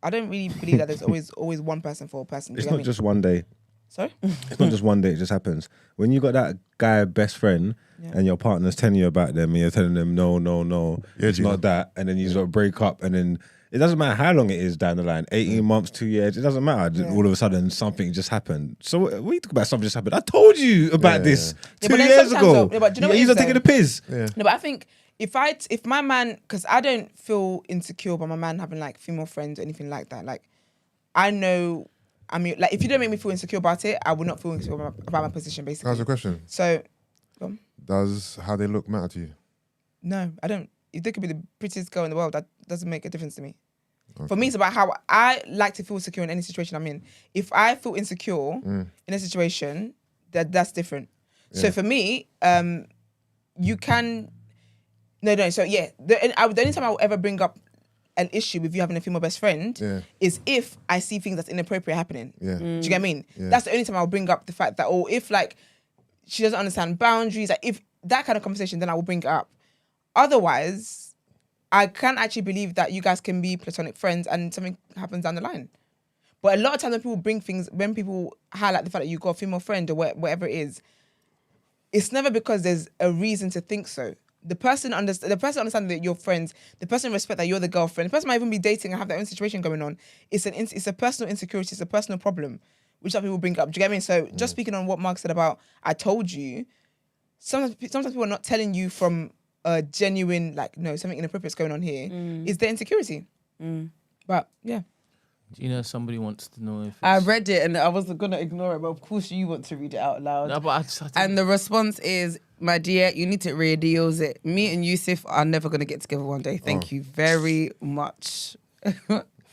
really believe that there's always one person for a person.
It's not just one day.
Sorry?
It's not just one day, it just happens. When you got that guy best friend and your partner's telling you about them and you're telling them, no, it's not that. And then you sort of break up and then it doesn't matter how long it is down the line, 18 months, 2 years, it doesn't matter. All of a sudden something just happened. So when you talk about something just happened, I told you about this 2 years ago.
But do you know what
you're taking the piss.
Yeah. No, but I think if my man, because I don't feel insecure by my man having like female friends or anything like that. Like I know, I mean, like if you don't make me feel insecure about it, I will not feel insecure about my position, basically.
That's the question.
So,
does how they look matter to you?
No, I don't. If they could be the prettiest girl in the world, that doesn't make a difference to me. Okay. For me, it's about how I like to feel secure in any situation I'm in. If I feel insecure in a situation, that's different. Yeah. So for me, you can... No. So yeah, the only time I will ever bring up an issue with you having a female best friend is if I see things that's inappropriate happening. Yeah. Do you get what I mean? Yeah. That's the only time I'll bring up the fact that, or if like she doesn't understand boundaries, like if that kind of conversation, then I will bring it up. Otherwise, I can actually believe that you guys can be platonic friends and something happens down the line. But a lot of times when people bring things, when people highlight the fact that you've got a female friend or whatever it is, it's never because there's a reason to think so. The person understands that you're friends. The person respects that you're the girlfriend. The person might even be dating and have their own situation going on. It's a personal insecurity. It's a personal problem, which some people bring up. Do you get me? So just speaking on what Mark said about, I told you, sometimes people are not telling you from a genuine, like, no, something inappropriate is going on here. Is their insecurity. But yeah.
Do you know somebody wants to know if
I read it and I wasn't going to ignore it, but of course you want to read it out loud.
No, but
and the response is, my dear, you need to redeal it. Me and Yusuf are never going to get together one day. Thank you very much.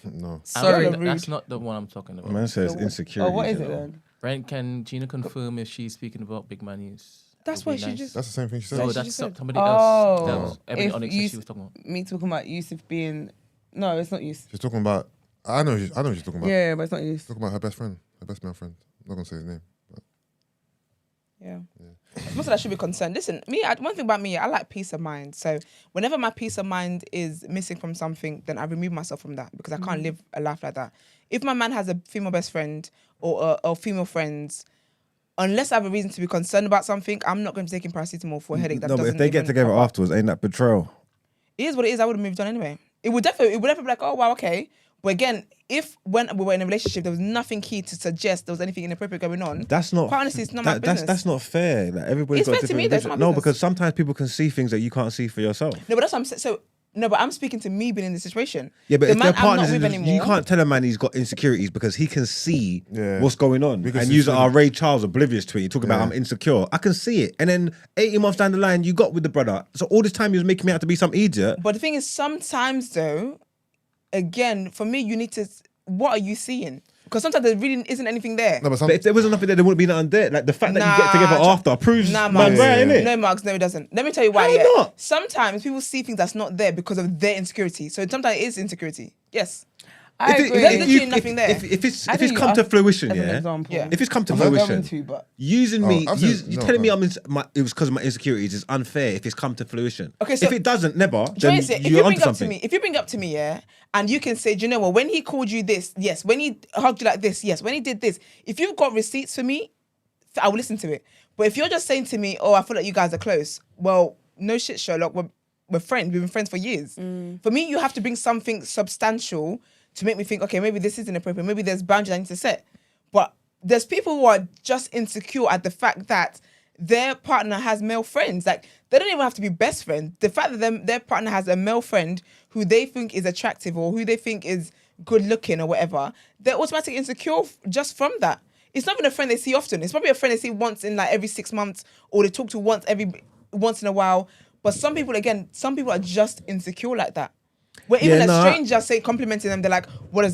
No.
Sorry.
That's not the one I'm talking about.
Man says insecurity.
Oh, what is it then?
Brent, can Gina confirm if she's speaking about Big Man News?
That's what she just...
That's the same thing she said.
No, that's somebody else. That was Ebony Onyx that she was talking about.
Me talking about Yusuf being... No, it's not Yusuf.
She's talking about... I know what she's talking about.
Yeah, but it's not Yusuf.
She's talking about her best friend. Her best male friend. I'm not going to say his name. But...
Yeah. Most of that should be concerned. Listen, one thing about me, I like peace of mind. So whenever my peace of mind is missing from something, then I remove myself from that because I can't live a life like that. If my man has a female best friend or female friends, unless I have a reason to be concerned about something, I'm not going to be taking paracetamol for a headache.
No, but if they get together afterwards, ain't that betrayal?
It is what it is. I would have moved on anyway. It would definitely be like, oh wow, okay. But again, if when we were in a relationship, there was nothing key to suggest there was anything inappropriate going on.
That's not.
Quite honestly, it's not my business.
That's not fair. Like everybody's
it's
got
fair to me. That's my business.
No, because sometimes people can see things that you can't see for yourself.
No, but that's what I'm saying. So no, but I'm speaking to me being in this situation.
Yeah, but
the
if
man
their partners,
I'm not with anymore,
you can't tell a man he's got insecurities because he can see what's going on.
Because
and use Ray Charles oblivious to it. You talk about I'm insecure. I can see it. And then 18 months down the line, you got with the brother. So all this time he was making me out to be some idiot.
But the thing is, sometimes though, again, for me, you need to. What are you seeing? Because sometimes there really isn't anything there.
No, but if there wasn't nothing there, there wouldn't be nothing there. Like the fact that you get together after proves
Marks,
right, innit?
No, Marks, no, it doesn't. Let me tell you why.
How not?
Sometimes people see things that's not there because of their insecurity. So sometimes it is insecurity. Yes.
I agree.
There's literally nothing there.
If it's come to fruition, if it's come to fruition, using me, you telling me it was because of my insecurities is unfair. If it's come to fruition, okay. So if it doesn't, never. Then you're onto something.
If you bring up to me, and you can say, do you know what? When he called you this, yes. When he hugged you like this, yes. When he did this, if you've got receipts for me, I will listen to it. But if you're just saying to me, oh, I feel like you guys are close, well, no shit, Sherlock. We're friends. We've been friends for years. For me, you have to bring something substantial to make me think, okay, maybe this is inappropriate. Maybe there's boundaries I need to set. But there's people who are just insecure at the fact that their partner has male friends. Like, they don't even have to be best friends. The fact that their partner has a male friend who they think is attractive or who they think is good looking or whatever, they're automatically insecure just from that. It's not even a friend they see often. It's probably a friend they see once in like every 6 months or they talk to once in a while. But some people are just insecure like that. Where even a stranger say complimenting them, they're like, what does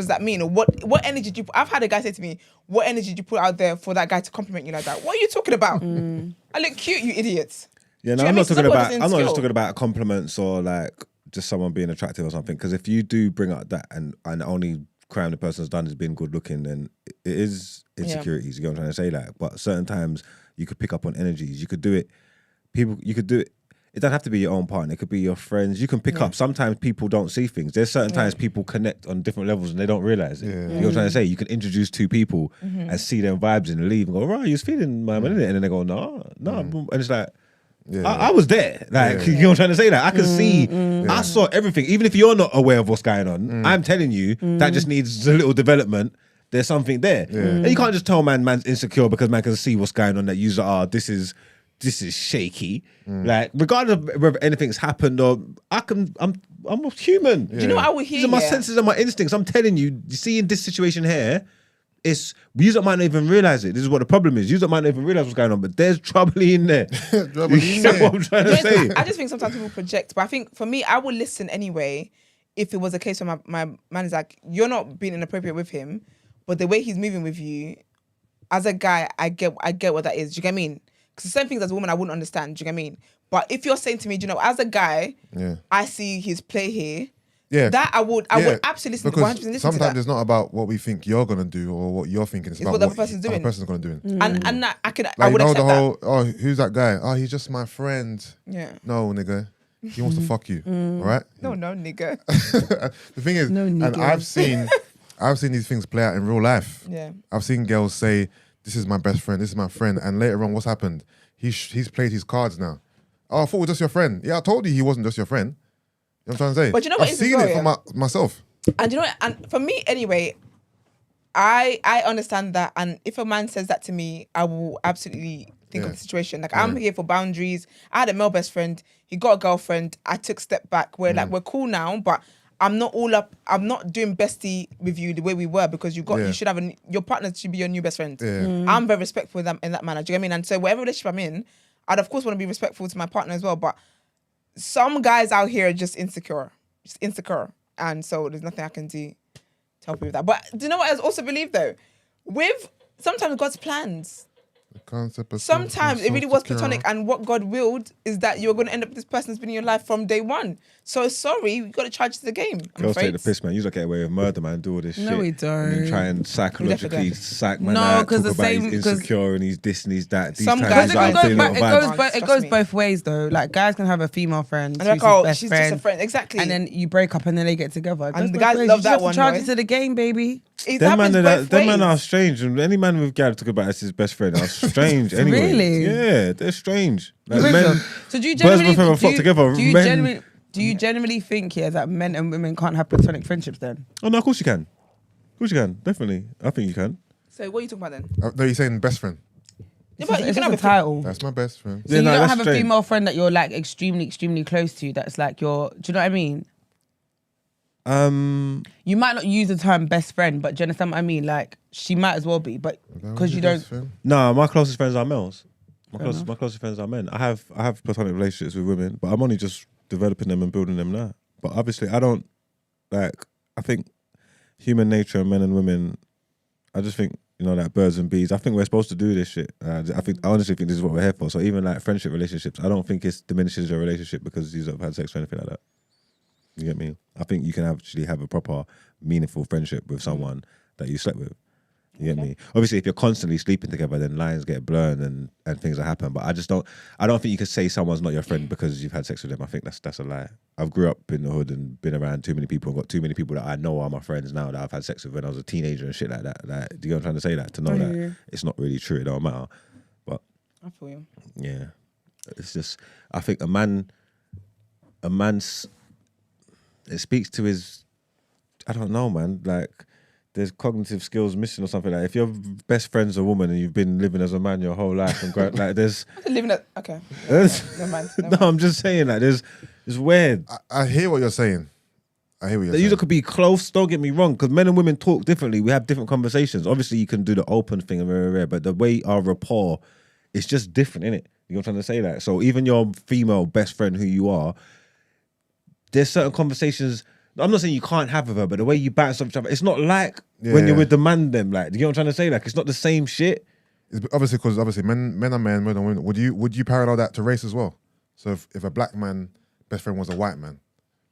that mean? Or what energy did you put? I've had a guy say to me, what energy did you put out there for that guy to compliment you like that? What are you talking about? I look cute, you idiots.
Yeah, no, I'm not just talking about compliments or like just someone being attractive or something. Because if you do bring up that and the only crime the person's done is being good looking, then it is insecurities. You know what I'm trying to say? Like, but certain times you could pick up on energies. You could do it. You could do it. It doesn't have to be your own partner. It could be your friends. You can pick up. Sometimes people don't see things. There's certain times people connect on different levels and they don't realize it. You know what I'm trying to say? You can introduce two people and see them vibes and leave and go, right, you're feeling my man, innit? And then they go, no. And it's like, I was there. Like, you know what I'm trying to say? Like, I can see, I saw everything. Even if you're not aware of what's going on, I'm telling you, that just needs a little development. There's something there. And you can't just tell man's insecure because man can see what's going on, that you are, this is shaky. Like, regardless of whether anything's happened or I'm a human.
Do you know what I would hear?
These are my senses and my instincts. I'm telling you, see in this situation here, you might not even realize it. This is what the problem is. You might not even realize what's going on, but there's trouble in there. Trouble in there. What I'm trying to say.
I just think sometimes people project, but I think for me, I would listen anyway if it was a case where my man is like, you're not being inappropriate with him, but the way he's moving with you, as a guy, I get what that is. Do you get what I mean? Because the same things as a woman, I wouldn't understand. Do you get what I mean? But if you're saying to me, do you know, as a guy, I see his play here. Yeah, that I would absolutely listen.
Because 100% listen sometimes it's not about what we think you're gonna do or what you're thinking. It's about what the other person's doing. The person's gonna do.
And I could,
like,
I would accept that.
Oh, who's that guy? Oh, he's just my friend.
Yeah.
No, nigga. He wants to fuck you. All right.
No, nigga.
The thing is, and I've seen these things play out in real life.
Yeah.
I've seen girls say, "This is my best friend. This is my friend," and later on, what's happened? He's played his cards now. Oh, I thought it was just your friend. Yeah, I told you he wasn't just your friend. You know what I'm trying to say?
But you know what?
I've seen it for myself.
And you know what? And for me, anyway, I understand that. And if a man says that to me, I will absolutely think of the situation. Like, I'm here for boundaries. I had a male best friend. He got a girlfriend. I took a step back. We're cool now, but I'm not all up. I'm not doing bestie with you the way we were, because you should have your partner should be your new best friend. I'm very respectful in that manner. Do you get what I mean? And so whatever relationship I'm in, I'd of course want to be respectful to my partner as well. But some guys out here are just insecure. And so there's nothing I can do to help you with that. But do you know what I also believe though? With sometimes God's plans.
The concept of
sometimes it really was platonic, and what God willed is that you're going to end up with this person who's been in your life from day one. So sorry, you got to charge to the game.
Girls take the piss, man. You don't get away with murder, man. Do all this shit.
No, we don't.
And then try and psychologically psych man out.
Because
talk about he's insecure and he's this and he's that.
Some guys
it goes both ways though. Like, guys can have a female friend
and like, she's just a friend. Exactly.
And then you break up and then they get together.
And the guys love that one.
Charge it to the game, baby.
Them man are strange. And any man with Gary talk about as his best friend are strange anyway.
Really?
Yeah, they're strange. Like, men,
so do you generally think that men and women can't have platonic friendships then?
Oh no, of course you can. Of course you can. Definitely. I think you can.
So what are you talking about then?
No, you're saying best friend.
Yeah, but you can have
a title.
That's my best friend.
So you don't have a female friend that you're like extremely, extremely close to. That's like do you know what I mean? You might not use the term best friend, but do you understand what I mean? Like, she might as well be, but because you don't.
No, my closest friends are males. My closest friends are men. I have platonic relationships with women, but I'm only just developing them and building them now. But obviously, I don't like. I think human nature, men and women. I just think, you know, like birds and bees. I think we're supposed to do this shit. I honestly think this is what we're here for. So even like friendship relationships, I don't think it diminishes your relationship because you have had sex or anything like that. You get me? I think you can actually have a proper, meaningful friendship with someone that you slept with. You get me? Obviously, if you're constantly sleeping together, then lines get blurred and things that happen. But I don't think you can say someone's not your friend because you've had sex with them. I think that's a lie. I've grew up in the hood and been around too many people and got too many people that I know are my friends now that I've had sex with when I was a teenager and shit like that. Like, do you know what I'm trying to say? That to know that it's not really true, it don't matter. But
I feel you.
Yeah, it's just, I think a man's, it speaks to his, I don't know, man. Like, there's cognitive skills missing or something. Like, if your best friend's a woman and you've been living as a man your whole life and like, there's
okay.
Never mind. No, I'm just saying, like, it's weird.
I hear what you're saying.
You could be close. Don't get me wrong, because men and women talk differently. We have different conversations. Obviously, you can do the open thing and very rare, but the way our rapport, it's just different, innit? You know what I'm trying to say? That so even your female best friend who you are, there's certain conversations. I'm not saying you can't have with her, but the way you bounce off each other, it's not like when you're with the man. Them like, do you know what I'm trying to say? Like, it's not the same shit.
It's obviously because men are men, women are women. Would you parallel that to race as well? So if a black man best friend was a white man,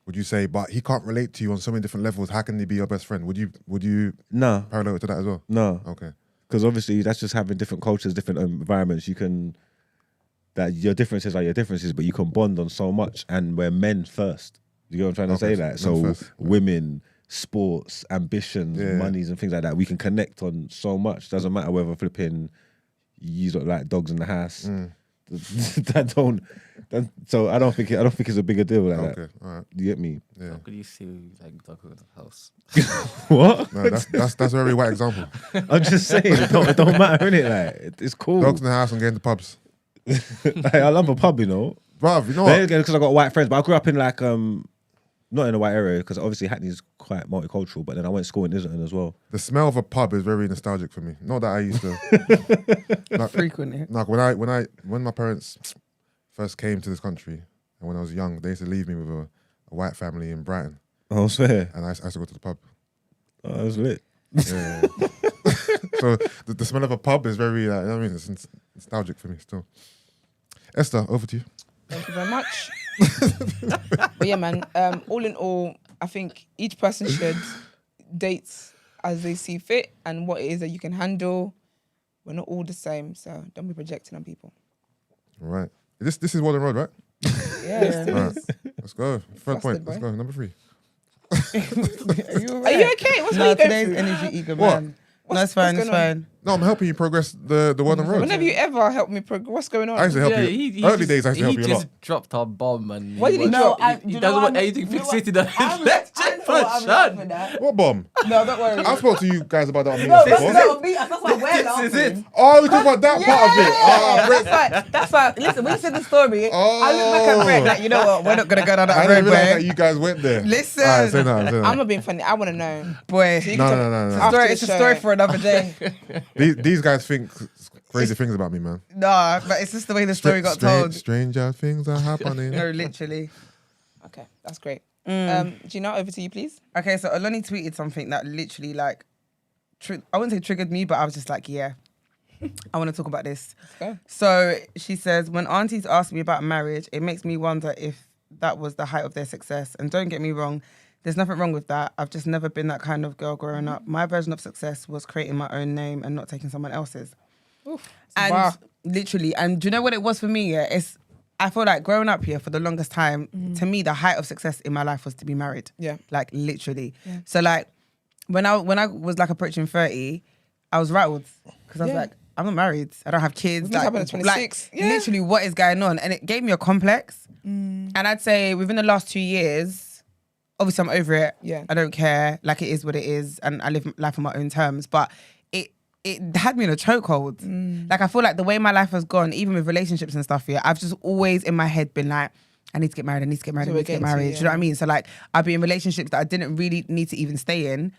would you say, but he can't relate to you on so many different levels? How can he be your best friend? Would you
No
parallel it to that as well?
No.
Okay.
Because obviously that's just having different cultures, different environments. You can, that your differences are your differences, but you can bond on so much. And we're men first. You know what I'm trying to say? Like, so first. Women, sports, ambitions, monies and things like that, we can connect on so much. Doesn't matter whether flipping you look like dogs in the house. So I don't think it's a bigger deal like that.
Okay, all right.
You get me?
Yeah. How could you see like dog in the house?
What?
No, that's a very white example.
I'm just saying, it don't matter, innit? Like, it's cool.
Dogs in the house and getting to pubs.
Like, I love a pub, you know.
Bruv, you know what?
Because I got white friends, but I grew up in like not in a white area because obviously Hackney's quite multicultural. But then I went to school in Islington as well.
The smell of a pub is very nostalgic for me. Not that I used to like,
frequent it.
Like when my parents first came to this country and when I was young, they used to leave me with a white family in Brighton.
Oh, swear.
And I used to go to the pub.
Oh, that was lit.
Yeah. So the smell of a pub is very, you know what I mean? It's nostalgic for me still. Esther, over to you.
Thank you very much. But yeah, man, all in all, I think each person should date as they see fit and what it is that you can handle. We're not all the same, so don't be projecting on people.
All right. This is Walden Road, right?
Yeah.
All right. Let's go. Third point.
Boy.
Let's go. Number 3.
Are you okay? What's going
today's
through?
energy ego,
What?
man. No, it's fine, it's fine.
No, I'm helping you progress the Walden Road.
When have you ever helped me progress? What's going on?
I used to help you. Early days, I used to help you a lot.
He just dropped a bomb and
What did he drop?
He doesn't want anything fixated on his left Sean.
What bomb?
No, don't worry.
I spoke to you guys about that on me
No,
before.
that's not me. That's why we're laughing.
This is it.
Oh, we talk about that part of it.
That's why. Listen, when you said the story, I look back at Brett like, you know what? We're not gonna go down
I
that
didn't
road,
realize that
boy.
you guys went there.
Listen.
All right, say no.
I'm not being funny. I want to know.
Boy,
No.
it's a story for another day.
These guys think crazy things about me, man.
Nah, but it's just the way the story got told.
Stranger things are happening.
No, literally.
Okay, that's great. Gina, over to you, please.
Okay, so Oloni tweeted something that literally like, I wouldn't say triggered me, but I was just like, yeah, I want to talk about this.
Okay.
So she says, when aunties ask me about marriage, it makes me wonder if that was the height of their success. And don't get me wrong, there's nothing wrong with that. I've just never been that kind of girl growing up. My version of success was creating my own name and not taking someone else's.
Oof.
And
Wow.
literally, and do you know what it was for me? Yeah, I feel like growing up here for the longest time, to me, the height of success in my life was to be married.
Yeah.
Like literally. Yeah. So like when I was like approaching 30, I was rattled because I was like, I'm not married. I don't have kids.
This happened at 26.
Like, literally, what is going on? And it gave me a complex. And I'd say within the last 2 years, obviously I'm over it.
Yeah.
I don't care. Like it is what it is. And I live life on my own terms. But it had me in a chokehold. Like I feel like the way my life has gone, even with relationships and stuff here, I've just always in my head been like, I need to get married. Do you know what I mean? So like I've been in relationships that I didn't really need to even stay in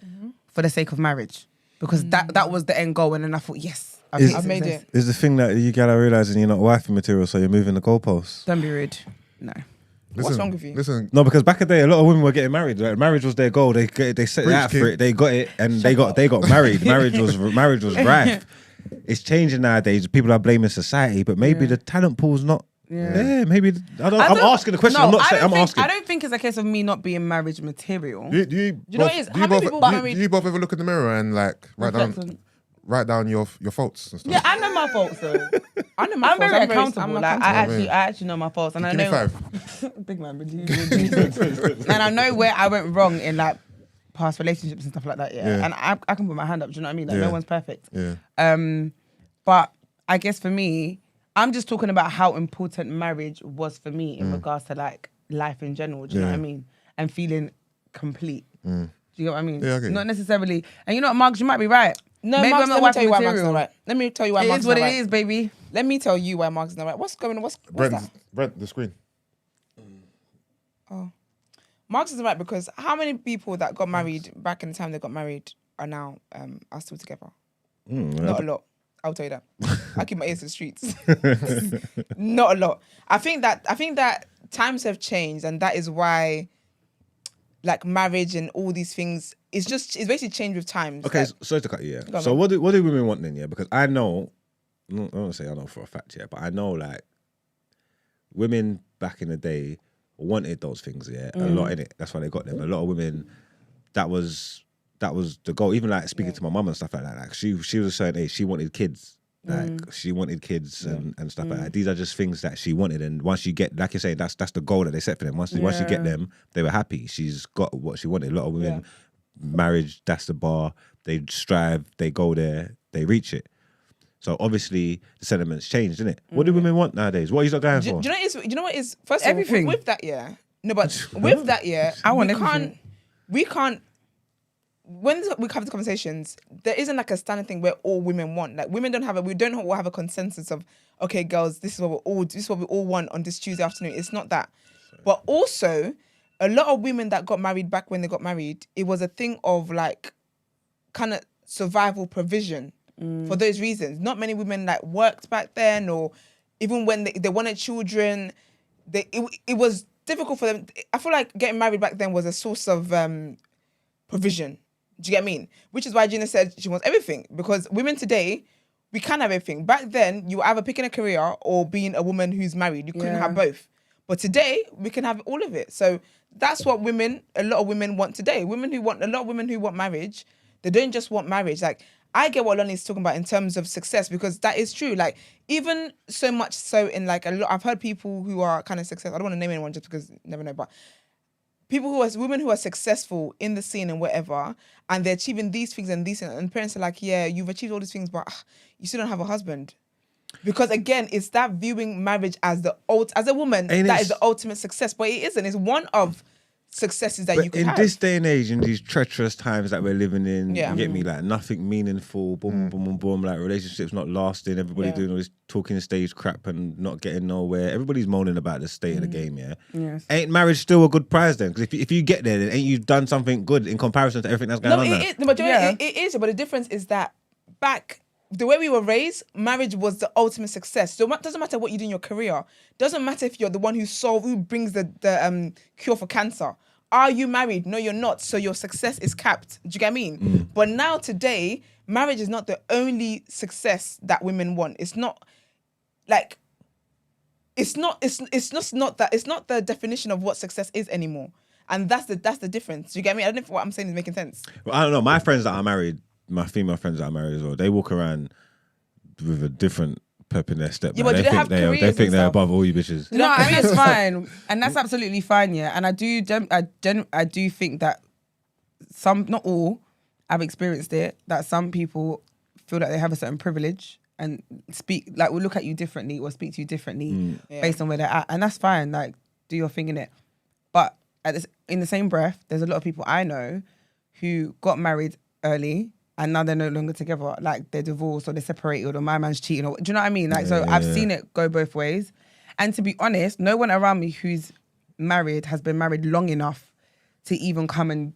for the sake of marriage. Because that was the end goal. And then I thought, yes, I've made it.
Is the thing that you gotta realising you're not wifey material, so you're moving the goalposts?
Don't be rude. No.
What's wrong with you?
Listen.
No, because back in the day, a lot of women were getting married. Like, marriage was their goal. They set it out for it. They got it, and they got married. Marriage was rife. It's changing nowadays. People are blaming society, but maybe the talent pool's not. Yeah, maybe. I'm asking the question.
No,
I'm not saying. I'm asking.
I don't think it's a case of me not being marriage material.
Do you
know what it is? How many people married?
Do you both ever look in the mirror and like write down your faults and stuff?
Yeah, I know my faults though.
I know my
I'm
faults.
very accountable. Like I actually know my faults, and
Give
I
me
know
5.
big man, and I know where I went wrong in like past relationships and stuff like that. Yeah, and I can put my hand up. Do you know what I mean? Like no one's perfect.
Yeah.
But I guess for me, I'm just talking about how important marriage was for me in regards to like life in general. Do you know what I mean? And feeling complete. Do you get what I mean?
Yeah, I get you.
Not necessarily. And you know what, Marks, you might be right.
No,
maybe
Marks,
I'm not
let me tell you why
material.
Marks is not right. Let me tell you why
It
Marks
is
is
what
not
it
right.
is, baby.
Let me tell you why Marks is not right. What's going on? What's that?
Brent, the screen.
Oh. Marks isn't right because how many people that got married back in the time they got married are now are still together? Not a lot. I'll tell you that. I keep my ears to the streets. Not a lot. I think that times have changed, and that is why like marriage and all these things, it's basically changed with times.
Okay,
like,
sorry to cut you. Yeah. So what do women want then? Yeah, because I know, I don't want to say I know for a fact yet, but I know like women back in the day wanted those things. Yeah, a lot in it. That's why they got them. A lot of women, that was the goal. Even like speaking to my mum and stuff like that. Like she was a certain age, she wanted kids. Like she wanted kids and stuff like that. These are just things that she wanted, and once you get, like you're saying, that's the goal that they set for them. Once you get them, they were happy. She's got what she wanted. A lot of women, marriage, that's the bar. They strive, they go there, they reach it. So obviously the sentiment's changed, isn't it? What do women want nowadays? What are you not going for?
Do you know what is first
everything
of all, with that no, but with that
I want everything.
We can't. When we have the conversations, there isn't like a standard thing where all women want. Like women we don't all have a consensus of, okay, girls, this is what we all want on this Tuesday afternoon. It's not that. But also, a lot of women that got married back when they got married, it was a thing of like kind of survival provision for those reasons. Not many women like worked back then, or even when they wanted children, it was difficult for them. I feel like getting married back then was a source of provision. Do you get what I mean? Which is why Gina said she wants everything. Because women today, we can have everything. Back then, you were either picking a career or being a woman who's married. You couldn't have both. But today, we can have all of it. So that's what a lot of women want today. A lot of women who want marriage, they don't just want marriage. Like, I get what Oloni is talking about in terms of success, because that is true. Like, even so much so in like I've heard people who are kind of successful. I don't want to name anyone just because you never know, but women who are successful in the scene and whatever, and they're achieving these things and these things, and parents are like, yeah, you've achieved all these things, but you still don't have a husband. Because again, it's that viewing marriage as as a woman, that is the ultimate success, but it isn't. It's one of successes that you can have.
In this day and age, in these treacherous times that we're living in, you get me, like nothing meaningful, boom, boom, boom, boom, like relationships not lasting, everybody doing all this talking stage crap and not getting nowhere. Everybody's moaning about the state of the game,
Yes.
Ain't marriage still a good prize then? Because if you get there, then ain't you done something good in comparison to everything that's going on now?
It is, but the difference is that back, the way we were raised, marriage was the ultimate success. So it doesn't matter what you do in your career. Doesn't matter if you're the one who brings the cure for cancer. Are you married? No, you're not. So your success is capped. Do you get what I mean? But now today, marriage is not the only success that women want. It's not like it's not the definition of what success is anymore. And that's the difference. Do you get me? I don't know if what I'm saying is making sense.
Well, I don't know. My friends that are married, my female friends that are married as well, they walk around with a different pep in their step.
Yeah, but
they think they're above all you bitches.
No, I mean, it's fine, and that's absolutely fine. Yeah, and I do think that some, not all, I've experienced it. That some people feel that they have a certain privilege and will look at you differently or speak to you differently based on where they're at, and that's fine. Like, do your thing in it. But in the same breath, there's a lot of people I know who got married early. And now they're no longer together. Like, they're divorced or they're separated or my man's cheating. Or, do you know what I mean? Like, I've seen it go both ways. And to be honest, no one around me who's married has been married long enough to even come and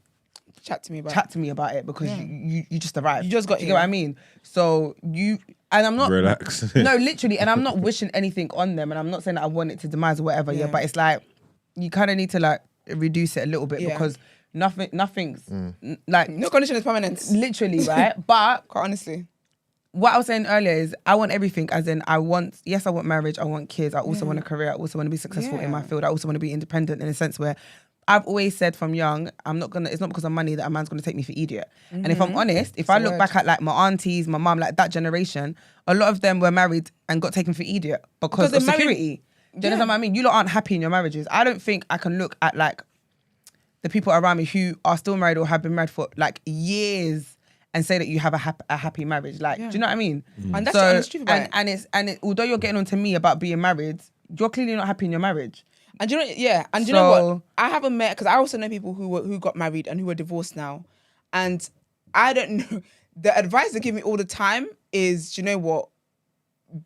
chat to me about it because you just arrived. You just got here. You know what I mean? So and I'm not...
Relax.
No, literally. And I'm not wishing anything on them. And I'm not saying that I want it to demise or whatever. Yeah. But it's like, you kind of need to like reduce it a little bit because... Nothing's like
no condition is permanent.
Literally, right? But
quite honestly,
what I was saying earlier is I want everything. As in, I want marriage. I want kids. I also want a career. I also want to be successful in my field. I also want to be independent in a sense where I've always said from young, it's not because of money that a man's gonna take me for idiot. And if I'm honest, if I look back at like my aunties, my mum, like that generation, a lot of them were married and got taken for idiot because of security. Do you know what I mean? You lot aren't happy in your marriages. I don't think I can look at like the people around me who are still married or have been married for like years and say that you have a happy marriage. Like, do you know what I mean?
And that's the honest truth about it.
And although you're getting on to me about being married, you're clearly not happy in your marriage.
And do you know, and do you know what? I haven't met, because I also know people who got married and who are divorced now. And I don't know, the advice they give me all the time is, do you know what?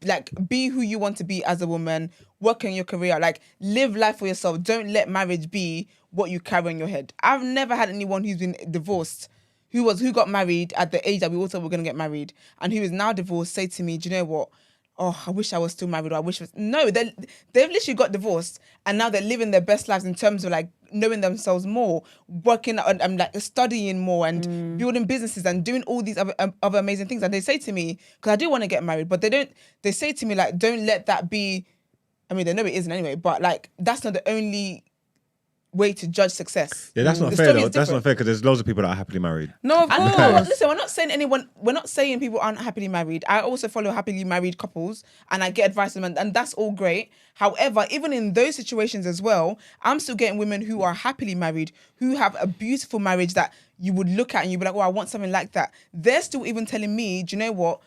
Like, be who you want to be as a woman, work on your career, like live life for yourself. Don't let marriage be what you carry on your head. I've never had anyone who's been divorced who got married at the age that we all thought we were going to get married and who is now divorced say to me, do you know what? oh, I wish I was still married, or I wish... No, they've literally got divorced, and now they're living their best lives in terms of like knowing themselves more, working and like studying more and building businesses and doing all these other amazing things. And they say to me, because I do want to get married, but they say to me like, don't let that be... I mean, they know it isn't anyway, but like, that's not the only way to judge success.
Yeah, that's not fair though. That's not fair because there's loads of people that are happily married.
No, of course.
Listen, we're not saying people aren't happily married. I also follow happily married couples and I get advice from them, and that's all great. However, even in those situations as well, I'm still getting women who are happily married, who have a beautiful marriage that you would look at and you'd be like, oh, I want something like that. They're still even telling me, do you know what?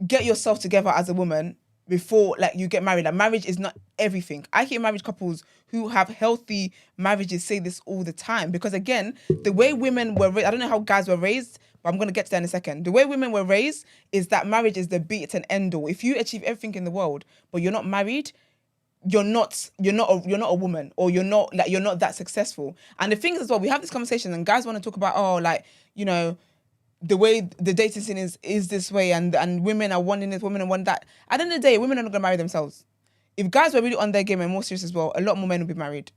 Get yourself together as a woman before like you get married. Like, marriage is not everything. I hear married couples who have healthy marriages say this all the time, because again, the way women were raised, I don't know how guys were raised, but I'm going to get to that in a second. The way women were raised is that marriage is the be it and end all. If you achieve everything in the world, but you're not married, you're not a woman, or you're not that successful. And the thing is as well, we have this conversation and guys want to talk about, oh, like, you know, the way the dating scene is this way, and women are wanting this, women are wanting that. At the end of the day, women are not going to marry themselves. If guys were really on their game and more serious as well, a lot more men would be married.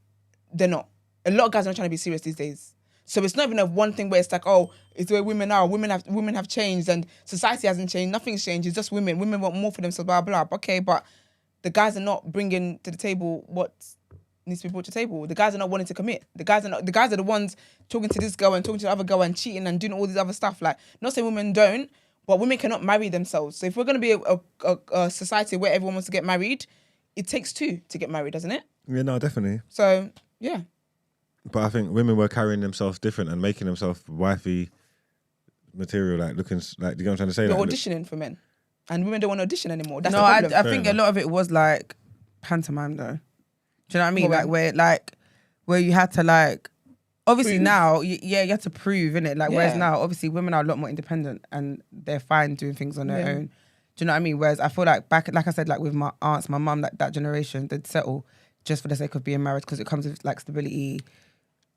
They're not. A lot of guys are not trying to be serious these days. So it's not even a one thing where it's like, oh, it's the way women are. Women have changed and society hasn't changed. Nothing's changed. It's just women. Women want more for themselves, blah, blah. Okay, but the guys are not bringing to the table what needs to be brought to the table. The guys are not wanting to commit. The guys are the ones talking to this girl and talking to the other girl and cheating and doing all these other stuff. Like, not saying women don't, but women cannot marry themselves. So if we're going to be a society where everyone wants to get married, it takes two to get married, doesn't it?
Yeah, no, definitely.
So, yeah.
But I think women were carrying themselves different and making themselves wifey material, like looking like, you know what I'm trying to say?
You're
like,
auditioning for men. And women don't want to audition anymore. That's
no,
the problem.
I think a lot of it was like pantomime though. Do you know what I mean? Where you had to like, obviously prove. Now, you had to prove, innit? Like, whereas now, obviously women are a lot more independent and they're fine doing things on their own. Do you know what I mean? Whereas I feel like back, like I said, like with my aunts, my mum, like that generation, they'd settle just for the sake of being married because it comes with like stability.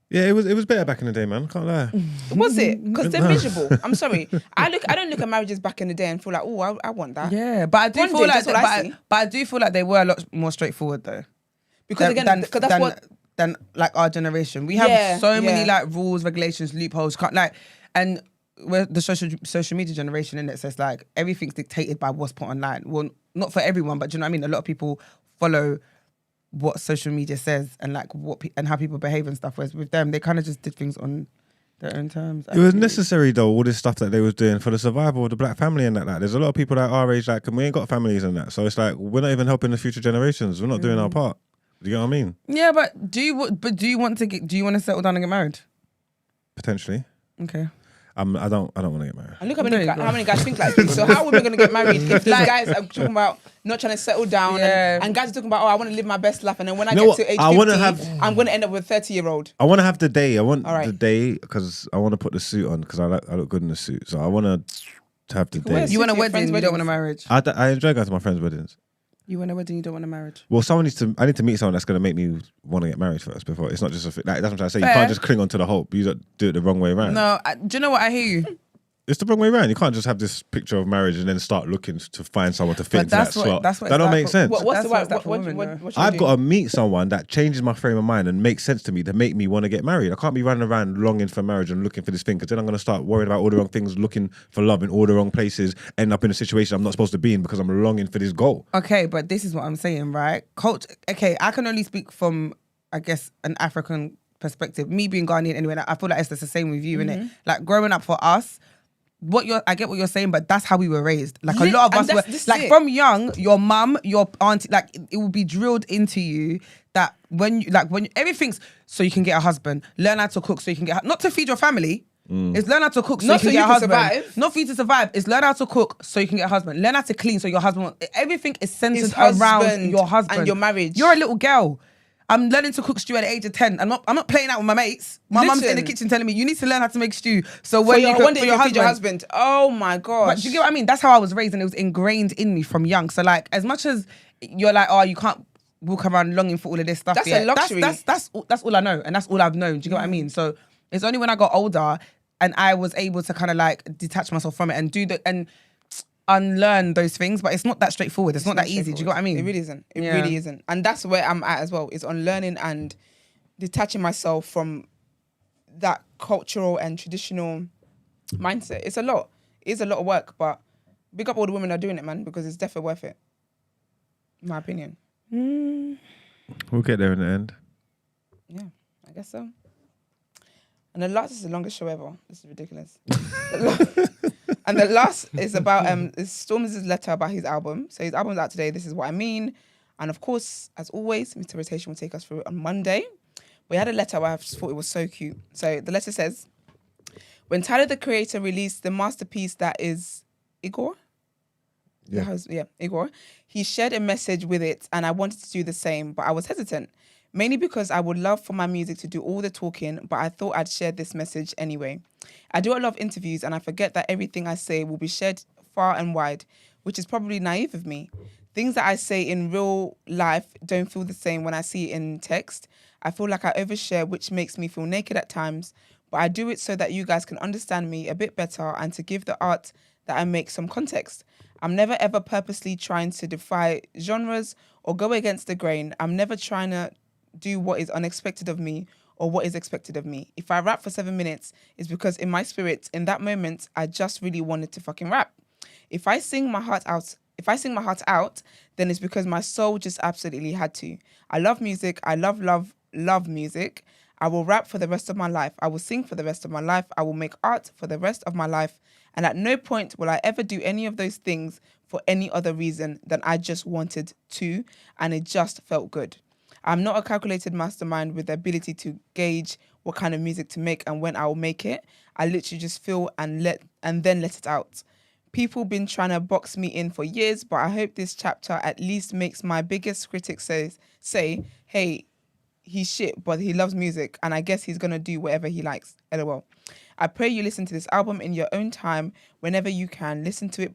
Yeah, it was better back in the day, man. I can't lie.
Was it? Because they're miserable. I'm sorry. I don't look at marriages back in the day and feel like, oh, I want that.
Yeah, but I do feel like, but I do feel like they were a lot more straightforward though.
Because
than like our generation, we have so many like rules, regulations, loopholes. And we're the social media generation, innit? So it's like everything's dictated by what's put online. Well, not for everyone, but do you know what I mean? A lot of people follow what social media says and like and how people behave and stuff. Whereas with them, they kind of just did things on their own terms.
It was necessary though, all this stuff that they was doing for the survival of the black family and that. Like, there's a lot of people that are our age, like, and we ain't got families and that. So it's like we're not even helping the future generations. We're not doing our part. Do you get what I mean? Yeah,
but do you want to settle down and get married?
Potentially.
Okay.
I don't want to get married.
And look how many guys think like this. So how are we going to get married if these guys are talking about not trying to settle down and guys are talking about, oh, I want to live my best life, and then when I get to age 50, I'm going to end up with a 30-year-old.
I want to have the day. I want the day because I want to put the suit on because I look good in the suit. So I want to have the day.
You want a wedding, you don't want a marriage.
I enjoy going to my friends' weddings.
You want a wedding, you don't want a marriage.
Well, I need to meet someone that's going to make me want to get married first before. It's not just like, that's what I'm trying to say. Fair. You can't just cling on to the hope. You do it the wrong way around.
No, do you know what? I hear you.
It's the wrong way around. You can't just have this picture of marriage and then start looking to find someone to fit into that slot. That don't make sense. I've got to meet someone that changes my frame of mind and makes sense to me to make me want to get married. I can't be running around longing for marriage and looking for this thing because then I'm going to start worrying about all the wrong things, looking for love in all the wrong places, end up in a situation I'm not supposed to be in because I'm longing for this goal.
Okay, but this is what I'm saying, right? Okay, I can only speak from, I guess, an African perspective. Me being Ghanaian anyway, I feel like it's the same with you, innit? Like growing up for us, I get what you're saying, but that's how we were raised. Like a lot of us were, like from young, your mum, your auntie, like it will be drilled into you that when everything's so you can get a husband, learn how to cook so you can get, not to feed your family. It's learn how to cook so you can get a husband. Survive. Not for you to survive. It's learn how to cook so you can get a husband. Learn how to clean so your husband. Everything is centered around your husband
and your marriage.
You're a little girl. I'm learning to cook stew at the age of 10. I'm not playing out with my mates. My mum's in the kitchen telling me, you need to learn how to make stew. So when you cook for your husband.
Oh my gosh.
But do you get what I mean? That's how I was raised and it was ingrained in me from young. So like, as much as you're like, oh, you can't walk around longing for all of this stuff.
That's a luxury.
That's all I know. And that's all I've known. Do you get what I mean? So it's only when I got older and I was able to kind of like detach myself from it and do and unlearn those things, but it's not that straightforward. It's not that easy. Do you get what I mean?
It really isn't. It really isn't. And that's where I'm at as well. It's on learning and detaching myself from that cultural and traditional mindset. It's a lot. It is a lot of work, but big up all the women that are doing it, man, because it's definitely worth it. In my opinion.
We'll get there in the end.
Yeah, I guess so. And the last is the longest show ever. This is ridiculous. And the last is about is Stormzy's letter about his album. So his album's out today. This is what I mean. And of course, as always, Mr. Rotation will take us through it on Monday. We had a letter where I just thought it was so cute. So the letter says, when Tyler, the Creator, released the masterpiece that is Igor? Igor. He shared a message with it and I wanted to do the same, but I was hesitant. Mainly because I would love for my music to do all the talking, but I thought I'd share this message anyway. I do a lot of interviews and I forget that everything I say will be shared far and wide, which is probably naive of me. Things that I say in real life don't feel the same when I see it in text. I feel like I overshare, which makes me feel naked at times, but I do it so that you guys can understand me a bit better and to give the art that I make some context. I'm never ever purposely trying to defy genres or go against the grain. I'm never trying to do what is unexpected of me or what is expected of me. If I rap for 7 minutes, it's because in my spirit, in that moment, I just really wanted to fucking rap. If I sing my heart out, then it's because my soul just absolutely had to. I love music. I love music. I will rap for the rest of my life. I will sing for the rest of my life. I will make art for the rest of my life. And at no point will I ever do any of those things for any other reason than I just wanted to, and it just felt good. I'm not a calculated mastermind with the ability to gauge what kind of music to make and when I will make it. I literally just feel and then let it out. People been trying to box me in for years, but I hope this chapter at least makes my biggest critics say, hey, he's shit, but he loves music, and I guess he's gonna do whatever he likes. LOL. I pray you listen to this album in your own time, whenever you can. Listen to it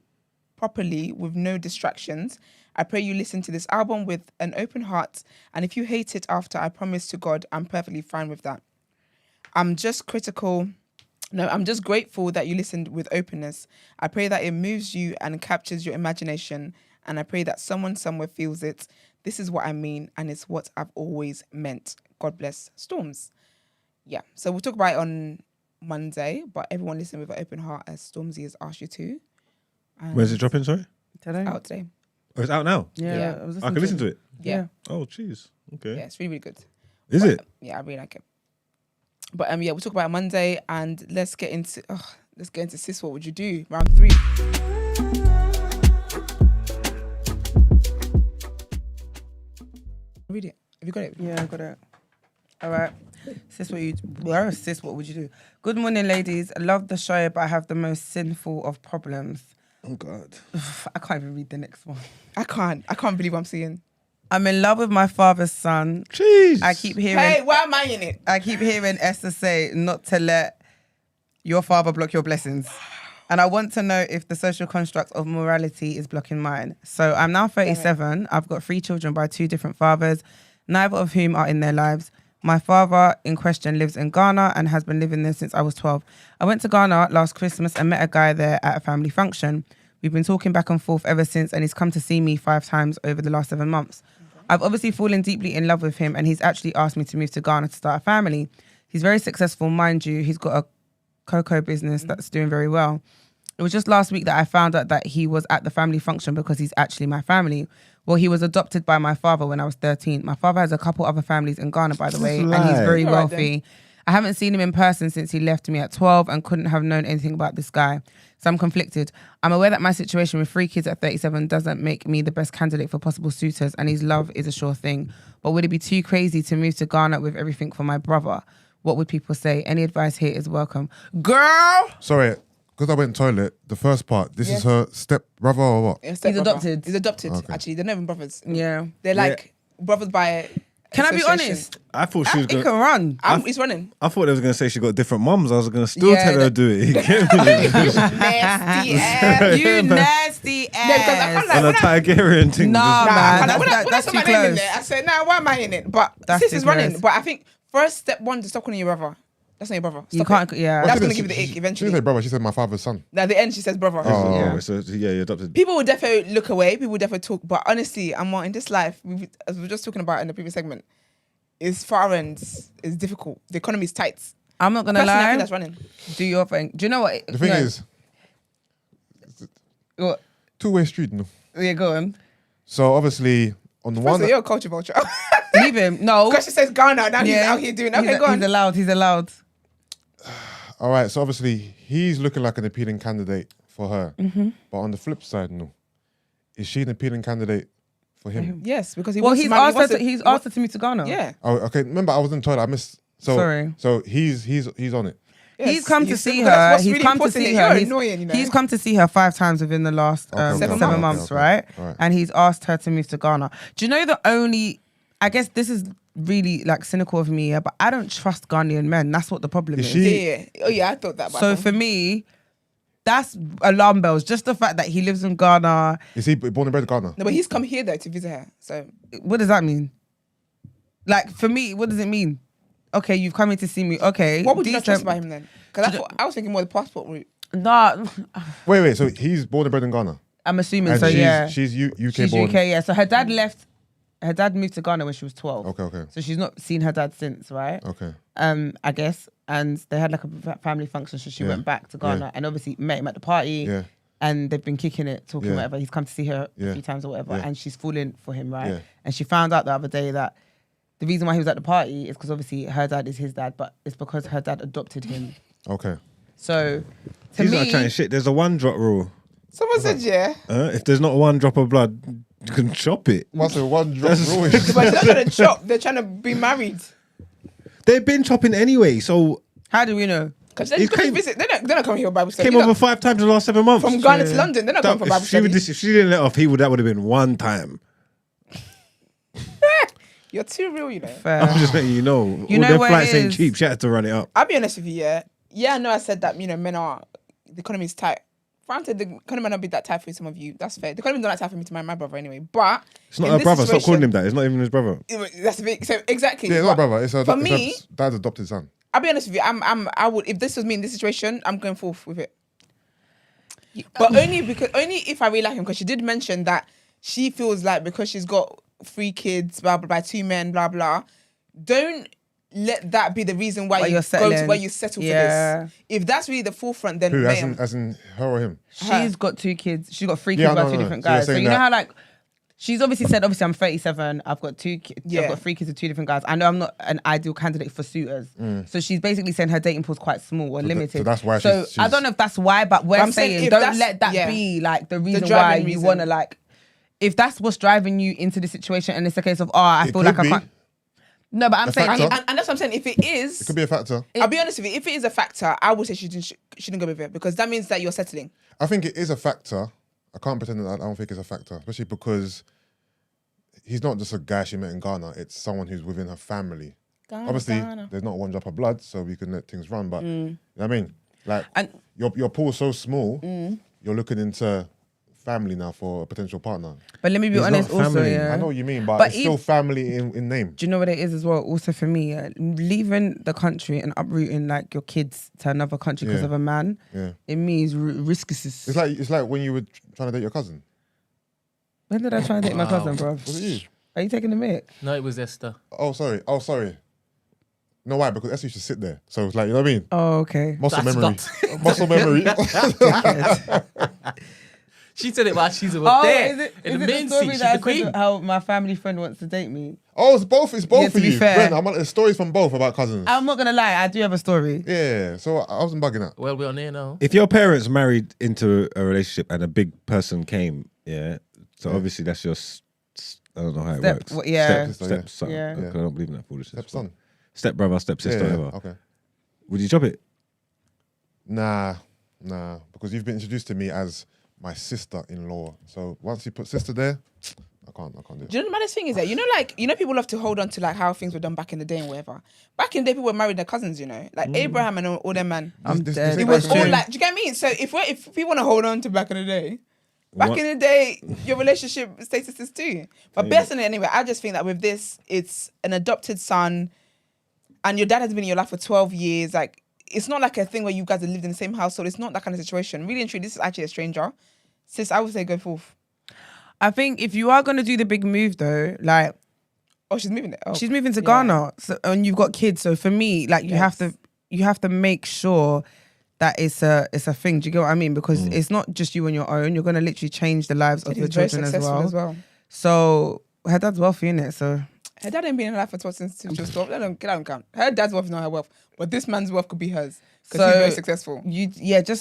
properly with no distractions. I pray you listen to this album with an open heart, and if you hate it after, I promise to God, I'm perfectly fine with that. I'm just grateful that you listened with openness. I pray that it moves you and captures your imagination, and I pray that someone somewhere feels it. This is what I mean, and it's what I've always meant. God bless Storms. Yeah, so we'll talk about it on Monday, but everyone listen with an open heart as Stormzy has asked you to.
Where's it dropping, sorry?
Today.
Out today.
Oh, it's out now?
Yeah.
I can listen to it?
Yeah.
Oh, jeez. Okay.
Yeah, it's really, really good.
Is it?
Yeah, I really like it. But we'll talk about it Monday, and let's get into Sis, What Would You Do? Round 3. Read it. Have you got it?
Yeah, I got it. All right. Sis, what would you do? Good morning, ladies. I love the show, but I have the most sinful of problems.
Oh, God.
I can't even read the next one.
I can't believe what I'm seeing.
I'm in love with my father's son.
Jeez.
I keep hearing...
Hey, why am I in it?
I keep hearing Esther say not to let your father block your blessings. And I want to know if the social construct of morality is blocking mine. So I'm now 37. I've got 3 children by 2 different fathers, neither of whom are in their lives. My father in question lives in Ghana and has been living there since I was 12. I went to Ghana last Christmas and met a guy there at a family function. We've been talking back and forth ever since, and he's come to see me 5 times over the last 7 months. Okay. I've obviously fallen deeply in love with him, and he's actually asked me to move to Ghana to start a family. He's very successful, mind you. He's got a cocoa business that's doing very well. It was just last week that I found out that he was at the family function because he's actually my family. Well, he was adopted by my father when I was 13. My father has a couple other families in Ghana, by the way, and he's very wealthy. I haven't seen him in person since he left me at 12 and couldn't have known anything about this guy. So I'm conflicted. I'm aware that my situation with 3 kids at 37 doesn't make me the best candidate for possible suitors, and his love is a sure thing. But would it be too crazy to move to Ghana with everything for my brother? What would people say? Any advice here is welcome. Girl!
Sorry, because I went toilet, the first part, this is her step brother or what?
Yeah,
He's adopted.
He's adopted,
Okay.
actually. They're not even brothers.
Yeah.
They're like brothers by
Can I be
association.
honest?
I thought she was
He
going
can run.
He's running.
I thought they was going to say she got different mums. I was going to still
Yeah,
tell her to do it. You get me?
Nasty ass.
You nasty
Yeah, because I
ass.
can't like,
On a
when I-
Tigerian thing.
Nah,
just-
man.
when I
That's
saw
too
my name in
close.
there, I said, nah, why am I in it? But
That's
sis
too
is running.
close.
But I think first step 1 to stop calling you brother. That's not your brother.
You
Stop
can't.
it.
Yeah.
That's gonna give you the ick
She
eventually.
didn't say brother. She said my father's son.
At the end, she says brother.
Yeah.
So you adopted.
People will definitely look away. People will definitely talk. But honestly, Amor, in this life, as we were just talking about in the previous segment, it's far and it's difficult. The economy is tight.
I'm not gonna
Personally, I
lie.
think that's running.
Do your thing. Do you know what?
The thing is,
What?
two-way street. No.
Yeah, go on.
So obviously, on the one,
Firstly, you're a culture vulture.
Leave him. No.
Because she says Ghana, now he's out here doing. Okay, go on.
He's allowed.
all right. So obviously, he's looking like an appealing candidate for her. But on the flip side, no, is she an appealing candidate for him?
Yes, because he
Well,
wants
he's
to marry-
asked her. He's asked her to move to Ghana.
Yeah.
Oh, okay. Remember, I was in toilet. I missed. So,
Sorry.
So he's on it.
Yes.
He's come to
He's-
see
because that's
her.
what's
He's
really
come to
important.
see
You're
her.
annoying, you know.
He's come to see her 5 times within the last
Okay,
7
okay,
months,
okay,
right?
right.
And he's asked her to move to Ghana. Do you know the only? I guess this is really like cynical of me, yeah, but I don't trust Ghanaian men. That's what the problem is.
Yeah. Oh yeah, I thought that.
So for me, that's alarm bells. Just the fact that he lives in Ghana.
Is he born and bred in Ghana?
no, but he's come here though to visit her. So
What does that mean? Like for me, what does it mean? Okay, you've come in to see me. Okay,
what would you not trust
decent.
about him then? Because I was thinking more the passport route.
Nah,
Wait. So he's born and bred in Ghana,
I'm assuming
and
so. Yeah,
she's UK
she's
born.
UK. Yeah, so her dad left. Her dad moved to Ghana when she was 12.
Okay.
So she's not seen her dad since, right?
Okay.
I guess. And they had like a family function, so she
Yeah.
went back to Ghana
Yeah.
and obviously met him at the party.
Yeah.
And they've been kicking it, talking
Yeah.
whatever. He's come to see her a
Yeah.
few times or whatever,
Yeah.
and she's fallen for him, right?
Yeah.
And she found out the other day that the reason why he was at the party is because obviously her dad is his dad, but it's because her dad adopted him.
Okay.
So to
He's
me,
not chatting shit. There's a 1 drop rule.
Someone said yeah.
If there's not 1 drop of blood, you can chop it.
What's the one drop rule?
But they're not trying to chop. They're trying to be married.
They've been chopping anyway, so
how do we know?
Because they're
He
going to
came-
visit. They're not coming here for Bible study.
came
You know,
over 5 times in the last 7 months.
from Ghana to London. They're not coming for Bible study.
If she didn't let off, that would have been 1 time.
You're too real, you know.
Fair.
I'm just letting you know.
You
All
know
their
what
flights
it
ain't
is?
cheap. She had to run it up.
I'll be honest with you, yeah. Yeah, I know I said that, men are, the economy is tight. Granted, the economy might not be that tight for some of you. That's fair. The economy is not that tight for me to marry my brother anyway. But
It's not
in
her
this
brother. Stop calling
situation-
him that. It's not even his brother.
That's the big. So exactly.
Yeah, it's not brother. It's
for me,
dad's adopted son.
I'll be honest with you. I would, if this was me in this situation, I'm going forth with it. But only if I really like him, because she did mention that she feels like because she's got 3 kids, blah blah blah, 2 men, blah blah. Don't let that be the reason why you
you're settling.
why you settle
Yeah.
for this. If that's really the forefront, then
Who?
ma'am,
As in her or him?
She's got 2 kids. She's got 3
Yeah,
kids by
no,
2
no.
different
So you're
guys. So
saying
you know
that-
how like she's obviously said, obviously I'm 37. I've got 2 kids.
Yeah.
I've got 3 kids with 2 different guys. I know I'm not an ideal candidate for suitors. So she's basically saying her dating pool's quite small or limited.
so that's why
So
she's-
I don't know if that's why, but we're
I'm saying
saying
if
don't
that's-
let that
yeah.
be like the reason why
driving
you
reason.
want to like. If that's what's driving you into the situation, and it's a case of I
It
feel like
could
I
be.
can't. No, but I'm
A
saying
factor.
and that's what I'm saying. If it is,
It could be a factor.
I'll be honest with you. If it is a factor, I would say she shouldn't go with it, because that means that you're settling.
I think it is a factor. I can't pretend that I don't think it's a factor, especially because he's not just a guy she met in Ghana. It's someone who's within her family. Obviously, there's not 1 drop of blood, so we can let things run. But you know what I mean, like,
And-
your pool's so small, you're looking into family now for a potential partner.
But let me be
It's
honest,
not
also,
family.
yeah.
I know what you mean, but
But
it's still family in name.
Do you know what it is as well? Also for me, leaving the country and uprooting like your kids to another country because
Yeah.
of a man,
Yeah,
it means risky.
it's like when you were trying to date your cousin.
When did I try and date my cousin, bro?
Was it you?
Are you taking the mic?
No, it was Esther.
Oh, sorry. No, why? Because Esther used to sit there, so it's like, you know what I mean.
Oh, okay.
Muscle
That's
memory. Muscle memory.
She said it while she's there
is
in the
it
main
story
seat. She's
that I
the queen.
said how my family friend wants to date me?
Oh, it's both. It's both
Yeah,
of
to be
you.
fair.
Brent, there's stories from both about cousins.
I'm not gonna lie, I do have a story.
Yeah, so I wasn't bugging that.
Well, we're on here now.
If your parents married into a relationship and a big person came, so obviously that's your, I don't know how it
Step-
works.
what- yeah.
Stepson.
Yeah.
I don't believe in that foolishness.
Stepson.
Step brother, step sister,
Yeah,
whatever.
okay.
Would you chop it?
Nah, because you've been introduced to me as my sister-in-law. So once you put sister there, I can't do it.
Do you know the maddest thing is that people love to hold on to like how things were done back in the day and whatever. Back in the day, people were married their cousins, like Abraham and all them man.
I'm
This
dead.
ain't
It was
back in the
all
day.
like, do you get me? So if we want to hold on to back in the day, back
What?
in the day, your relationship status is too. But personally, anyway, I just think that with this, it's an adopted son. and your dad has been in your life for 12 years, like, it's not like a thing where you guys have lived in the same household. It's not that kind of situation. Really and truly, this is actually a stranger. Sis, I would say go forth.
I think if you are going to do the big move though, like...
Oh, she's moving there. Oh.
She's moving to Ghana. So, and you've got kids. So for me, like, you have to make sure that it's a thing. Do you get what I mean? Because it's not just you on your own. You're going to literally change the lives of your children as well. So her dad's wealthy, innit? So...
Her dad ain't been in her life at all since she was 12. That don't count. Her dad's wealth is not her wealth. But this man's wealth could be hers. Because he's very successful.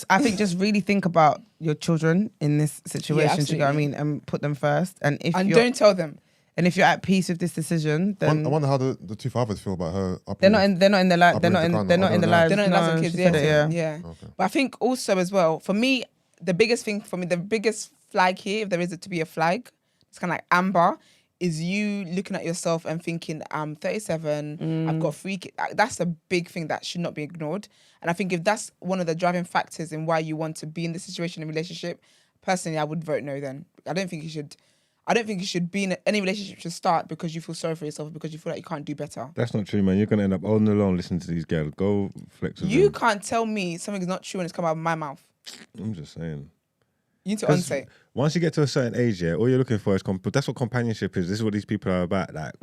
I think just really think about your children in this situation, do you know what I mean? And put them first. And
don't tell them.
And if you're at peace with this decision, then
I wonder how the two fathers feel about her.
They're not in the lives. They're not in the lives
of kids.
Yeah.
Okay. But I think also as well, for me, the biggest flag here, if there is to be a flag, it's kind of like amber, is you looking at yourself and thinking, I'm 37, I've got 3 kids. That's a big thing that should not be ignored. And I think if that's one of the driving factors in why you want to be in this situation, in a relationship, personally, I would vote no then. I don't think you should be in any relationship should start because you feel sorry for yourself, because you feel like you can't do better.
That's not true, man. You're going to end up on alone listening to these girls. Go flex with
You
them.
can't tell me something's not true and it's come out of my mouth.
I'm just saying.
You need to unsay.
Once you get to a certain age, all you're looking for is that's what companionship is. This is what these people are about. Like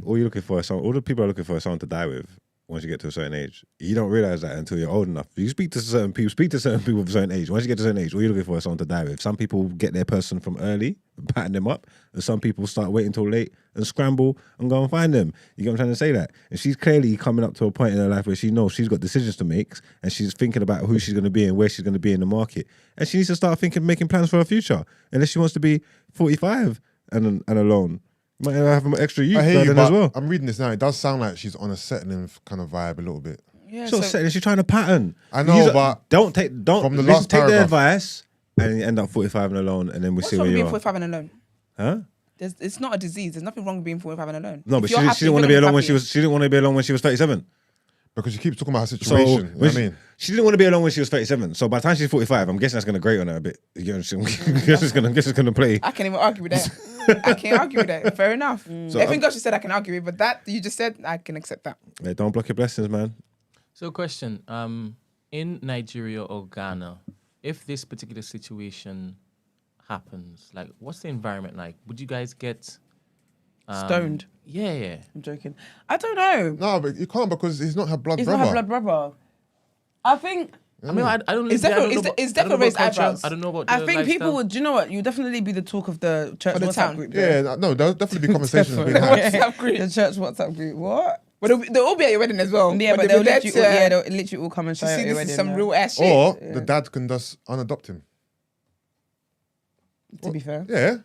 all you're looking for is all the people are looking for is someone to die with. Once you get to a certain age, you don't realize that until you're old enough. You speak to certain people of a certain age. Once you get to a certain age, all you're looking for is someone to die with. Some people get their person from early, pattern them up, and some people start waiting until late and scramble and go and find them. You get what I'm trying to say? That, and she's clearly coming up to a point in her life where she knows she's got decisions to make, and she's thinking about who she's going to be and where she's going to be in the market, and she needs to start making plans for her future. Unless she wants to be 45 and alone. Might have an extra youth burden as well.
I'm reading this now. It does sound like she's on a settling kind of vibe a little bit.
Yeah,
she's not settling. She's trying to pattern.
I know, but
don't take their advice and you end up 45 and alone, and then we see where you are.
What's wrong with being 45 and alone?
Huh?
It's not a disease. There's nothing wrong with being 45 and alone.
No, but she didn't want to be alone when she was. She didn't want to be alone when she was 37.
Because she keeps talking about her situation. So, you know what I mean?
She didn't want to be alone when she was 37. So by the time she's 45, I'm guessing that's going to grate on her a bit. You know, guess it's going to play.
I can't even argue with that. I can't argue with that. Fair enough. So everything else you said, I can argue with, but that you just said, I can accept that.
Yeah, don't block your blessings, man.
So, question: in Nigeria or Ghana, if this particular situation happens, like, what's the environment like? Would you guys get
stoned?
Yeah.
I'm joking. I don't know.
No, but you can't because he's not her blood brother.
He's not her blood brother. I think...
I mean, I don't.
It's definitely raised eyebrows.
I don't know about.
I think people would. Do you know what? You definitely be the talk of the church WhatsApp group.
Yeah, no, there'll definitely be conversations being had.
The church WhatsApp group. What?
But they'll all be at your wedding as well.
Yeah, but they'll literally all come and show you at your wedding.
This is some real ass shit.
Or the dad can just unadopt him.
To be fair.
Yeah.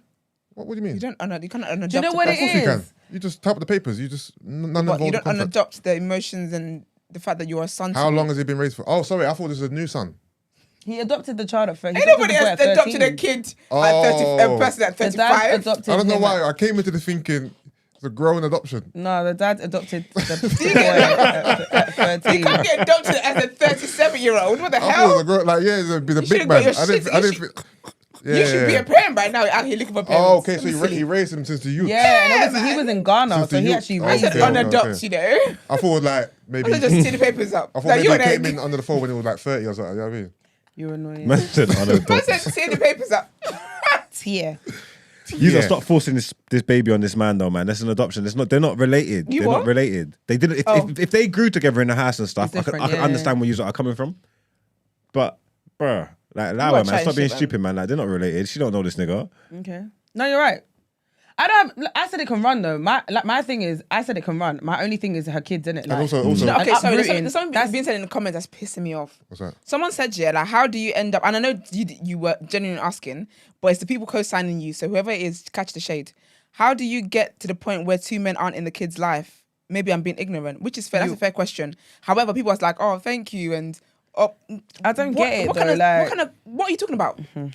What do you mean?
You can't unadopt.
Do you know what it is?
Of course you can. You just type the papers. You just none involved.
You don't unadopt the emotions and the fact that you're a son.
How long has he been raised for? Oh, sorry, I thought this was a new son.
He adopted the child at 30.
Ain't nobody else adopted a kid at 30, a person at 35.
I don't know why. I came into this thinking it's a grown adoption.
No, the dad adopted the boy at 13.
You can't get adopted as a 37-year-old. What the hell?
I thought it was a grown, he's been a big man. I didn't
you should be a parent by now. Out here looking for parents.
Oh, okay. So he raised him since the youth.
Yeah, and obviously he was in Ghana, so he actually raised him.
Unadopt, you know.
I thought it was like maybe.
I just see the papers up.
I thought maybe he came in under the phone when he was like 30 or something. You know what I mean?
You're annoying.
Man said unadopt.
I said see the papers up.
Yeah.
You gotta stop forcing this baby on this man, though, man. That's an adoption. They're not related. They're not related. They didn't. If they grew together in the house and stuff, I can understand where you are coming from. But, bruh, like, allow her, man. Stop being stupid, man. Like, they're not related. She don't know this nigga.
Okay. No, you're right. I said it can run though. My thing is, I said it can run. My only thing is her kids, innit? Like,
and also,
okay, sorry. There's something that's being said in the comments that's pissing me off.
What's that?
Someone said, yeah, like, how do you end up? And I know you were genuinely asking, but it's the people co-signing you. So whoever it is, catch the shade. How do you get to the point where 2 men aren't in the kid's life? Maybe I'm being ignorant, which is fair. That's a fair question. However, people are like, oh, thank you, and
I don't get it though.
What are you talking about?
Mm-hmm.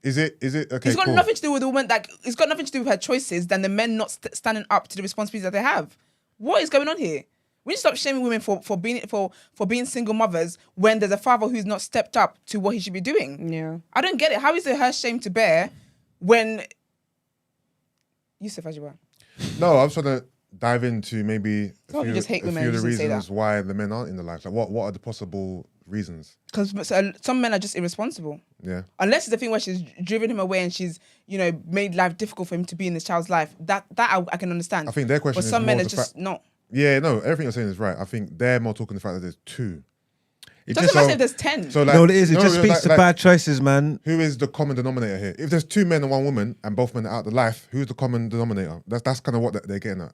Is it okay?
It's got nothing to do with the woman. Like, it's got nothing to do with her choices than the men not standing up to the responsibilities that they have. What is going on here? We need to stop shaming women for being single mothers when there's a father who's not stepped up to what he should be doing.
Yeah,
I don't get it. How is it her shame to bear when Yusuf Ajiba?
No, I'm trying to dive into maybe a few,
just hate
a
women
few of the
and just say
reasons
that.
why the men aren't in the life? Like, what are the possible reasons?
Because some men are just irresponsible.
Yeah.
Unless it's the thing where she's driven him away and she's, made life difficult for him to be in this child's life. That I can understand.
I think their question
but
is
some
more
men are
the
just
fact-
not.
Yeah, no, everything you're saying is right. I think they're more talking the fact that there's two.
It doesn't matter if there's 10.
So like,
No, it is. It just speaks to bad choices, man.
Who is the common denominator here? If there's 2 men and 1 woman and both men are out of life, who's the common denominator? That's kind of what they're getting at.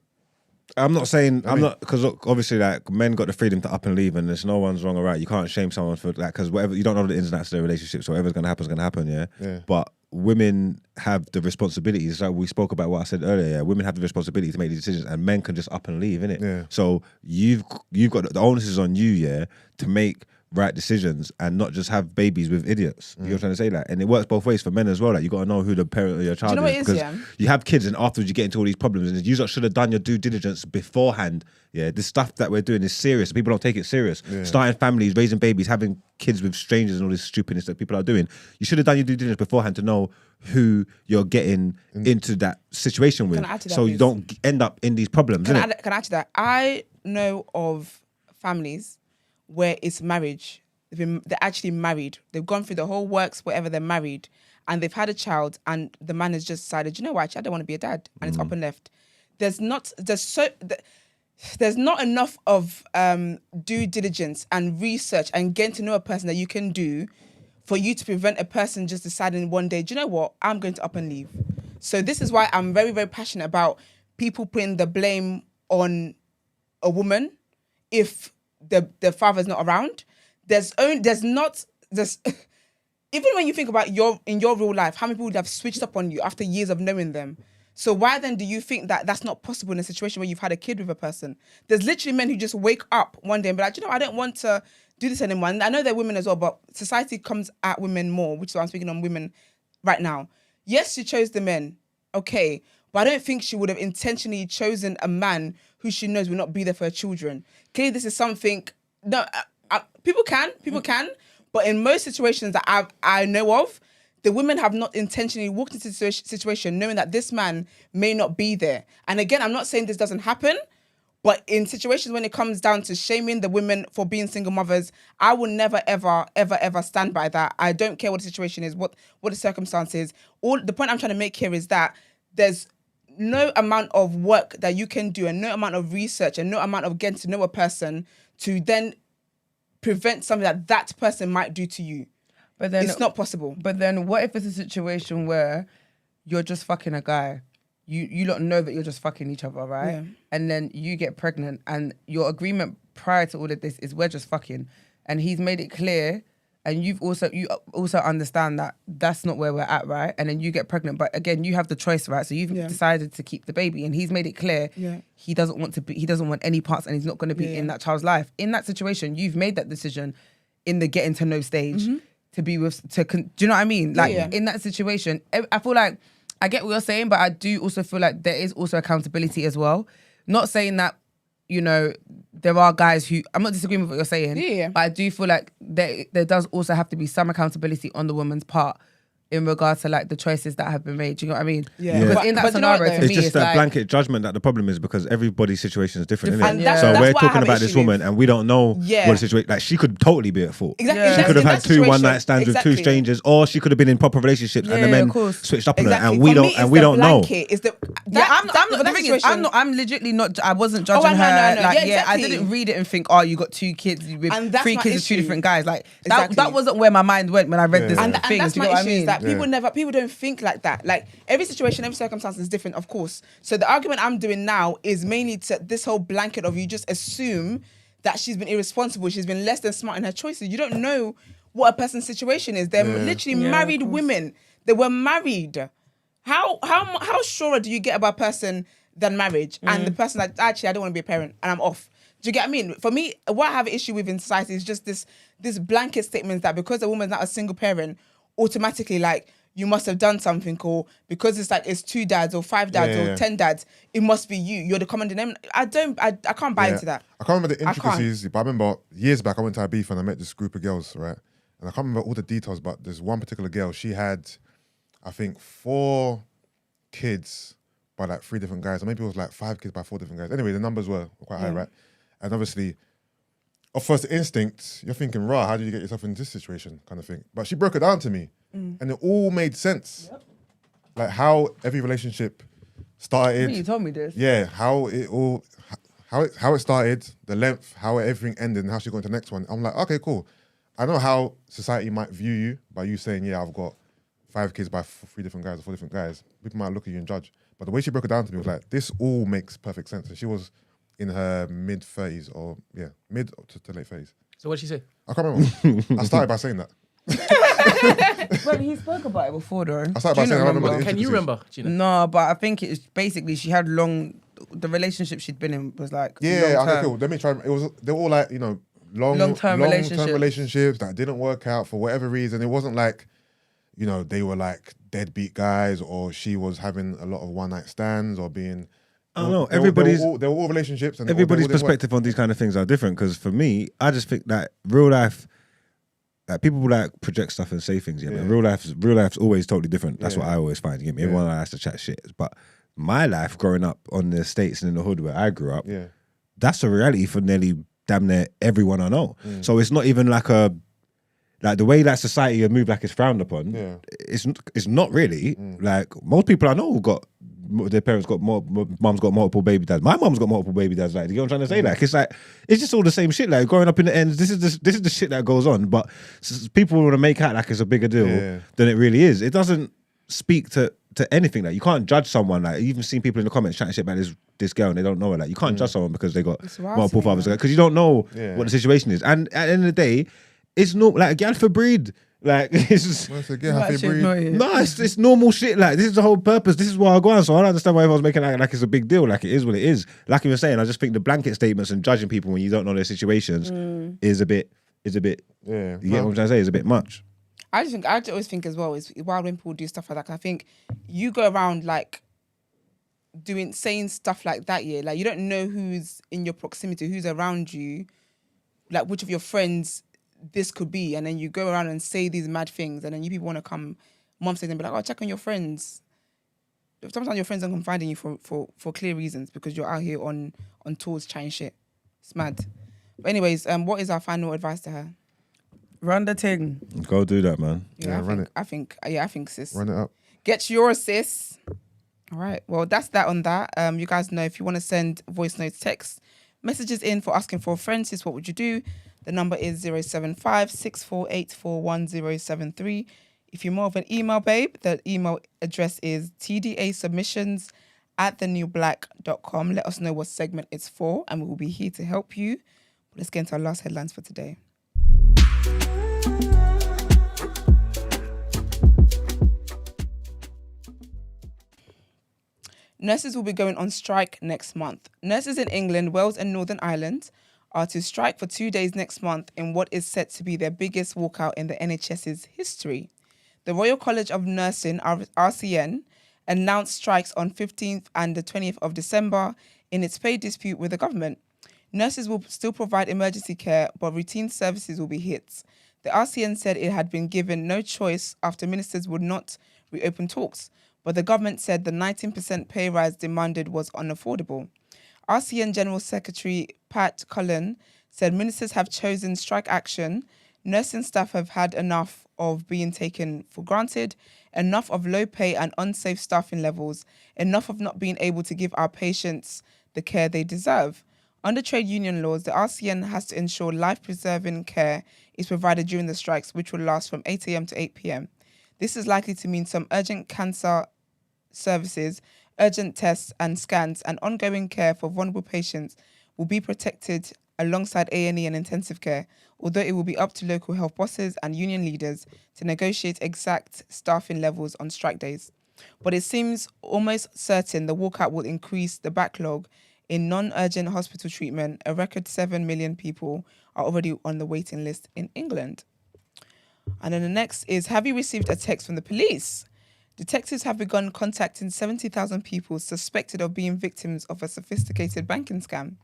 I'm not saying because obviously like men got the freedom to up and leave, and there's no one's wrong or right. You can't shame someone for that because whatever you don't know the ins and outs of their relationship, so whatever's gonna happen is gonna happen. Yeah. But women have the responsibilities. Like we spoke about what I said earlier. Yeah? Women have the responsibility to make these decisions, and men can just up and leave, innit?
Yeah.
So you've got the onus is on you, yeah, to make right decisions and not just have babies with idiots. You know what I'm trying to say? That, and it works both ways for men as well. Like you got to know who the parent of your child
know what it is,
because you have kids and afterwards you get into all these problems. And you should have done your due diligence beforehand. Yeah, this stuff that we're doing is serious. People don't take it serious.
Yeah.
Starting families, raising babies, having kids with strangers, and all this stupidness that people are doing. You should have done your due diligence beforehand to know who you're getting into that situation with,
Can I add to that,
so you
please?
don't end up in these problems.
Can I
innit?
add to that? I know of families where it's marriage. They're actually married. They've gone through the whole works, whatever, they're married. And they've had a child and the man has just decided, you know what, actually, I don't want to be a dad. And it's up and left. There's not enough of due diligence and research and getting to know a person that you can do for you to prevent a person just deciding one day, do you know what, I'm going to up and leave. So this is why I'm very, very passionate about people putting the blame on a woman if the father's not around. Even when you think about in your real life, how many people would have switched up on you after years of knowing them? So why then do you think that that's not possible in a situation where you've had a kid with a person? There's literally men who just wake up one day and be like, I don't want to do this anymore. And I know they're women as well, but society comes at women more, which is why I'm speaking on women right now. Yes, she chose the men, okay, but I don't think she would have intentionally chosen a man who she knows will not be there for her children. Clearly, this is something. No, people can, but in most situations that I know of, the women have not intentionally walked into the situation knowing that this man may not be there. And again, I'm not saying this doesn't happen, but in situations when it comes down to shaming the women for being single mothers, I will never, ever, ever, ever stand by that. I don't care what the situation is, what the circumstance is. The point I'm trying to make here is that there's no amount of work that you can do and no amount of research and no amount of getting to know a person to then prevent something that person might do to you. But then it's not possible.
But then what if it's a situation where you're just fucking a guy? You don't know that you're just fucking each other, right?
Yeah.
And then you get pregnant and your agreement prior to all of this is we're just fucking. And he's made it clear and you also understand that that's not where we're at, right? And then you get pregnant. But again, you have the choice, right? So you've decided to keep the baby and he's made it clear he doesn't want any parts and he's not going to be in that child's life. In that situation, you've made that decision in the getting to know stage to be with, do you know what I mean? Like in that situation, I feel like, I get what you're saying, but I do also feel like there is also accountability as well. Not saying that, there are guys who, I'm not disagreeing with what you're saying, but I do feel like there does also have to be some accountability on the woman's part in regards to like the choices that have been made. Do you know what I mean?
Yeah.
Because in that scenario, to
it's
me,
just
it's
that
like,
blanket judgment that the problem is because everybody's situation is different,
And
innit?
that's-
So
that's
we're
what I
talking
have
about
issue
this woman
with.
and we don't know
Yeah.
what the situation. Like she could totally be at fault.
Exactly.
She could have
In
had
that
2 one-night
situation,
stands with 2
exactly.
strangers, or she could have been in proper relationships and the
Yeah,
men
of course.
switched up on her,
Exactly.
and we
For
don't
me,
and
it's
we
the
don't know.
blanket. It's the
the thing is, I'm literally not. I wasn't judging
no.
her.
Yeah,
Like, I
exactly.
didn't read it and think, oh, you got 2 kids with
And that's
3
my
kids with 2
issue.
different guys. Like
Exactly.
that wasn't where my mind went when I read this
And
thing.
that's
Do you
my
know what
issue
I mean?
is that people don't think like that. Like every situation, every circumstance is different, of course. So the argument I'm doing now is mainly to this whole blanket of you just assume that she's been irresponsible, she's been less than smart in her choices. You don't know what a person's situation is. They're literally married women. They were married. How sure do you get about a person than marriage? And the person like, actually, I don't want to be a parent and I'm off. Do you get what I mean? For me, what I have an issue with in society is just this blanket statement that because a woman's not a single parent, automatically like you must have done something, or because it's 2 dads or 5 dads or 10 dads, it must be you. You're the common denominator. I can't buy into that.
I can't remember the intricacies, but I remember years back I went to Ibiza and I met this group of girls, right? And I can't remember all the details, but there's one particular girl, she had, I think, 4 kids by like 3 different guys, or maybe it was like 5 kids by 4 different guys. Anyway, the numbers were quite high, right? And obviously, of first instinct, you're thinking, rah, how do you get yourself in this situation, kind of thing. But she broke it down to me, and it all made sense. Yep. Like how every relationship started.
You told me this.
Yeah, how it started, the length, how everything ended, and how she got into the next one. I'm like, okay, cool. I know how society might view you by you saying, yeah, I've got 5 kids by 3 different guys or 4 different guys. People might look at you and judge. But the way she broke it down to me was like, this all makes perfect sense. And she was in her mid-30s or, mid to late 30s.
So what'd she say?
I can't remember. I started by saying that.
But he spoke about it before, though.
I started by saying, I don't remember.
Can you remember, Gina?
No, but I think it's basically she had the relationship she'd been in was like
okay, cool. Let me try. They were all like, you know, long-term relationships that didn't work out for whatever reason. It wasn't like, you know, they were like deadbeat guys, or she was having a lot of one-night stands, or being.
I don't know.
They were all relationships, and
everybody's perspective on these kind of things are different. Because for me, I just think that real life, like people like project stuff and say things. Yeah, but real life's always totally different. That's what I always find. You get me? Everyone has to chat shit, but my life growing up on the States and in the hood where I grew up, that's a reality for nearly damn near everyone I know. So it's not even like the way that society has moved, like it's frowned upon. It's not really. Like most people I know their parents got mum's got multiple baby dads. My mum's got multiple baby dads. Like, you know what I'm trying to say? Like, it's just all the same shit. Like growing up in the ends, this is the shit that goes on. But people want to make out like it's a bigger deal than it really is. It doesn't speak to anything. Like you can't judge someone. Like you've even seen people in the comments chatting shit about this girl and they don't know her. Like you can't judge someone because they got multiple fathers, because you don't know what the situation is. And at the end of the day, it's not like a gal for breed. Like it's it's normal shit. Like this is the whole purpose. This is why I go on. So I don't understand why everyone's making like it's a big deal. Like it is what it is. Like you were saying, I just think the blanket statements and judging people when you don't know their situations is a bit. You get what I'm trying to say? Is a bit much.
I always think as well is wild when people do stuff like that. I think you go around like saying stuff like that. Yeah, like you don't know who's in your proximity, who's around you, like which of your friends this could be, and then you go around and say these mad things, and then you people want to come months later and be like, oh, check on your friends. Sometimes your friends don't confide in you for clear reasons because you're out here on tours trying shit. It's mad. But anyways, what is our final advice to her?
Run the thing.
Go do that, man.
Run it.
I think sis.
Run it up.
Get yours, sis. All right. Well, that's that on that. You guys know if you want to send voice notes, text messages in for asking for a friend, sis, what would you do? The number is 075-6484-1073. If you're more of an email babe, the email address is tdasubmissions@thenewblack.com. Let us know what segment it's for, and we will be here to help you. Let's get into our last headlines for today. Nurses will be going on strike next month. Nurses in England, Wales and Northern Ireland are to strike for 2 days next month in what is set to be their biggest walkout in the NHS's history. The Royal College of Nursing, RCN, announced strikes on 15th and the 20th of December in its pay dispute with the government. Nurses will still provide emergency care, but routine services will be hit. The RCN said it had been given no choice after ministers would not reopen talks, but the government said the 19% pay rise demanded was unaffordable. RCN General Secretary Pat Cullen said ministers have chosen strike action. Nursing staff have had enough of being taken for granted, enough of low pay and unsafe staffing levels, enough of not being able to give our patients the care they deserve. Under trade union laws, the RCN has to ensure life-preserving care is provided during the strikes, which will last from 8 a.m. to 8 p.m. This is likely to mean some urgent cancer services, urgent tests and scans, and ongoing care for vulnerable patients will be protected alongside A&E and intensive care, although it will be up to local health bosses and union leaders to negotiate exact staffing levels on strike days. But it seems almost certain the walkout will increase the backlog in non-urgent hospital treatment. A record 7 million people are already on the waiting list in England. And then the next is, have you received a text from the police? Detectives have begun contacting 70,000 people suspected of being victims of a sophisticated banking scam.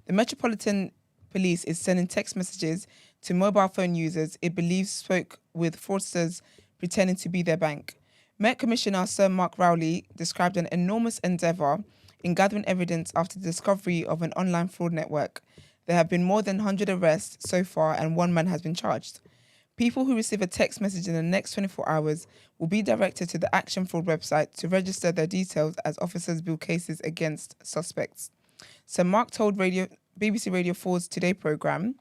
The Metropolitan Police is sending text messages to mobile phone users it believes spoke with fraudsters pretending to be their bank. Met Commissioner Sir Mark Rowley described an enormous endeavour in gathering evidence after the discovery of an online fraud network. There have been more than 100 arrests so far and one man has been charged. People who receive a text message in the next 24 hours will be directed to the Action Fraud website to register their details as officers build cases against suspects. Sir Mark told BBC Radio 4's Today programme,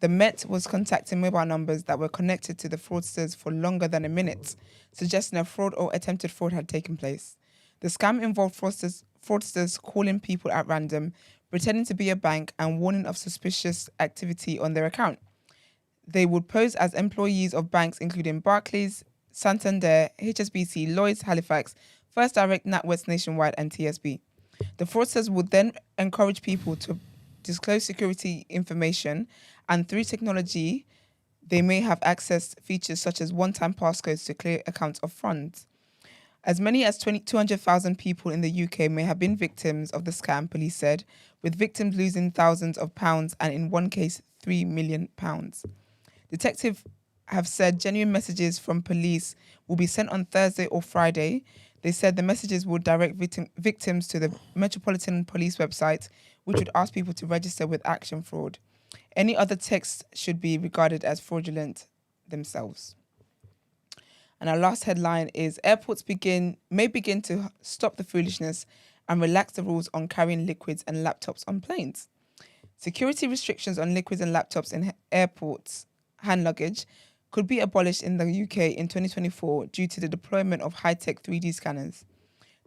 the Met was contacting mobile numbers that were connected to the fraudsters for longer than a minute, suggesting a fraud or attempted fraud had taken place. The scam involved fraudsters calling people at random, pretending to be a bank and warning of suspicious activity on their account. They would pose as employees of banks including Barclays, Santander, HSBC, Lloyds, Halifax, First Direct, NatWest Nationwide and TSB. The fraudsters would then encourage people to disclose security information, and through technology, they may have accessed features such as one-time passcodes to clear accounts of funds. As many as 200,000 people in the UK may have been victims of the scam, police said, with victims losing thousands of pounds and in one case, £3 million. Detectives have said genuine messages from police will be sent on Thursday or Friday. They said the messages will direct victims to the Metropolitan Police website, which would ask people to register with Action Fraud. Any other texts should be regarded as fraudulent themselves. And our last headline is airports may begin to stop the foolishness and relax the rules on carrying liquids and laptops on planes. Security restrictions on liquids and laptops in airports hand luggage could be abolished in the UK in 2024 due to the deployment of high-tech 3D scanners.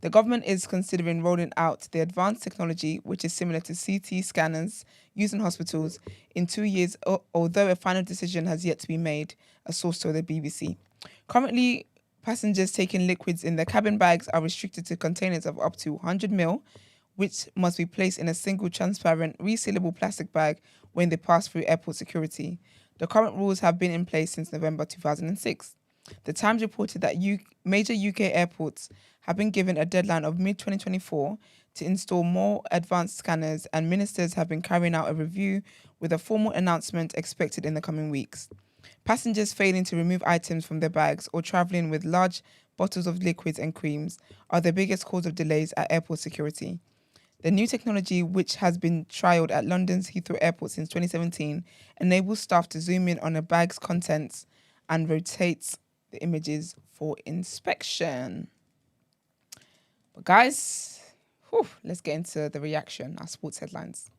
The government is considering rolling out the advanced technology, which is similar to CT scanners used in hospitals, in 2 years, although a final decision has yet to be made, a source told the BBC. Currently, passengers taking liquids in their cabin bags are restricted to containers of up to 100 ml, which must be placed in a single transparent, resealable plastic bag when they pass through airport security. The current rules have been in place since November 2006. The Times reported that major UK airports have been given a deadline of mid-2024 to install more advanced scanners, and ministers have been carrying out a review with a formal announcement expected in the coming weeks. Passengers failing to remove items from their bags or travelling with large bottles of liquids and creams are the biggest cause of delays at airport security. The new technology, which has been trialled at London's Heathrow Airport since 2017, enables staff to zoom in on a bag's contents and rotates the images for inspection. But guys, let's get into the reaction, our sports headlines.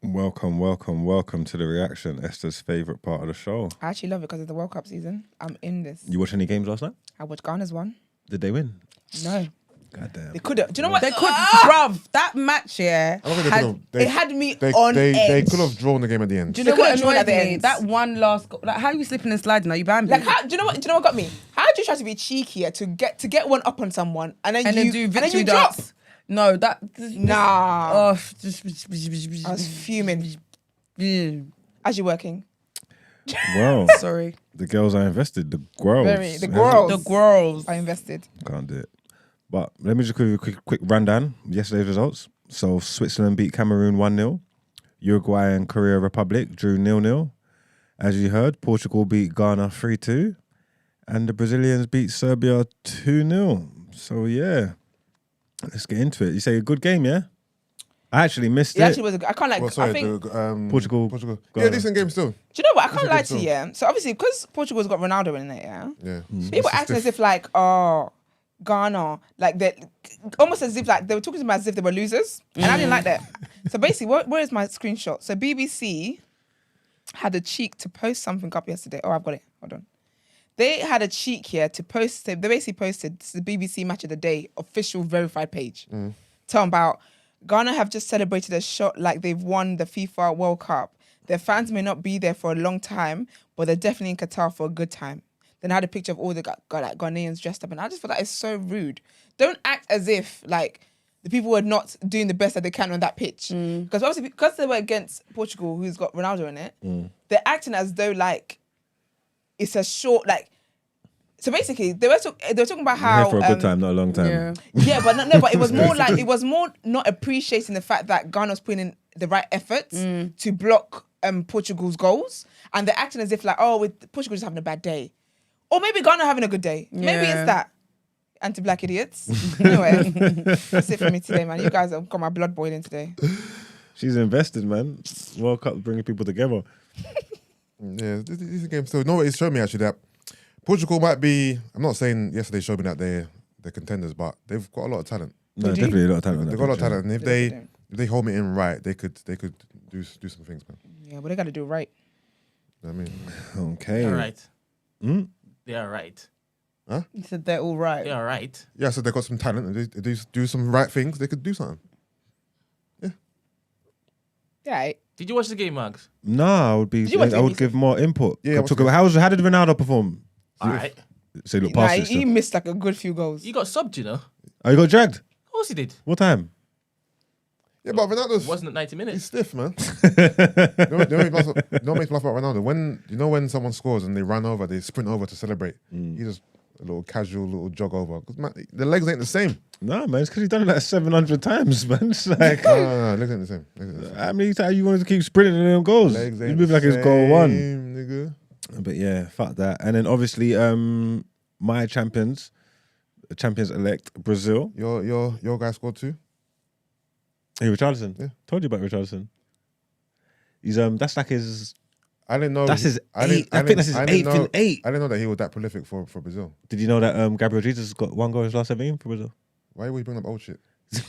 Welcome to the reaction, Esther's favourite part of the show.
I actually love it because of the World Cup season. I'm in this.
You watch any games last night?
I watched Ghana's one.
Did they win?
No.
Goddamn.
They could have. Do you know what?
They could, bruv, that match,
it had me on edge.
They could have drawn the game at the end.
Do you know what annoyed me? That one last goal. Like, how are you slipping and sliding? Are you bambi?
Like, do you know what got me? How do you try to be cheeky to get one up on someone and then you drop?
No, that...
Nah.
Oh,
I was fuming. As you're working.
Well,
sorry.
The girls are invested. The girls.
The girls are invested.
Can't do it. But let me just give you a quick rundown of yesterday's results. So Switzerland beat Cameroon 1-0. Uruguay and Korea Republic drew 0-0. As you heard, Portugal beat Ghana 3-2. And the Brazilians beat Serbia 2-0. So yeah, let's get into it. You say a good game, yeah? I actually missed it.
It actually was I can't
I
think Portugal.
Yeah, decent game still.
Do you know what? I can't lie to you, yeah? So obviously, because Portugal's got Ronaldo in it, yeah? People acting as if like, Ghana, like they almost as if like they were talking to me as if they were losers, and I didn't like that. So basically, where is my screenshot? So BBC had the cheek to post something up yesterday. Oh, I've got it. Hold on. They had a cheek here to post. They basically posted the BBC Match of the Day official verified page, talking about Ghana have just celebrated a shot like they've won the FIFA World Cup. Their fans may not be there for a long time, but they're definitely in Qatar for a good time. Then I had a picture of all the Ghanaians dressed up, and I just feel that is so rude. Don't act as if like the people were not doing the best that they can on that pitch. Because obviously, because they were against Portugal, who's got Ronaldo in it, they're acting as though like it's a short like. So basically, they were talking about how
here for a good time, not a long time.
Yeah, but it was more like it was more not appreciating the fact that Ghana was putting in the right efforts to block Portugal's goals, and they're acting as if like, oh, with Portugal just having a bad day, or maybe Ghana having a good day. Maybe it's that. Anti-black idiots. Anyway, that's it for me today, man. You guys have got my blood boiling today.
She's invested, man. World Cup bringing people together.
Yeah, this is a game still. You know what? It showed me actually that Portugal might be. I'm not saying yesterday showed me that they're contenders, but they've got a lot of talent.
No, definitely a lot of talent.
They've got a lot of talent, and if they hold me in right, they could do some things, man.
Yeah, but they got to do it right.
You know what I mean,
okay,
All right. They are right.
huh?
You said they're all right.
They are right.
Yeah, so they got some talent, and they do some right things. They could do something.
Yeah.
Did you watch the game, Mags?
No, I would be. I would give more input.
Yeah,
how did Ronaldo perform?
All right.
So look
Nah,
past
he missed like a good few goals.
You got subbed, you know.
Oh, you got dragged?
Of course he did.
What time?
Yeah, but Ronaldo's
Wasn't it 90
he's
minutes?
stiff, man. Don't make me laugh about Ronaldo. When someone scores and they run over, they sprint over to celebrate. He just a little casual little jog over. 'Cause man, the legs ain't the same.
No, man, it's because he's done it like 700 times, man. It's like,
No, legs ain't the same. Legs ain't the same.
how many times you wanted to keep sprinting and them goals?
Legs
You
ain't
move like
the
it's goal one.
same, nigga.
But yeah, fuck that. And then obviously, my champions elect, Brazil.
Your guy scored too.
Hey, Richarlison.
Yeah.
Told you about Richarlison. He's that's like his.
I didn't know.
That's his eighth. I think that's his eighth in 8.
I didn't know that he was that prolific for Brazil.
Did you know that Gabriel Jesus got 1 goal in his last 17 for Brazil?
Why always bring up old shit? You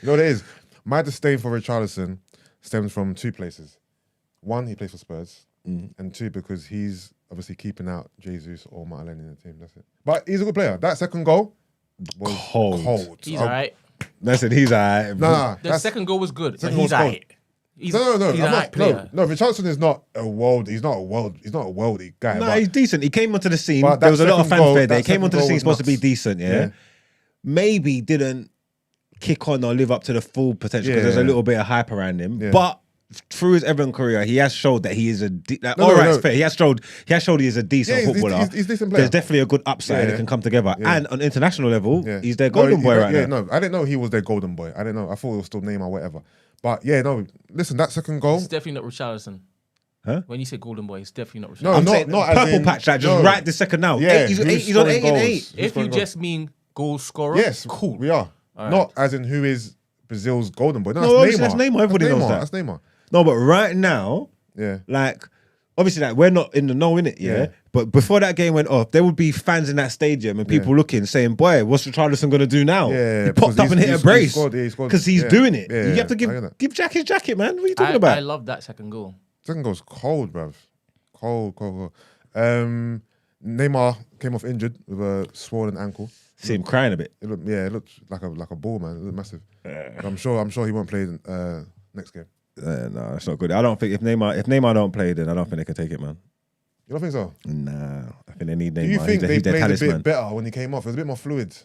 know what it is? My disdain for Richarlison stems from 2 places. 1, he plays for Spurs, and 2, because he's obviously keeping out Jesus or Martinelli in the team. That's it. But he's a good player. That second goal was cold.
He's all right.
That's it. He's alright.
Nah,
The second goal was good.
Second
He's
goal
all
was
right. He's
No.
He's
I'm
an
not,
alright player.
no, Richarlison is not a world. He's not a worldy guy.
No,
but
he's decent. He came onto the scene.
But
There
that
was a lot of
second goal-
fanfare there. He
that
came onto the
second
scene
goal
supposed to be
was
decent, yeah? Maybe didn't kick on or live up to the full potential because there's a little bit of hype around him.
Yeah.
But through his Everton career, he has showed that he is a fair. He has showed he is a decent footballer.
He's a decent player.
There's definitely a good upside that can come together.
Yeah.
And on international level,
Yeah.
he's their golden boy right now.
No, I didn't know he was their golden boy. I didn't know. I thought it was still Neymar or whatever. But yeah, no. Listen, that second goal.
It's definitely not Richarlison.
Huh?
When you say golden boy, it's definitely not Richarlison.
No,
I'm
not
saying
as
purple
in-
patch, like just
no.
right this second now.
Yeah,
He's
who's
on
scoring
8 and
goals?
8.
Who's
If you
scoring
just mean goal scorer,
Yes,
cool.
we are.
All
Not
right.
as in who is Brazil's golden boy. No,
No,
that's
obviously
Neymar.
that's Neymar. Everybody knows that.
That's Neymar.
No, but right now,
Yeah.
like, obviously, like, we're not in the know, innit? Yeah?
Yeah.
But before that game went off, there would be fans in that stadium and people looking, saying, boy, what's Richarlison going to do now?
Yeah,
He popped
because
up and hit a
he
brace.
scored, he scored.
Because he's
Yeah.
doing it.
Yeah,
You have to
I get that.
give Jack his jacket, man. What are you talking
I
about?
love that second goal.
Second goal's cold, bruv. Cold. Neymar came off injured with a swollen ankle.
See him crying a bit.
It looked like a ball, man. It looked massive. I'm sure he won't play next game.
No, that's not good. I don't think if Neymar don't play, then I don't think they can take it, man.
You don't think so?
Nah, I think they need Neymar.
Do you think they
he's their
played a
talisman.
bit better when he came off? It was a bit more fluid.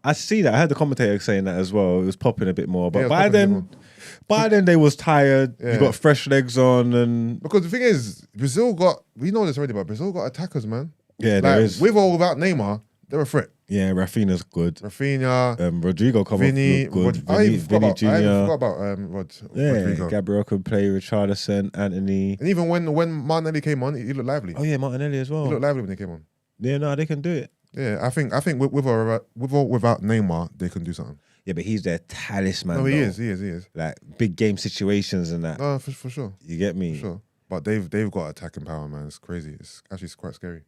I see that. I heard the commentator saying that as well. It was popping a bit more. But
Yeah, it was
by
popping a bit
then, by then they was tired.
Yeah.
You got fresh legs on, and
Because the thing is, Brazil we know this already, but Brazil got attackers, man.
yeah, there
Like,
is.
with or without Neymar, they're a threat.
Yeah, Rafinha's good.
Rafinha,
Rodrigo come
Vinny,
off look good.
I even
Vinny
forgot
Jr.
about Rodrigo.
Gabriel could play. Richarlison, Anthony.
And even when Martinelli came on, he looked lively.
Oh yeah, Martinelli as
He
well.
looked lively when he came on.
Yeah, no, they can do it.
Yeah, I think with or without Neymar, they can do something.
Yeah, but he's their talisman.
No, he
though.
is.
Like big game situations and that.
No, for sure.
You get me?
For sure. But they've got attacking power, man. It's crazy. It's actually quite scary.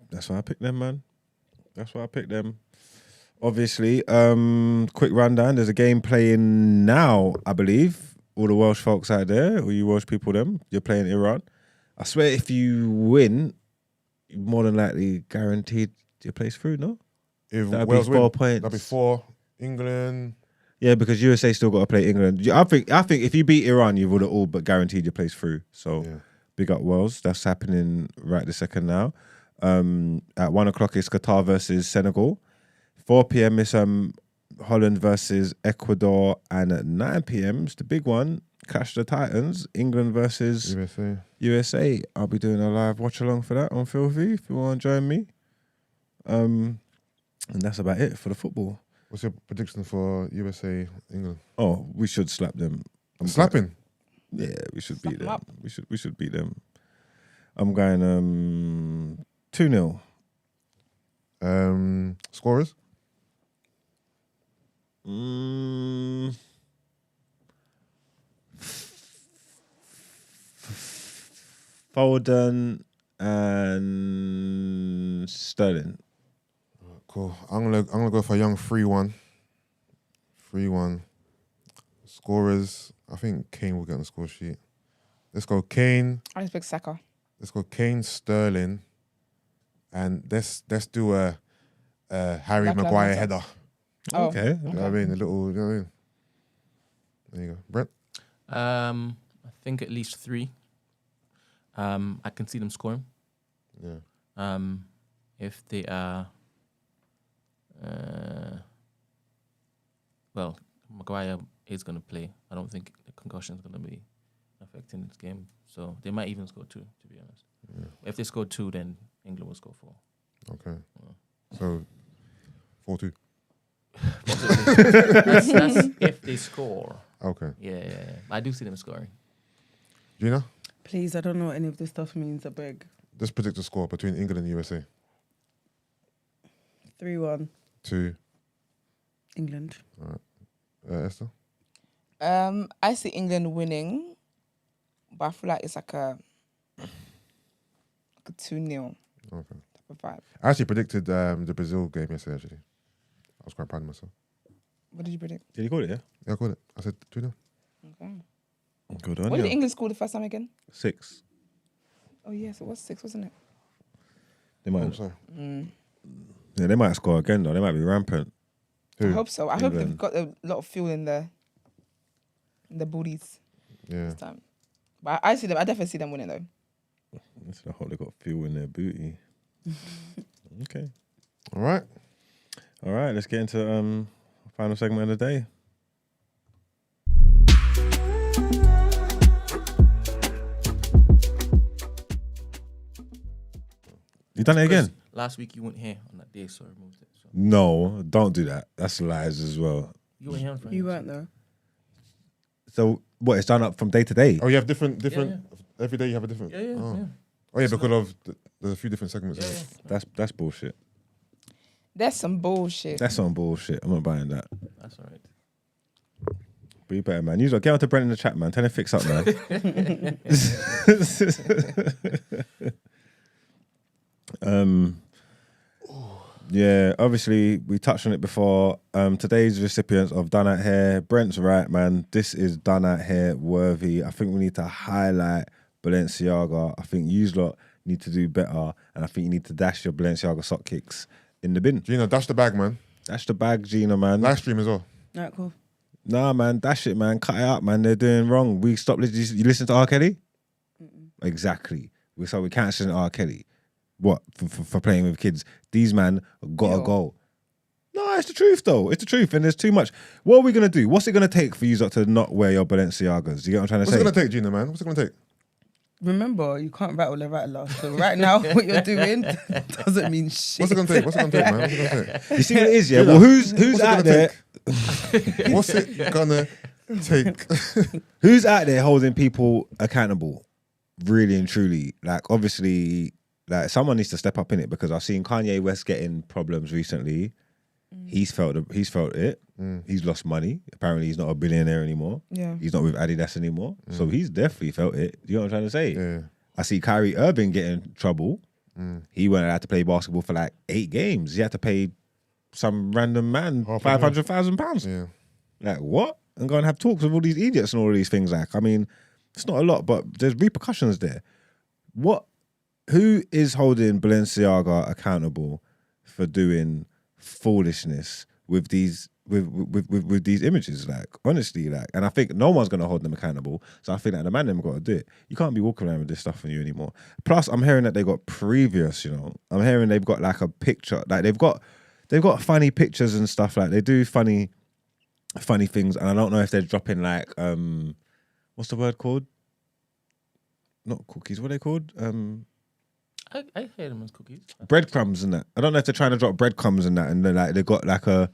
That's why I picked them, man. That's why I picked them. Obviously, quick rundown. There's a game playing now, I believe. All the Welsh folks out there, all you Welsh people, you're playing Iran. I swear, if you win, you're more than likely guaranteed your place through. No,
If
that'd
Wales
be 4
win,
points.
that'd be 4. England.
Yeah, because USA still got to play England. I think if you beat Iran, you would have all but guaranteed your place through. So big up Wales. That's happening right this second now. At 1 o'clock it's Qatar versus Senegal. 4 p.m. is Holland versus Ecuador, and at 9 p.m. is the big one, Clash the Titans, England versus USA. I'll be doing a live watch along for that on Filthy if you want to join me. And that's about it for the football.
What's your prediction for USA England?
Oh, we should slap them.
Slapping?
Yeah, we should beat them.
Up.
We should beat them. I'm going 2-0.
Scorers?
Foden and Sterling.
Cool. I'm gonna go for a young 3-1. 3-1. Scorers. I think Kane will get on the score sheet. Let's go Kane.
I expect Saka.
Let's go Kane, Sterling, and let's do a Harry
Black
Maguire
Lives
header.
Oh.
Okay.
You know what I mean? A little. You know what I mean? There you go, Brent.
I think at least 3. I can see them scoring.
Yeah.
If they are, well, Maguire is going to play. I don't think the concussion is going to be affecting this game. So they might even score 2, to be honest.
Yeah.
If they score 2, then England will score 4.
Okay. So 4-2.
that's if they score.
Okay.
Yeah. I do see them scoring.
Gina,
Please, I don't know what any of this stuff means. I beg.
just predict the score between England and USA.
3-1
2.
England.
All right. Esther.
I see England winning, but I feel like it's like a 2-0
Okay.
type of vibe.
I actually predicted the Brazil game yesterday. Actually, I was quite proud of myself.
What did you predict?
Did you call it? Yeah.
Yeah, I called it. I said 2-0.
Okay.
Good on
What
you.
did England score the first time again?
6.
Oh yes, it was 6, wasn't it?
They might.
Oh, sorry.
Yeah, they might score again though. They might be rampant.
I hope so. I hope they've
England.
got a lot of fuel in the booties
Yeah.
this time. But I see them. I definitely see them winning though.
I hope they got fuel in their booty. Okay.
All right.
All right. Let's get into final segment of the day. You done it again?
Last week you weren't here on that day, so I removed it. So.
No, don't do that. That's lies as well.
You weren't here on Friday.
You weren't though.
So what? It's done up from day to day.
Oh, you have different.
Yeah.
Every day you have a different.
Yeah.
Oh yeah, because of there's a few different segments.
Yeah,
isn't
yeah.
it?
That's bullshit.
That's some bullshit.
That's some bullshit. I'm not buying that.
That's all right.
Be better, man. You get on to Brent in the chat, man. Tell him to fix up, man. Yeah, obviously we touched on it before. Today's recipients of Done Out Here, Brent's right, man. This is Done Out Here worthy. I think we need to highlight Balenciaga. I think you lot need to do better, and I think you need to dash your Balenciaga sock kicks in the bin.
Gina, dash the bag, man.
Dash the bag, Gina, man.
Live stream as well.
Alright, cool.
Nah, man, dash it, man. Cut it up, man. They're doing wrong. We stop. You listen to R. Kelly? Exactly. We cancelling R. Kelly. What for playing with kids? These man gotta go. No, it's the truth though. It's the truth, and there's too much. What are we gonna do? What's it gonna take for you to not wear your Balenciagas? You get what I'm trying to
What's
say?
it gonna take, Gina, man? What's it gonna take?
Remember, you can't rattle the rattler. So right now, what you're doing doesn't mean shit.
What's it gonna take? What's it gonna take, man? What's it gonna take?
You see what it is, yeah? Well, who's
What's it
out
gonna
there?
take? What's it gonna take?
Who's out there holding people accountable? Really and truly, like obviously, like someone needs to step up in it because I've seen Kanye West getting problems recently. He's felt it. He's lost money. Apparently, he's not a billionaire anymore.
Yeah.
He's not with Adidas anymore. So he's definitely felt it. Do you know what I'm trying to say?
Yeah.
I see Kyrie Irving getting trouble. He went and had to play basketball for like 8 games. He had to pay some random man £500,000.
Yeah.
Like what? And go and have talks with all these idiots and all these things. Like, I mean, it's not a lot, but there's repercussions there. Who is holding Balenciaga accountable for doing foolishness with these with these images? Like, honestly, like, and I think no one's gonna hold them accountable. So I think that the man them got to do it. You can't be walking around with this stuff on you anymore. Plus, I'm hearing that they got previous. You know, I'm hearing they've got like a picture. Like they've got funny pictures and stuff. Like they do funny things. And I don't know if they're dropping like what's the word called? Not cookies. What are they called?
I hear them as cookies.
Breadcrumbs and that. I don't know if they're trying to drop breadcrumbs and that, and then like they got like a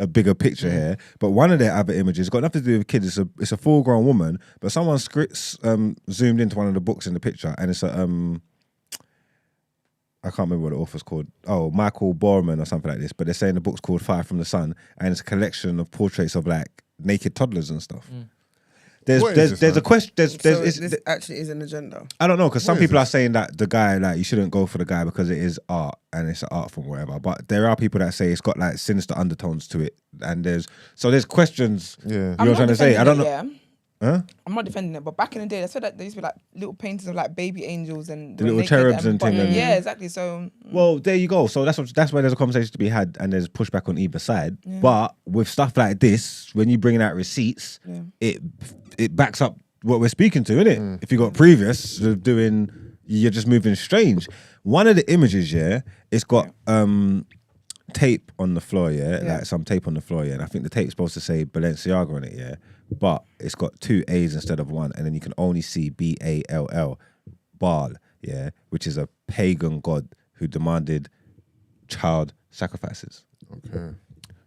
a bigger picture here. But one of their other images got nothing to do with kids. It's a full-grown woman, but someone zoomed into one of the books in the picture, and it's a I can't remember what the author's called. Oh, Michael Borman or something like this. But they're saying the book's called Fire from the Sun, and it's a collection of portraits of like naked toddlers and stuff. There's a question.
This actually is an agenda.
I don't know, because some people are saying that the guy, like, you shouldn't go for the guy because it is art and it's an art form, whatever. But there are people that say it's got like sinister undertones to it, and there's questions.
Yeah,
you know what I'm trying to say. I don't know.
Yeah.
Huh?
I'm not defending it, but back in the day, I said that there used to be like little paintings of like baby angels and
the little cherubs and things.
Yeah, exactly. So
well, there you go. So that's where there's a conversation to be had, and there's pushback on either side. Yeah. But with stuff like this, when you bring out receipts, it backs up what we're speaking to, innit? If you got previous of doing, you're just moving strange. One of the images, it's got tape on the floor, like some tape on the floor, and I think the tape's supposed to say Balenciaga on it, but it's got 2 A's instead of 1, and then you can only see Ball, Baal, which is a pagan god who demanded child sacrifices.
Okay.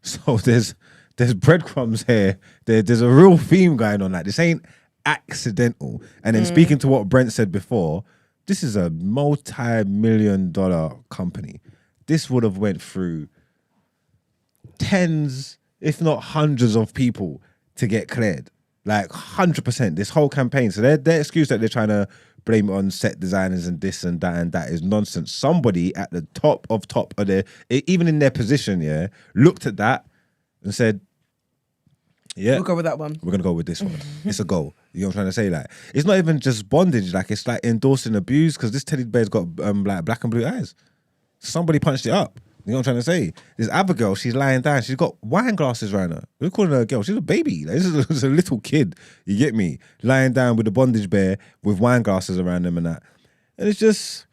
So there's breadcrumbs here. There's a real theme going on. Like, this ain't accidental. And then speaking to what Brent said before, this is a multi-million-dollar company. This would have went through tens, if not hundreds of people to get cleared. Like 100%. This whole campaign. So their excuse that they're trying to blame it on set designers and this and that is nonsense. Somebody at the top of their, even in their position, looked at that and said, we'll
go with that one.
We're going to go with this one. It's a go. You know what I'm trying to say? Like, it's not even just bondage. Like, it's like endorsing abuse, because this teddy bear's got like black and blue eyes. Somebody punched it up. You know what I'm trying to say? This other girl, she's lying down. She's got wine glasses around her. We're calling her a girl. She's a baby. Like, this is a little kid. You get me? Lying down with a bondage bear with wine glasses around them and that. And it's just,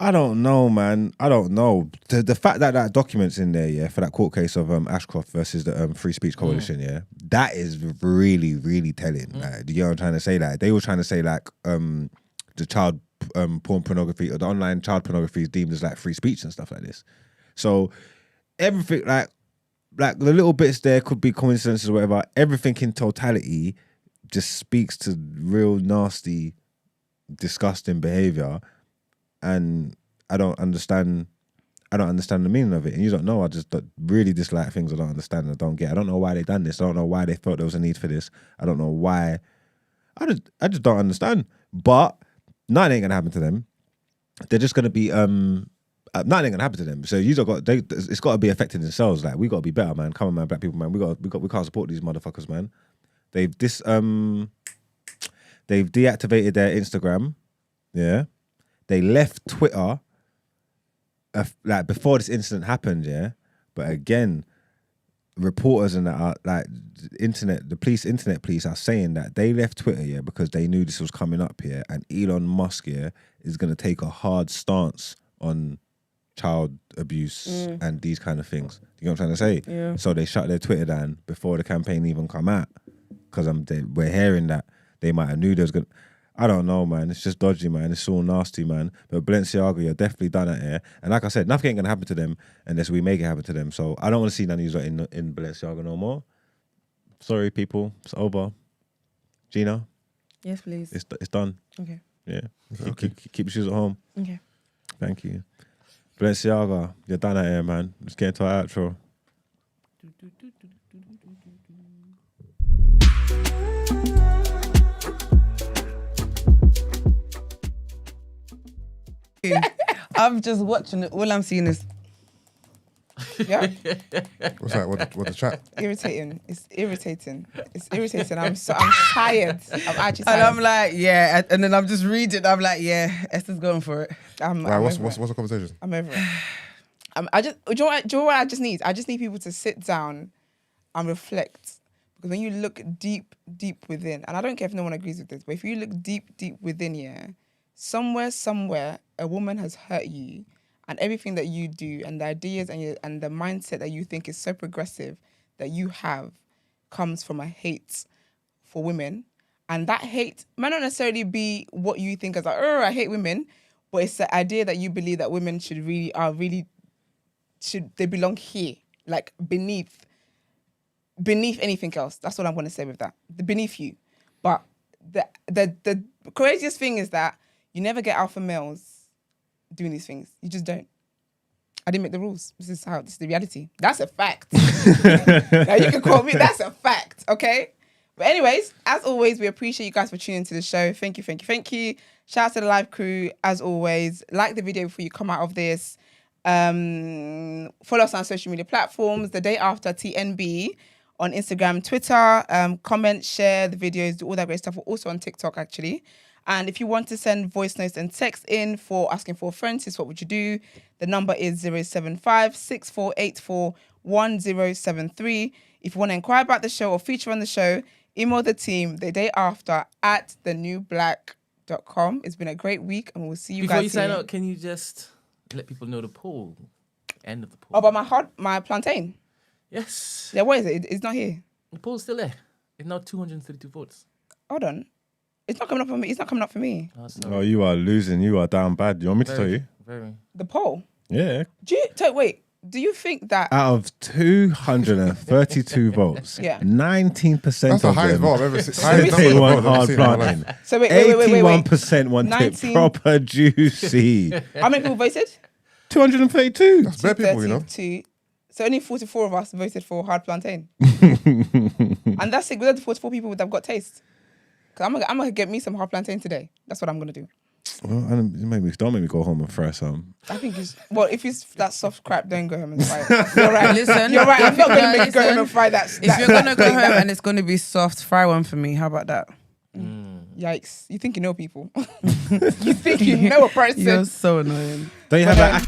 I don't know, man. I don't know. The fact that document's in there, for that court case of Ashcroft versus the Free Speech Coalition, that is really, really telling. Like, you know what I'm trying to say? Like, they were trying to say like the child pornography or the online child pornography is deemed as like free speech and stuff like this. So everything like the little bits there could be coincidences or whatever. Everything in totality just speaks to real nasty, disgusting behavior, and I don't understand the meaning of it. And you don't know. I just really dislike things I don't understand and I don't get. I don't know why they done this. I don't know why they felt there was a need for this. I don't know why. I just don't understand. But nothing ain't gonna happen to them. They're just gonna be nothing ain't gonna happen to them. So it's got to be affecting themselves. Like, we got to be better, man. Come on, man, black people, man. We can't support these motherfuckers, man. They've deactivated their Instagram. Yeah, they left Twitter. Like, before this incident happened. Yeah, but again, reporters and that are like internet police are saying that they left Twitter because they knew this was coming up here, and Elon Musk is going to take a hard stance on child abuse and these kind of things. You know what I'm trying to say? Yeah. So they shut their Twitter down before the campaign even come out, because we're hearing that they might have knew there was going. I don't know, man. It's just dodgy, man. It's all nasty, man. But Balenciaga, you're definitely done Out Ere. And like I said, nothing ain't gonna happen to them unless we make it happen to them. So I don't want to see none of you in Balenciaga no more. Sorry, people. It's over. Gina?
Yes, please.
It's done.
Okay.
Yeah. Keep your shoes at home.
Okay.
Thank you. Balenciaga, you're done Out Ere, man. Let's get into our outro.
I'm just watching it. All I'm seeing is
yeah.
What's that? What the chat?
Irritating. It's irritating. I'm tired. I'm actually tired.
And I'm like, and then I'm just reading. I'm like, Esther's going for it.
What's the conversation?
I'm over it. Do you know what I just need? I just need people to sit down and reflect. Because when you look deep within, and I don't care if no one agrees with this, but if you look deep within, somewhere, a woman has hurt you, and everything that you do, and the ideas and the mindset that you think is so progressive that you have, comes from a hate for women, and that hate might not necessarily be what you think as like, oh, I hate women, but it's the idea that you believe that women should they belong here. like beneath anything else. That's what I'm going to say with that. Beneath you. But the craziest thing is that you never get alpha males doing these things. You just don't. I didn't make the rules. This is the reality. That's a fact. Now you can call me. That's a fact. Okay. But anyways, as always, we appreciate you guys for tuning into the show. Thank you. Shout out to the live crew. As always, like the video before you come out of this. Follow us on social media platforms. The Day After TNB on Instagram, Twitter. Comment, share the videos, do all that great stuff. We're also on TikTok, actually. And if you want to send voice notes and text in for asking for a friend, what would you do? The number is 075-6484-1073. If you want to inquire about the show or feature on the show, email the team the day after at thenewblack.com. It's been a great week and we'll see you
Before
guys
you sign
here.
out, can you just let people know the poll? End of the poll.
Oh, about my plantain?
Yes.
Yeah, what is it? It's not here.
The poll's still there. It's now 232 votes.
Hold on. It's not coming up for me. It's not coming up for me.
Oh, you are losing. You are down bad. You want me to tell you?
Very.
The poll?
Yeah.
Wait. Do you think that
Out of 232 votes, 19%
That's
of
the highest
them
vote I've ever seen.
say they want hard planting.
So wait.
81% want it proper juicy.
How many people voted?
232.
That's bare people, you know.
So only 44 of us voted for hard plantain. And that's it. Those are the 44 people that have got taste. Because I'm gonna get me some hard plantain today. That's what I'm gonna do.
Well, don't make me go home and fry some.
I think if it's that soft crap, don't go home and fry it. You're right. Listen, you're right. I'm not gonna make you go home and fry that.
If you're gonna go home and it's gonna be soft, fry one for me. How about that?
Yikes! You think you know people? You think you know a person?
You're so annoying.
Don't you have